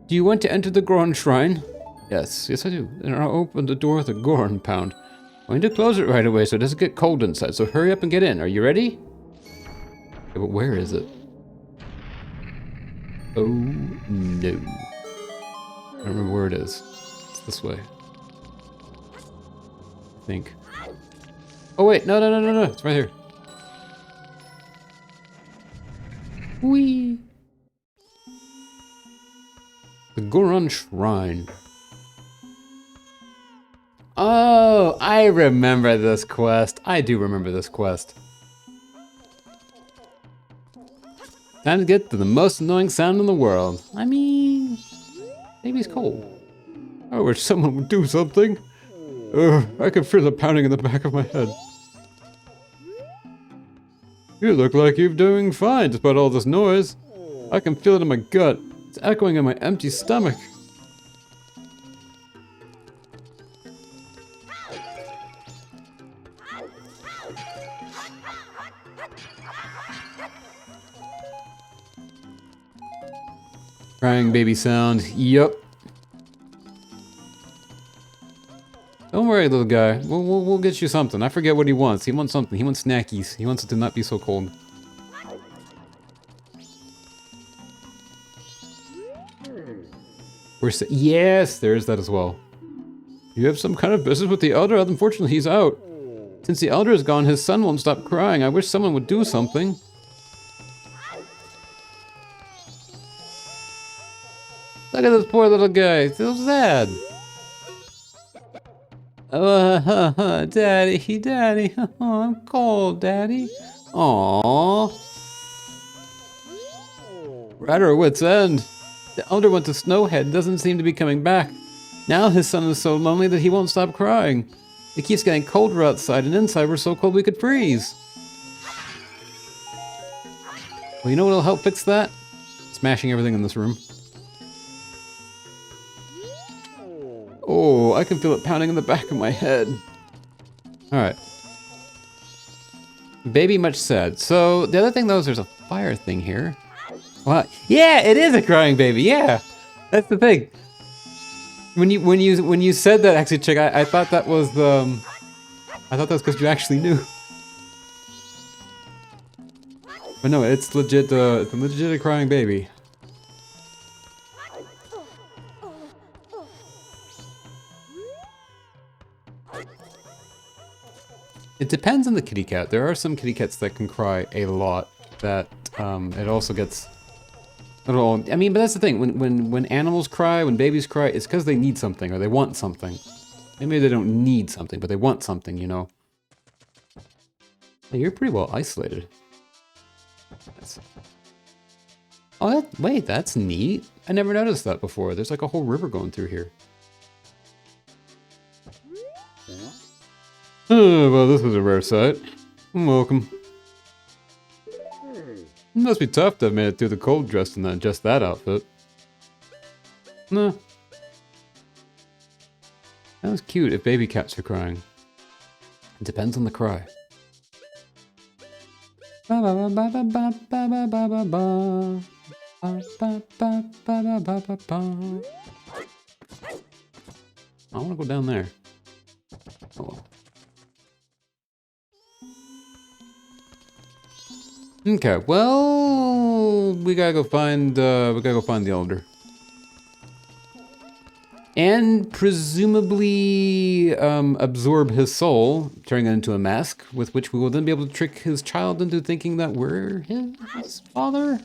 Do you want to enter the Goron Shrine? Yes, I do. Then I'll open the door of the Goron Pound. I'm going to close it right away so it doesn't get cold inside, so hurry up and get in. Are you ready? Okay, but where is it? Oh, no. I don't remember where it is. It's this way. I think. Oh, wait. No. It's right here. Whee! The Goron Shrine. Oh, I remember this quest. I do remember this quest. Time to get to the most annoying sound in the world. I mean, maybe it's cold. I wish someone would do something. Ugh, I can feel the pounding in the back of my head. You look like you're doing fine despite all this noise. I can feel it in my gut. It's echoing in my empty stomach. Crying baby sound. Yup. Don't worry, little guy. We'll get you something. I forget what he wants. He wants something. He wants snackies. He wants it to not be so cold. Yes, there's that as well. You have some kind of business with the elder? Unfortunately, he's out. Since the elder is gone, his son won't stop crying. I wish someone would do something. Look at this poor little guy. He's so sad. Oh, Daddy, Daddy. Oh, I'm cold, Daddy. Aww. We're at our wit's end. The elder went to Snowhead and doesn't seem to be coming back. Now his son is so lonely that he won't stop crying. It keeps getting colder outside, and inside we're so cold we could freeze. Well, you know what'll help fix that? Smashing everything in this room. Oh, I can feel it pounding in the back of my head. Alright. Baby much sad. So, the other thing though is there's a fire thing here. What? Yeah, it is a crying baby, yeah! That's the thing. When you said that, actually, Chick, I thought that was the... I thought that was because you actually knew. But no, it's legit, it's a legit crying baby. It depends on the kitty cat. There are some kitty cats that can cry a lot. That it also gets I mean, but that's the thing. When animals cry, when babies cry, it's because they need something or they want something. Maybe they don't need something, but they want something, you know. Hey, you're pretty well isolated. Oh, wait, that's neat. I never noticed that before. There's like a whole river going through here. Oh, well, this is a rare sight. Welcome. It must be tough to have made it through the cold dressed in just that outfit. Nah. That was cute if baby cats are crying. It depends on the cry. I want to go down there. Oh well. Okay, well, we gotta go find the elder. And presumably absorb his soul, turning it into a mask, with which we will then be able to trick his child into thinking that we're his father.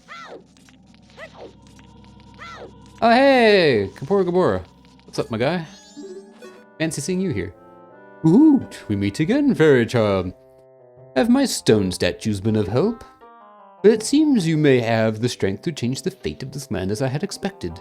Oh hey, Gabora. What's up, my guy? Fancy seeing you here. Ooh, we meet again, fairy child. Have my stone statues been of help? But it seems you may have the strength to change the fate of this land as I had expected.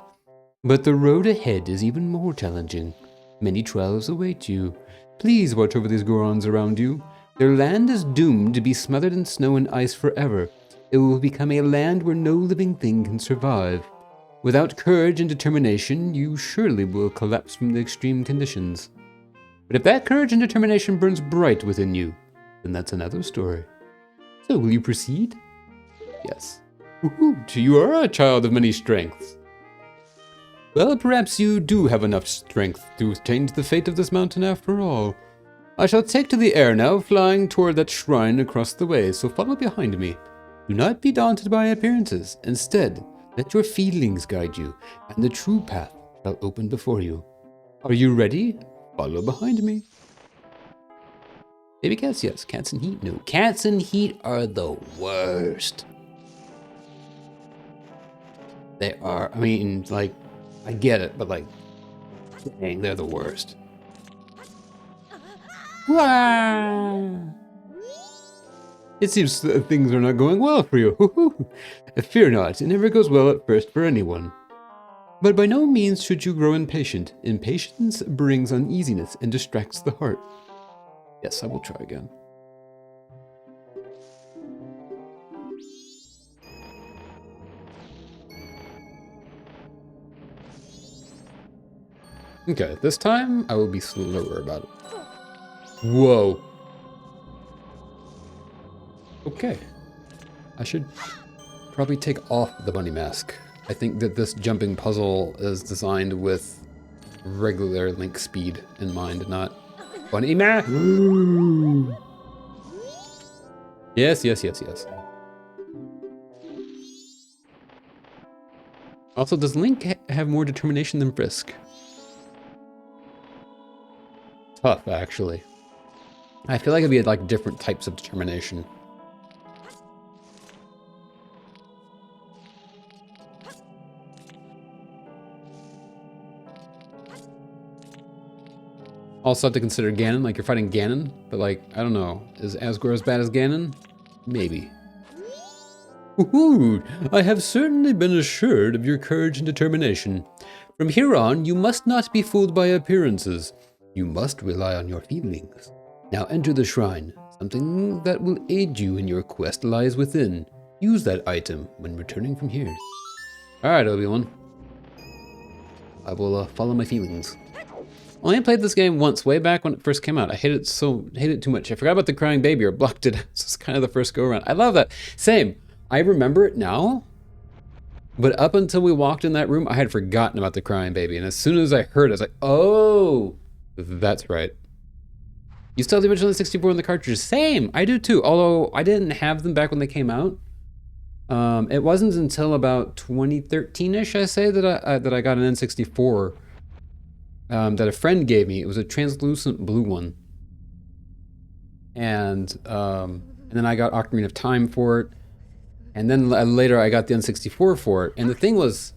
But the road ahead is even more challenging. Many trials await you. Please watch over these Gorons around you. Their land is doomed to be smothered in snow and ice forever. It will become a land where no living thing can survive. Without courage and determination, you surely will collapse from the extreme conditions. But if that courage and determination burns bright within you, then that's another story. So will you proceed? Yes. Woohoo! You are a child of many strengths. Well, perhaps you do have enough strength to change the fate of this mountain after all. I shall take to the air now, flying toward that shrine across the way, so follow behind me. Do not be daunted by appearances. Instead, let your feelings guide you, and the true path shall open before you. Are you ready? Follow behind me. Baby cats, yes. Cats in heat, no. Cats in heat are the worst. They are, I mean, like, I get it, but like, dang, they're the worst. Wah! It seems that things are not going well for you. Fear not, it never goes well at first for anyone. But by no means should you grow impatient. Impatience brings uneasiness and distracts the heart. Yes, I will try again. Okay, this time I will be slower about it. Whoa. Okay. I should probably take off the bunny mask. I think that this jumping puzzle is designed with regular Link speed in mind, not bunny mask. Yes, yes, yes, yes. Also, does Link have more determination than Frisk? Tough, actually. I feel like it'd be like different types of determination. Also have to consider Ganon, like you're fighting Ganon, but like, I don't know, is Asgore as bad as Ganon? Maybe. Woohoo! I have certainly been assured of your courage and determination. From here on, you must not be fooled by appearances. You must rely on your feelings. Now enter the shrine. Something that will aid you in your quest lies within. Use that item when returning from here. Alright, Obi-Wan. I will follow my feelings. I only played this game once, way back when it first came out. I hated it too much. I forgot about the crying baby or blocked it. This is kind of the first go around. I love that. Same. I remember it now, but up until we walked in that room, I had forgotten about the crying baby. And as soon as I heard it, I was like, oh, that's right. You still have the original 64 in the cartridges? Same, I do too. Although I didn't have them back when they came out. It wasn't until about 2013-ish, I say, that I got an N64 that a friend gave me. It was a translucent blue one. And then I got Ocarina of Time for it. And then later I got the N64 for it. And the thing was,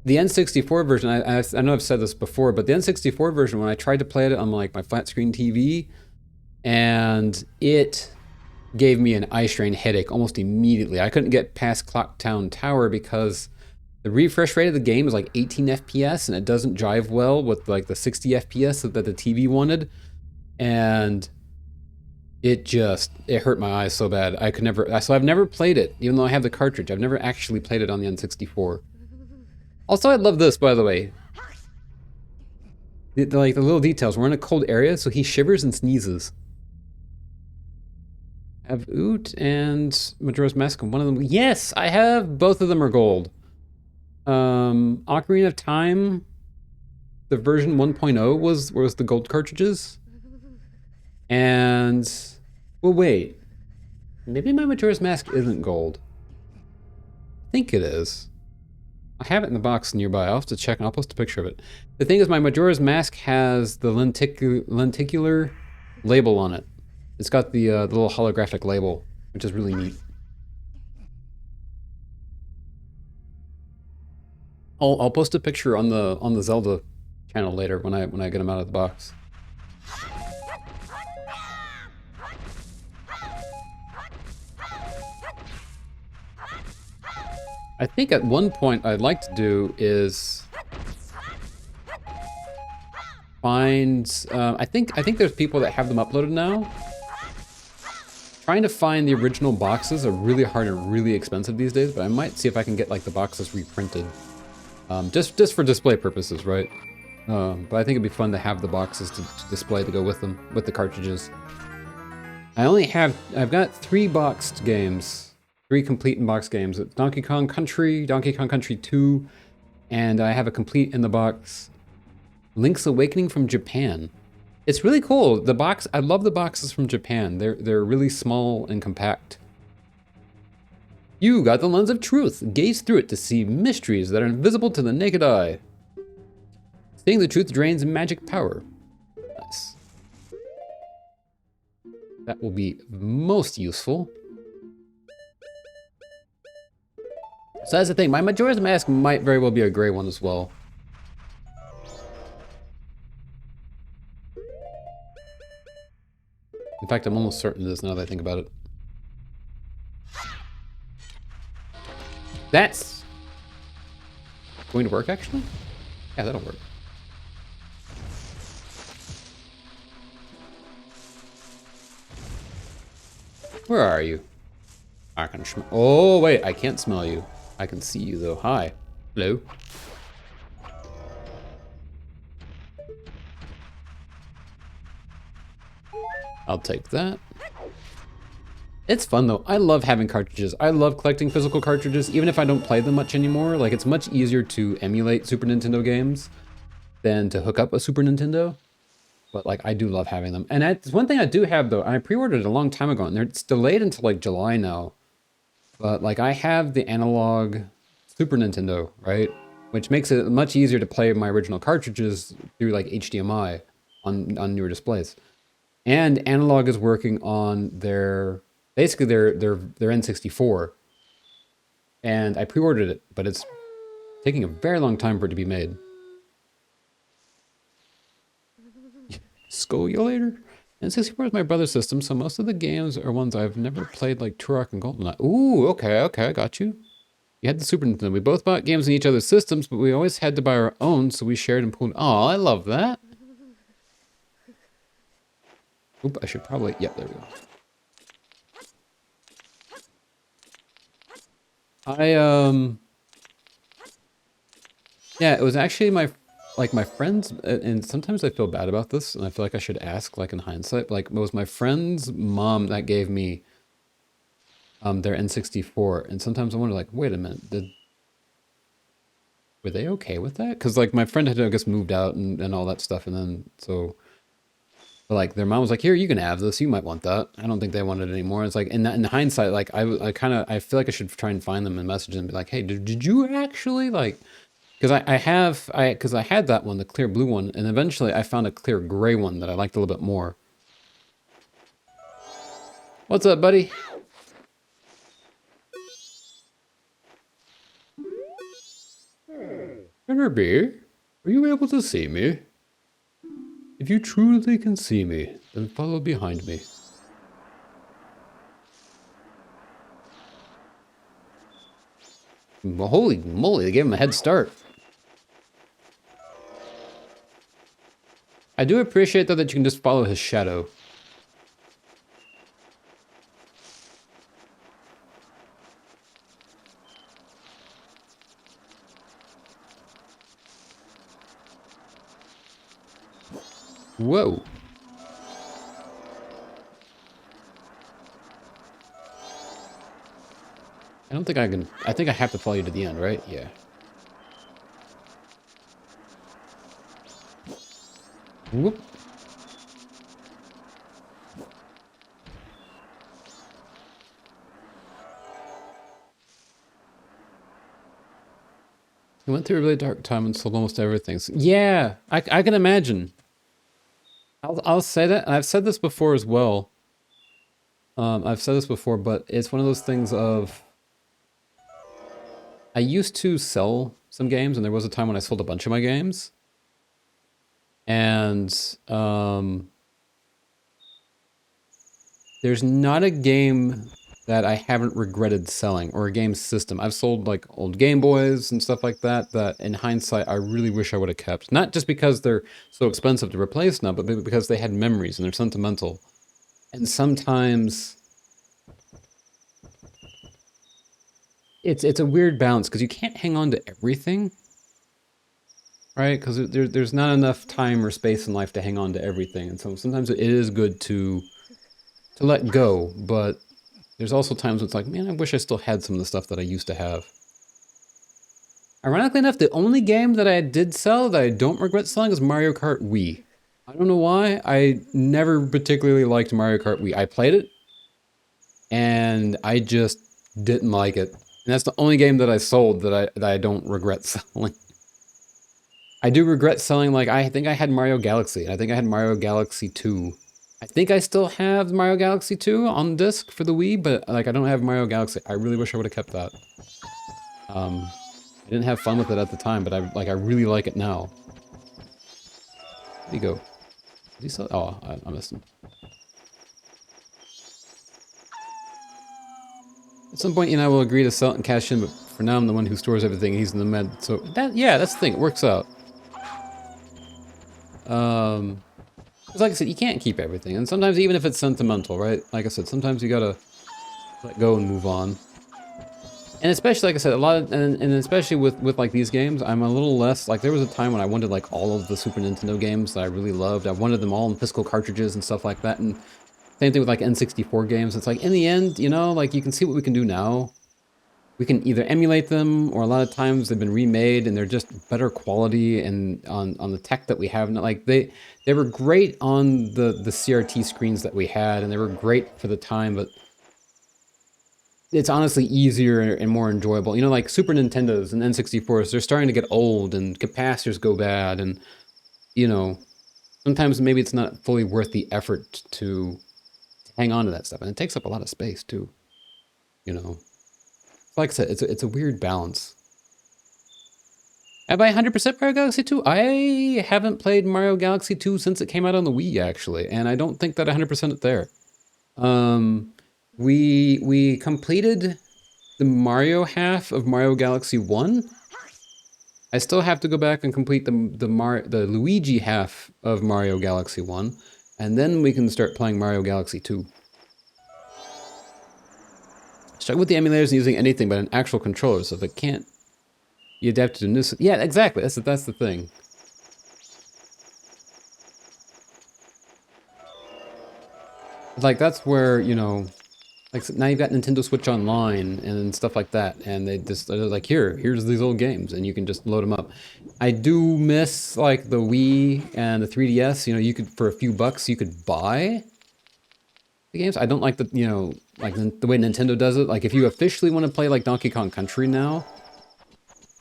the N64 version, I know I've said this before, but the N64 version, when I tried to play it on like my flat screen TV, and it gave me an eye strain headache almost immediately. I couldn't get past Clocktown Tower because the refresh rate of the game is like 18 FPS, and it doesn't jive well with like the 60 FPS that the TV wanted. And it hurt my eyes so bad. So I've never played it, even though I have the cartridge. I've never actually played it on the N64. Also, I love this, by the way. Like the little details. We're in a cold area, so he shivers and sneezes. I have Oot and Majora's Mask, and one of them. Yes, I have. Both of them are gold. Ocarina of Time, the version 1.0 was the gold cartridges. And, well, wait. Maybe my Majora's Mask isn't gold. I think it is. I have it in the box nearby. I'll have to check and I'll post a picture of it. The thing is, my Majora's Mask has the lenticular label on it. It's got the little holographic label, which is really neat. I'll post a picture on the Zelda channel later when I get them out of the box. I think at one point I'd like to do is find. I think there's people that have them uploaded now. Trying to find the original boxes are really hard and really expensive these days, but I might see if I can get like the boxes reprinted, just for display purposes, right? But I think it'd be fun to have the boxes to display to go with them, with the cartridges. I've got 3 boxed games. 3 complete in-box games. It's Donkey Kong Country, Donkey Kong Country 2, and I have a complete in-the-box Link's Awakening from Japan. It's really cool. The box, I love the boxes from Japan. They're really small and compact. You got the lens of truth. Gaze through it to see mysteries that are invisible to the naked eye. Seeing the truth drains magic power. Nice. That will be most useful. So that's the thing, my Majora's Mask might very well be a gray one as well. In fact, I'm almost certain it is now that I think about it. Going to work, actually? Yeah, that'll work. Where are you? I can smell. Oh, wait, I can't smell you. I can see you, though. Hi. Hello. I'll take that. It's fun, though. I love having cartridges. I love collecting physical cartridges, even if I don't play them much anymore. Like, it's much easier to emulate Super Nintendo games than to hook up a Super Nintendo. But, like, I do love having them. And it's one thing I do have, though. I pre-ordered it a long time ago, and it's delayed until, like, July now. But, like, I have the analog Super Nintendo, right? Which makes it much easier to play my original cartridges through, like, HDMI on newer displays. And Analog is working on their N64. And I pre-ordered it, but it's taking a very long time for it to be made. Scolulator? N64 is my brother's system, so most of the games are ones I've never played, like Turok and GoldenEye. Ooh, okay, I got you. You had the Super Nintendo. We both bought games in each other's systems, but we always had to buy our own, so we shared and pooled. Oh, I love that. Oop, I should probably, yeah, there we go. Yeah, it was actually my friends, and sometimes I feel bad about this, and I feel like I should ask, like in hindsight, like it was my friend's mom that gave me their N64, and sometimes I wonder, like, wait a minute, were they okay with that? Because like my friend had, I guess, moved out and all that stuff, and then so. But like their mom was like, here, you can have this. You might want that. I don't think they want it anymore. It's like in hindsight, like I feel like I should try and find them and message them and be like, hey, did you actually like? Because I had that one, the clear blue one, and eventually I found a clear gray one that I liked a little bit more. What's up, buddy? Enderby, are you able to see me? If you truly can see me, then follow behind me. Well, holy moly, they gave him a head start. I do appreciate, though, that you can just follow his shadow. Whoa. I don't think I can... I think I have to follow you to the end, right? Yeah. Whoop. He went through a really dark time and sold almost everything. So, yeah, I can imagine. I'll say that. And I've said this before as well. I've said this before, but it's one of those things of... I used to sell some games, and there was a time when I sold a bunch of my games. And there's not a game that I haven't regretted selling, or a game system. I've sold like old Game Boys and stuff like that, that in hindsight I really wish I would have kept. Not just because they're so expensive to replace now, but because they had memories and they're sentimental. And sometimes it's a weird balance, because you can't hang on to everything. Right, because there's not enough time or space in life to hang on to everything, and so sometimes it is good to let go. But there's also times when it's like, man, I wish I still had some of the stuff that I used to have. Ironically enough, the only game that I did sell that I don't regret selling is Mario Kart Wii. I don't know why. I never particularly liked Mario Kart Wii. I played it, and I just didn't like it. And that's the only game that I sold that I don't regret selling. I do regret selling, like, I think I had Mario Galaxy, and I think I had Mario Galaxy 2. I think I still have Mario Galaxy 2 on disc for the Wii, but, like, I don't have Mario Galaxy. I really wish I would have kept that. I didn't have fun with it at the time, but I really like it now. Where'd he go? Is he still? Oh, I missed him. At some point, you and I will agree to sell it and cash in, but For now, I'm the one who stores everything. He's in the med. So that, yeah, that's the thing. It works out. 'Cause like I said, you can't keep everything, and sometimes even if it's sentimental, right? Like I said, sometimes you gotta let go and move on. And especially, like I said, and especially with like these games, I'm a little less like there was a time when I wanted like all of the Super Nintendo games that I really loved. I wanted them all in physical cartridges and stuff like that. And same thing with like N64 games. It's like in the end, you know, like you can see what we can do now. We can either emulate them, or a lot of times they've been remade and they're just better quality and on the tech that we have. Like they were great on the CRT screens that we had, and they were great for the time, but it's honestly easier and more enjoyable. You know, like Super Nintendos and N64s, they're starting to get old and capacitors go bad, and you know, sometimes maybe it's not fully worth the effort to hang on to that stuff, and it takes up a lot of space too. You know, like I said, it's a weird balance. Have I 100% Mario Galaxy 2? I haven't played Mario Galaxy 2 since it came out on the Wii, actually, and I don't think that I 100% it there. We completed the Mario half of Mario Galaxy 1. I still have to go back and complete the Luigi half of Mario Galaxy 1, and then we can start playing Mario Galaxy 2. Struggle with the emulators and using anything but an actual controller, so if it can't be adapted to new... Yeah, exactly, that's the thing. Like, that's where, you know... Like, now you've got Nintendo Switch Online and stuff like that, and they're like, here's these old games, and you can just load them up. I do miss, like, the Wii and the 3DS. You know, you could, for a few bucks, you could buy the games. I don't like the, you know, like the way Nintendo does it. Like, if you officially want to play, like, Donkey Kong Country now,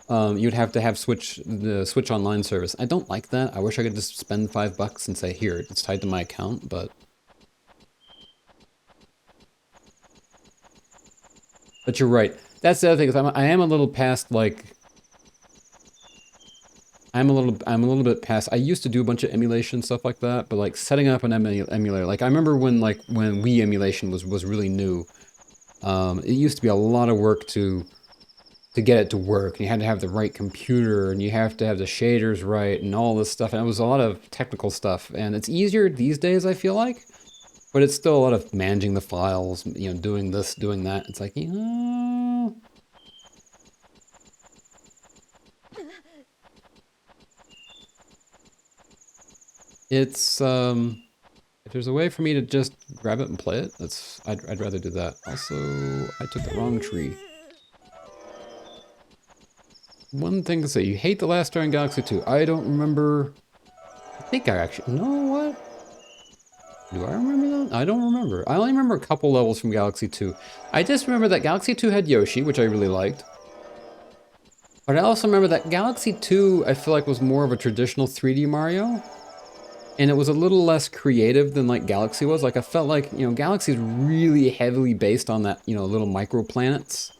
you'd have to have the Switch Online service. I don't like that. I wish I could just spend $5 and say, here, it's tied to my account, but... But you're right. That's the other thing, is I am a little past, like... I'm a little bit past... I used to do a bunch of emulation stuff like that, but like setting up an emulator... Like, I remember when Wii emulation was really new. It used to be a lot of work to get it to work. And you had to have the right computer, and you have to have the shaders right, and all this stuff. And it was a lot of technical stuff. And it's easier these days, I feel like. But it's still a lot of managing the files, you know, doing this, doing that. It's like, you know... It's, if there's a way for me to just grab it and play it, I'd rather do that. Also, I took the wrong tree. One thing to say, you hate the last star in Galaxy 2. I don't remember... I think I actually... You know what? Do I remember that? I don't remember. I only remember a couple levels from Galaxy 2. I just remember that Galaxy 2 had Yoshi, which I really liked. But I also remember that Galaxy 2, I feel like, was more of a traditional 3D Mario. And it was a little less creative than, like, Galaxy was. Like, I felt like, you know, Galaxy is really heavily based on that, you know, little microplanets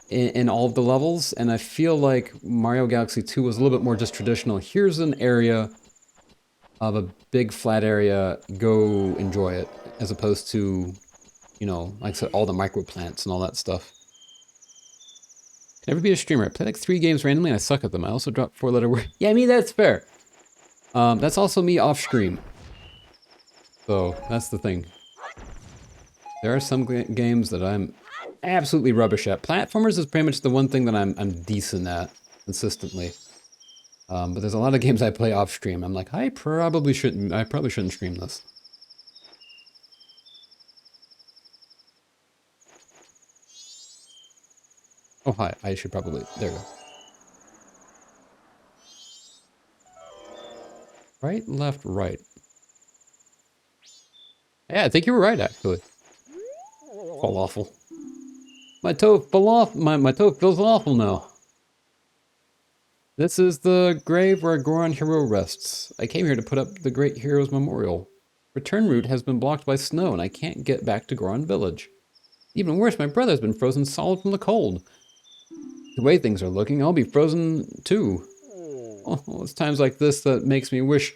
in all of the levels. And I feel like Mario Galaxy 2 was a little bit more just traditional. Here's an area of a big flat area, go enjoy it, as opposed to, you know, like I said, all the microplants and all that stuff. Can never be a streamer. I play like 3 games randomly and I suck at them. I also drop 4-letter words. Yeah, I mean, that's fair. That's also me off stream. So, that's the thing. There are some games that I'm absolutely rubbish at. Platformers is pretty much the one thing that I'm decent at, consistently. But there's a lot of games I play off stream. I'm like, I probably shouldn't stream this. Oh, hi. I should probably... There we go. Right, left, right. Yeah, I think you were right, actually. Falafel. My toe feels awful now. This is the grave where a Goron hero rests. I came here to put up the great hero's memorial. Return route has been blocked by snow and I can't get back to Goron Village. Even worse, my brother's been frozen solid from the cold. The way things are looking, I'll be frozen too. Oh, it's times like this that makes me wish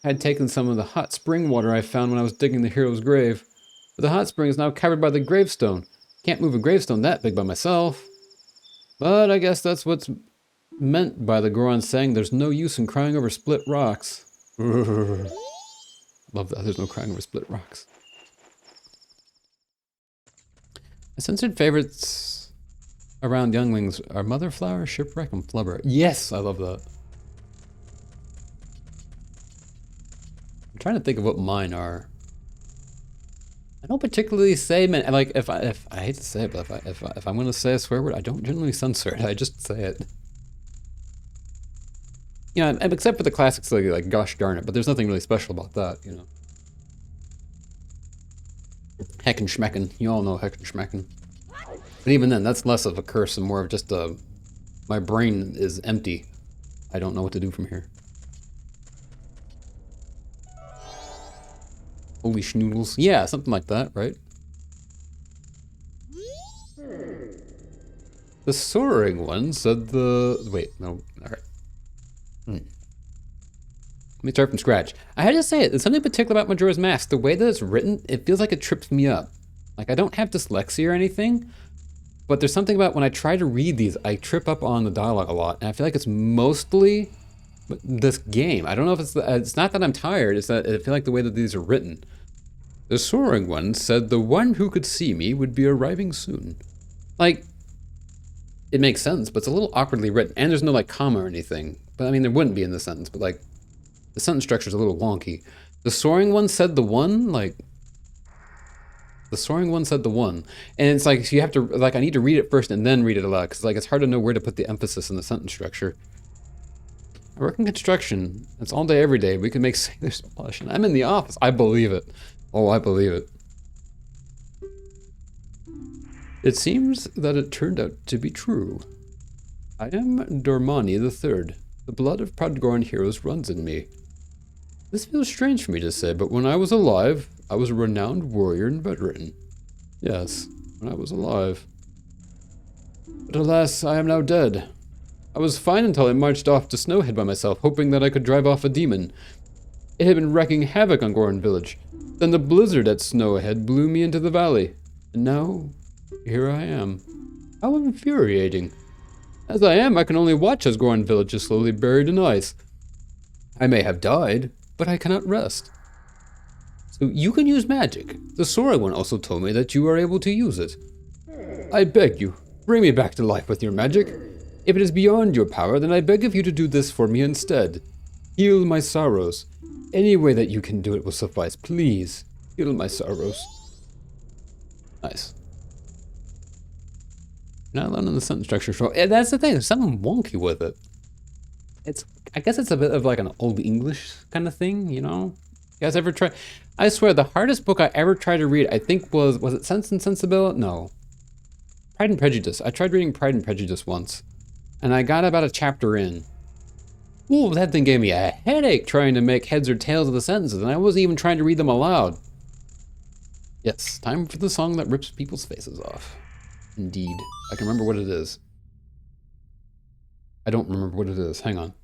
I'd taken some of the hot spring water I found when I was digging the hero's grave. But the hot spring is now covered by the gravestone. Can't move a gravestone that big by myself. But I guess that's what's meant by the Goron saying there's no use in crying over split rocks. Love that, there's no crying over split rocks. My censored favorites around younglings are Motherflower, Shipwreck, and Flubber. Yes, I love that. I'm trying to think of what mine are. I don't particularly say, man, like if I hate to say it, but if I'm gonna say a swear word, I don't generally censor it. I just say it. You know, except for the classics like gosh darn it, but there's nothing really special about that, you know. Heckin' schmeckin', you all know heckin' schmeckin'. But even then, that's less of a curse and more of just my brain is empty. I don't know what to do from here. Holy schnoodles. Yeah, something like that, right? The soaring one said the... Wait, no, alright. Let me start from scratch. I had to say it, there's something particular about Majora's Mask. The way that it's written, it feels like it trips me up. Like, I don't have dyslexia or anything, but there's something about when I try to read these, I trip up on the dialogue a lot, and I feel like it's mostly this game. I don't know if it's not that I'm tired, it's that I feel like the way that these are written. The soaring one said the one who could see me would be arriving soon. Like, it makes sense, but it's a little awkwardly written, and there's no like comma or anything. But I mean, there wouldn't be in the sentence, but like, the sentence structure's a little wonky. The soaring one said the one, like, the soaring one said the one. And it's like, so you have to, like, I need to read it first and then read it aloud, because like, it's hard to know where to put the emphasis in the sentence structure. I work in construction. It's all day, every day. We can make sailors blush. And I'm in the office. I believe it. Oh, I believe it. It seems that it turned out to be true. I am Dormani III. The blood of proud Goron heroes runs in me. This feels strange for me to say, but when I was alive, I was a renowned warrior and veteran. Yes, when I was alive. But alas, I am now dead. I was fine until I marched off to Snowhead by myself, hoping that I could drive off a demon. It had been wreaking havoc on Goron Village. Then the blizzard at Snowhead blew me into the valley. And now, here I am. How infuriating. As I am, I can only watch as Goron Village is slowly buried in ice. I may have died, but I cannot rest. So you can use magic. The Sora one also told me that you are able to use it. I beg you, bring me back to life with your magic. If it is beyond your power, then I beg of you to do this for me instead. Heal my sorrows. Any way that you can do it will suffice. Please, heal my sorrows. Nice. Not alone in the sentence structure. So that's the thing, there's something wonky with it. I guess it's a bit of like an old English kind of thing, you know? You guys ever try? I swear, the hardest book I ever tried to read, I think was it Sense and Sensibility? No. Pride and Prejudice. I tried reading Pride and Prejudice once, and I got about a chapter in. Ooh, that thing gave me a headache trying to make heads or tails of the sentences, and I wasn't even trying to read them aloud. Yes, time for the song that rips people's faces off. Indeed. I can remember what it is. I don't remember what it is. Hang on.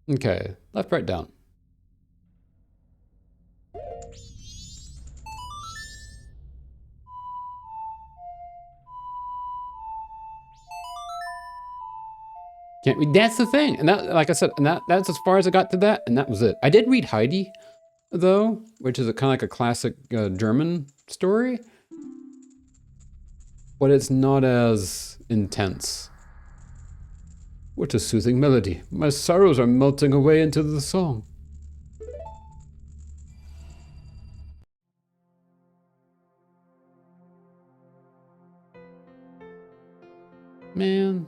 Okay, left, right, down. Can't read. That's the thing, and that, like I said, and that's as far as I got to that, and that was it. I did read Heidi, though, which is a kind of like a classic German story, but it's not as intense. What a soothing melody! My sorrows are melting away into the song. Man.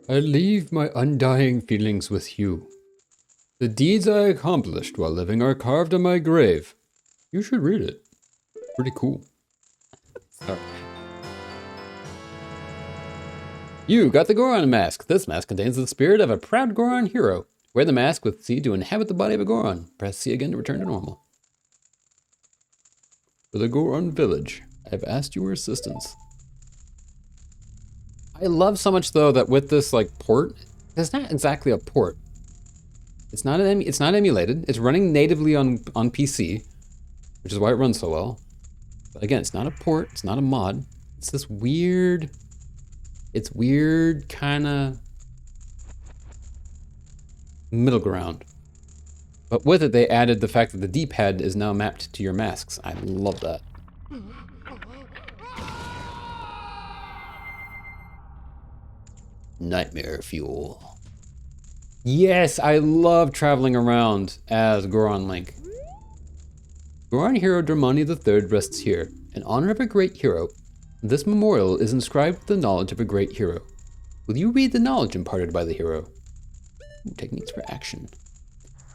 I leave my undying feelings with you. The deeds I accomplished while living are carved on my grave. You should read it. Pretty cool. Sorry. You got the Goron mask. This mask contains the spirit of a proud Goron hero. Wear the mask with C to inhabit the body of a Goron. Press C again to return to normal. For the Goron Village, I have asked your assistance. I love so much though that with this like port, it's not exactly a port. It's not emulated. It's running natively on PC, which is why it runs so well. But again, it's not a port. It's not a mod. It's this weird. It's weird kind of middle ground. But with it, they added the fact that the D-pad is now mapped to your masks. I love that. Nightmare fuel. Yes, I love traveling around as Goron Link. Goron hero Dramani III rests here. In honor of a great hero, this memorial is inscribed with the knowledge of a great hero. Will you read the knowledge imparted by the hero? Techniques for action.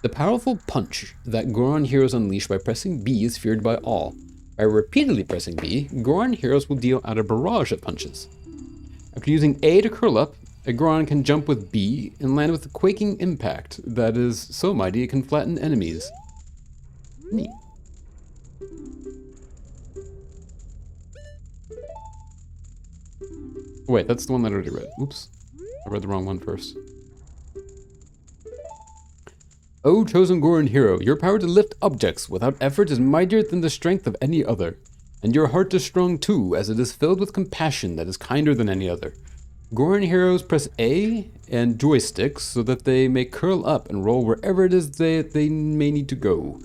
The powerful punch that Goron heroes unleash by pressing B is feared by all. By repeatedly pressing B, Goron heroes will deal out a barrage of punches. After using A to curl up, a Goron can jump with B and land with a quaking impact that is so mighty it can flatten enemies. Neat. Wait, that's the one that I already read. Oops. I read the wrong one first. O chosen Goron hero, your power to lift objects without effort is mightier than the strength of any other. And your heart is strong too, as it is filled with compassion that is kinder than any other. Goron heroes press A and joysticks so that they may curl up and roll wherever it is they may need to go.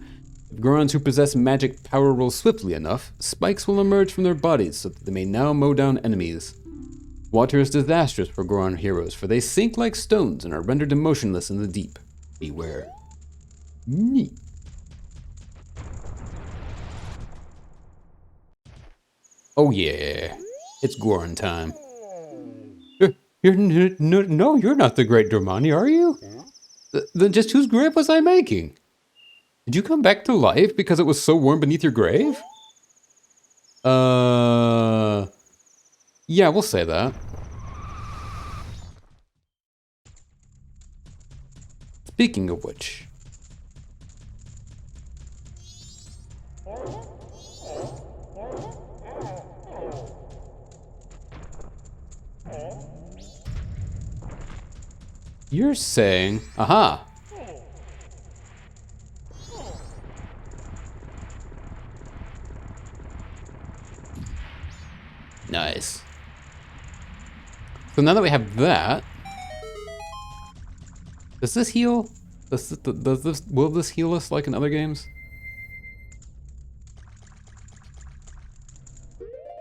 If Gorons who possess magic power roll swiftly enough, spikes will emerge from their bodies so that they may now mow down enemies. Water is disastrous for Goron heroes, for they sink like stones and are rendered emotionless in the deep. Beware. Neat. Oh yeah, it's Goron time. No, you're not the great Dramani, are you? Then just whose grave was I making? Did you come back to life because it was so warm beneath your grave? Yeah, we'll say that. Speaking of which. You're saying, aha. Nice. So now that we have that, does this heal? Will this heal us like in other games?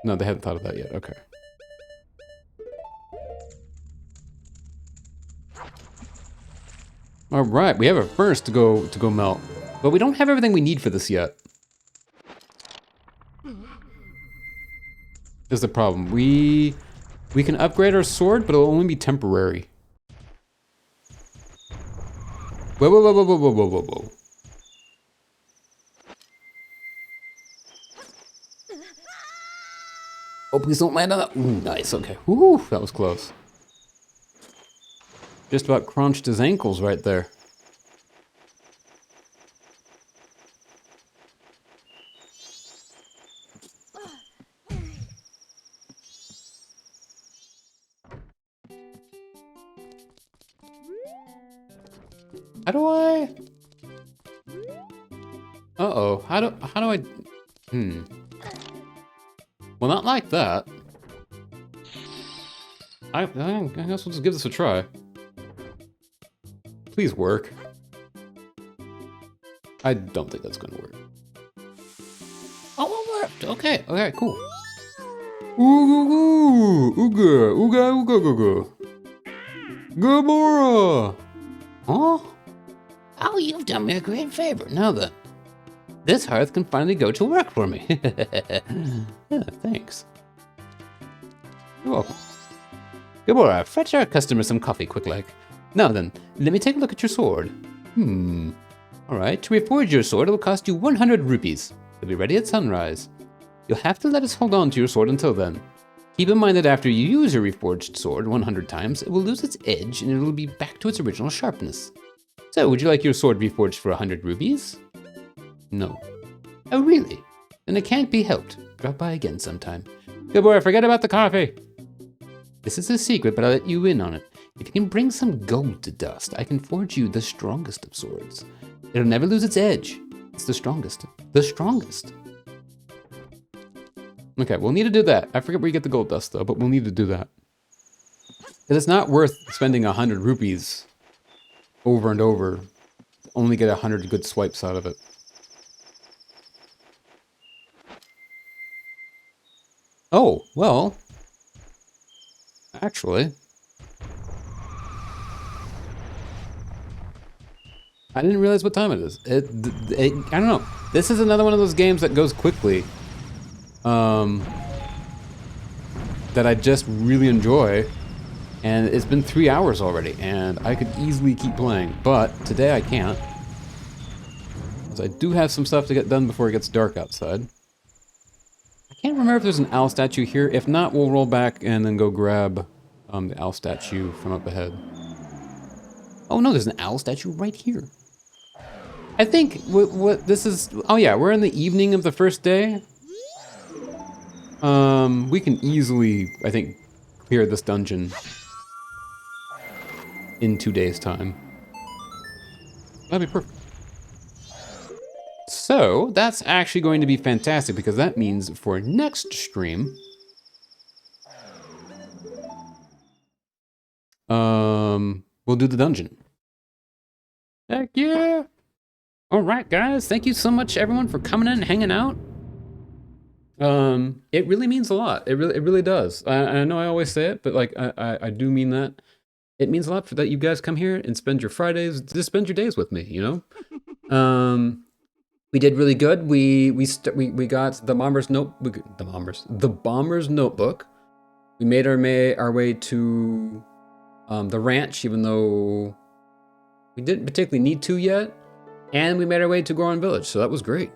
No, they haven't thought of that yet. Okay. All right, we have a furnace to go melt, but we don't have everything we need for this yet. Is the problem. We can upgrade our sword, but it'll only be temporary. Whoa, whoa, whoa, whoa, whoa, whoa, whoa, whoa. Oh, please don't land on that. Ooh, nice, okay. Woo, that was close. Just about crunched his ankles right there. How do I? Uh-oh. How do I? Well, not like that. I guess we'll just give this a try. Please work. I don't think that's gonna work. Oh, it worked. Okay. Okay. Cool. Ooga, ooga, ooga, ooga, ooga. Gamora. Huh? Oh, you've done me a great favor. Now then, this hearth can finally go to work for me. Yeah, thanks. You're welcome. Gamora, fetch our customer some coffee, quick like. Now then, let me take a look at your sword. Alright, to reforge your sword, it will cost you 100 rupees. It'll be ready at sunrise. You'll have to let us hold on to your sword until then. Keep in mind that after you use your reforged sword 100 times, it will lose its edge and it will be back to its original sharpness. So, would you like your sword reforged for 100 rupees? No. Oh, really? Then it can't be helped. Drop by again sometime. Good boy, forget about the coffee. This is a secret, but I'll let you in on it. If you can bring some gold to dust, I can forge you the strongest of swords. It'll never lose its edge. It's the strongest. The strongest. Okay, we'll need to do that. I forget where you get the gold dust, though, but we'll need to do that. Because it's not worth spending 100 rupees over and over to only get 100 good swipes out of it. Oh, well, actually, I didn't realize what time it is. I don't know. This is another one of those games that goes quickly. That I just really enjoy. And it's been 3 hours already, and I could easily keep playing, but today I can't. Because I do have some stuff to get done before it gets dark outside. I can't remember if there's an owl statue here. If not, we'll roll back and then go grab the owl statue from up ahead. Oh no, there's an owl statue right here. I think what this is, oh yeah, we're in the evening of the first day. We can easily, I think, clear this dungeon in 2 days' time. That'd be perfect. So, that's actually going to be fantastic because that means for next stream, we'll do the dungeon. Heck yeah! All right, guys, thank you so much, everyone, for coming in and hanging out. It really means a lot. It really does. I know I always say it, but like I do mean that. It means a lot for that you guys come here and spend your Fridays, just spend your days with me, you know? We did really good. We got the Bomber's Notebook. We made our way to the ranch, even though we didn't particularly need to yet. And we made our way to Goron Village, so that was great.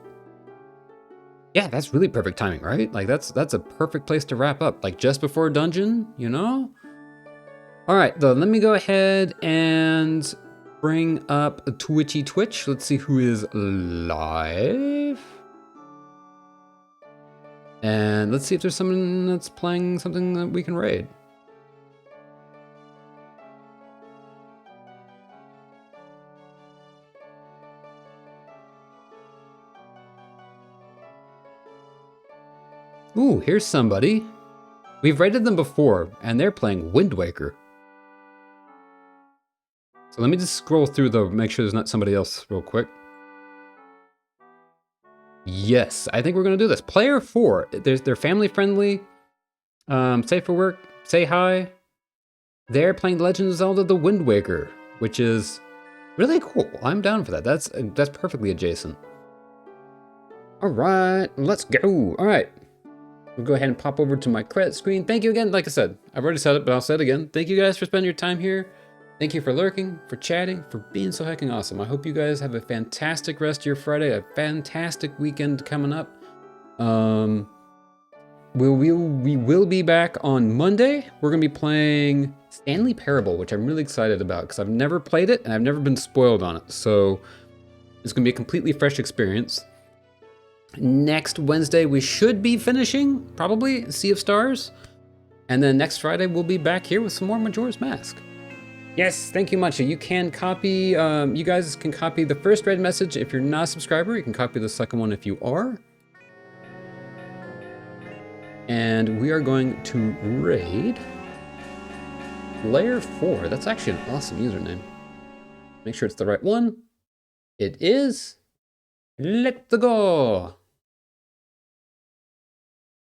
Yeah, that's really perfect timing, right? Like that's a perfect place to wrap up. Like just before dungeon, you know? All right, though, let me go ahead and bring up a Twitch. Let's see who is live. And let's see if there's someone that's playing something that we can raid. Ooh, here's somebody. We've raided them before, and they're playing Wind Waker. So let me just scroll through though, make sure there's not somebody else real quick. Yes, I think we're gonna do this. Player 4, they're family friendly, safe for work, say hi. They're playing Legend of Zelda The Wind Waker, which is really cool. I'm down for that. That's perfectly adjacent. All right, let's go. All right, we'll go ahead and pop over to my credit screen. Thank you again. Like I said, I've already said it, but I'll say it again. Thank you guys for spending your time here. Thank you for lurking, for chatting, for being so hecking awesome. I hope you guys have a fantastic rest of your Friday, a fantastic weekend coming up. We will be back on Monday. We're gonna be playing Stanley Parable, which I'm really excited about because I've never played it and I've never been spoiled on it. So it's gonna be a completely fresh experience. Next Wednesday, we should be finishing, probably, Sea of Stars. And then next Friday, we'll be back here with some more Majora's Mask. Yes, thank you much. You can copy, you guys can copy the first raid message if you're not a subscriber. You can copy the second one if you are. And we are going to raid Layer 4. That's actually an awesome username. Make sure it's the right one. It is. Let's go.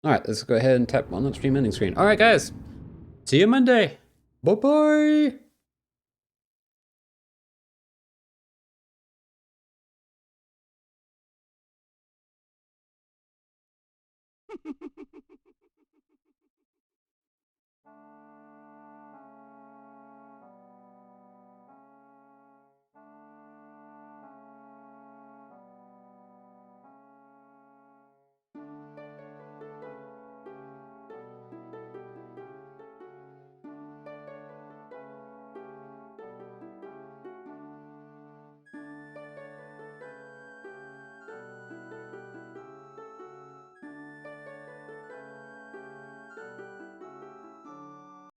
All right, let's go ahead and tap on that stream ending screen. All right, guys. See you Monday. Bye-bye.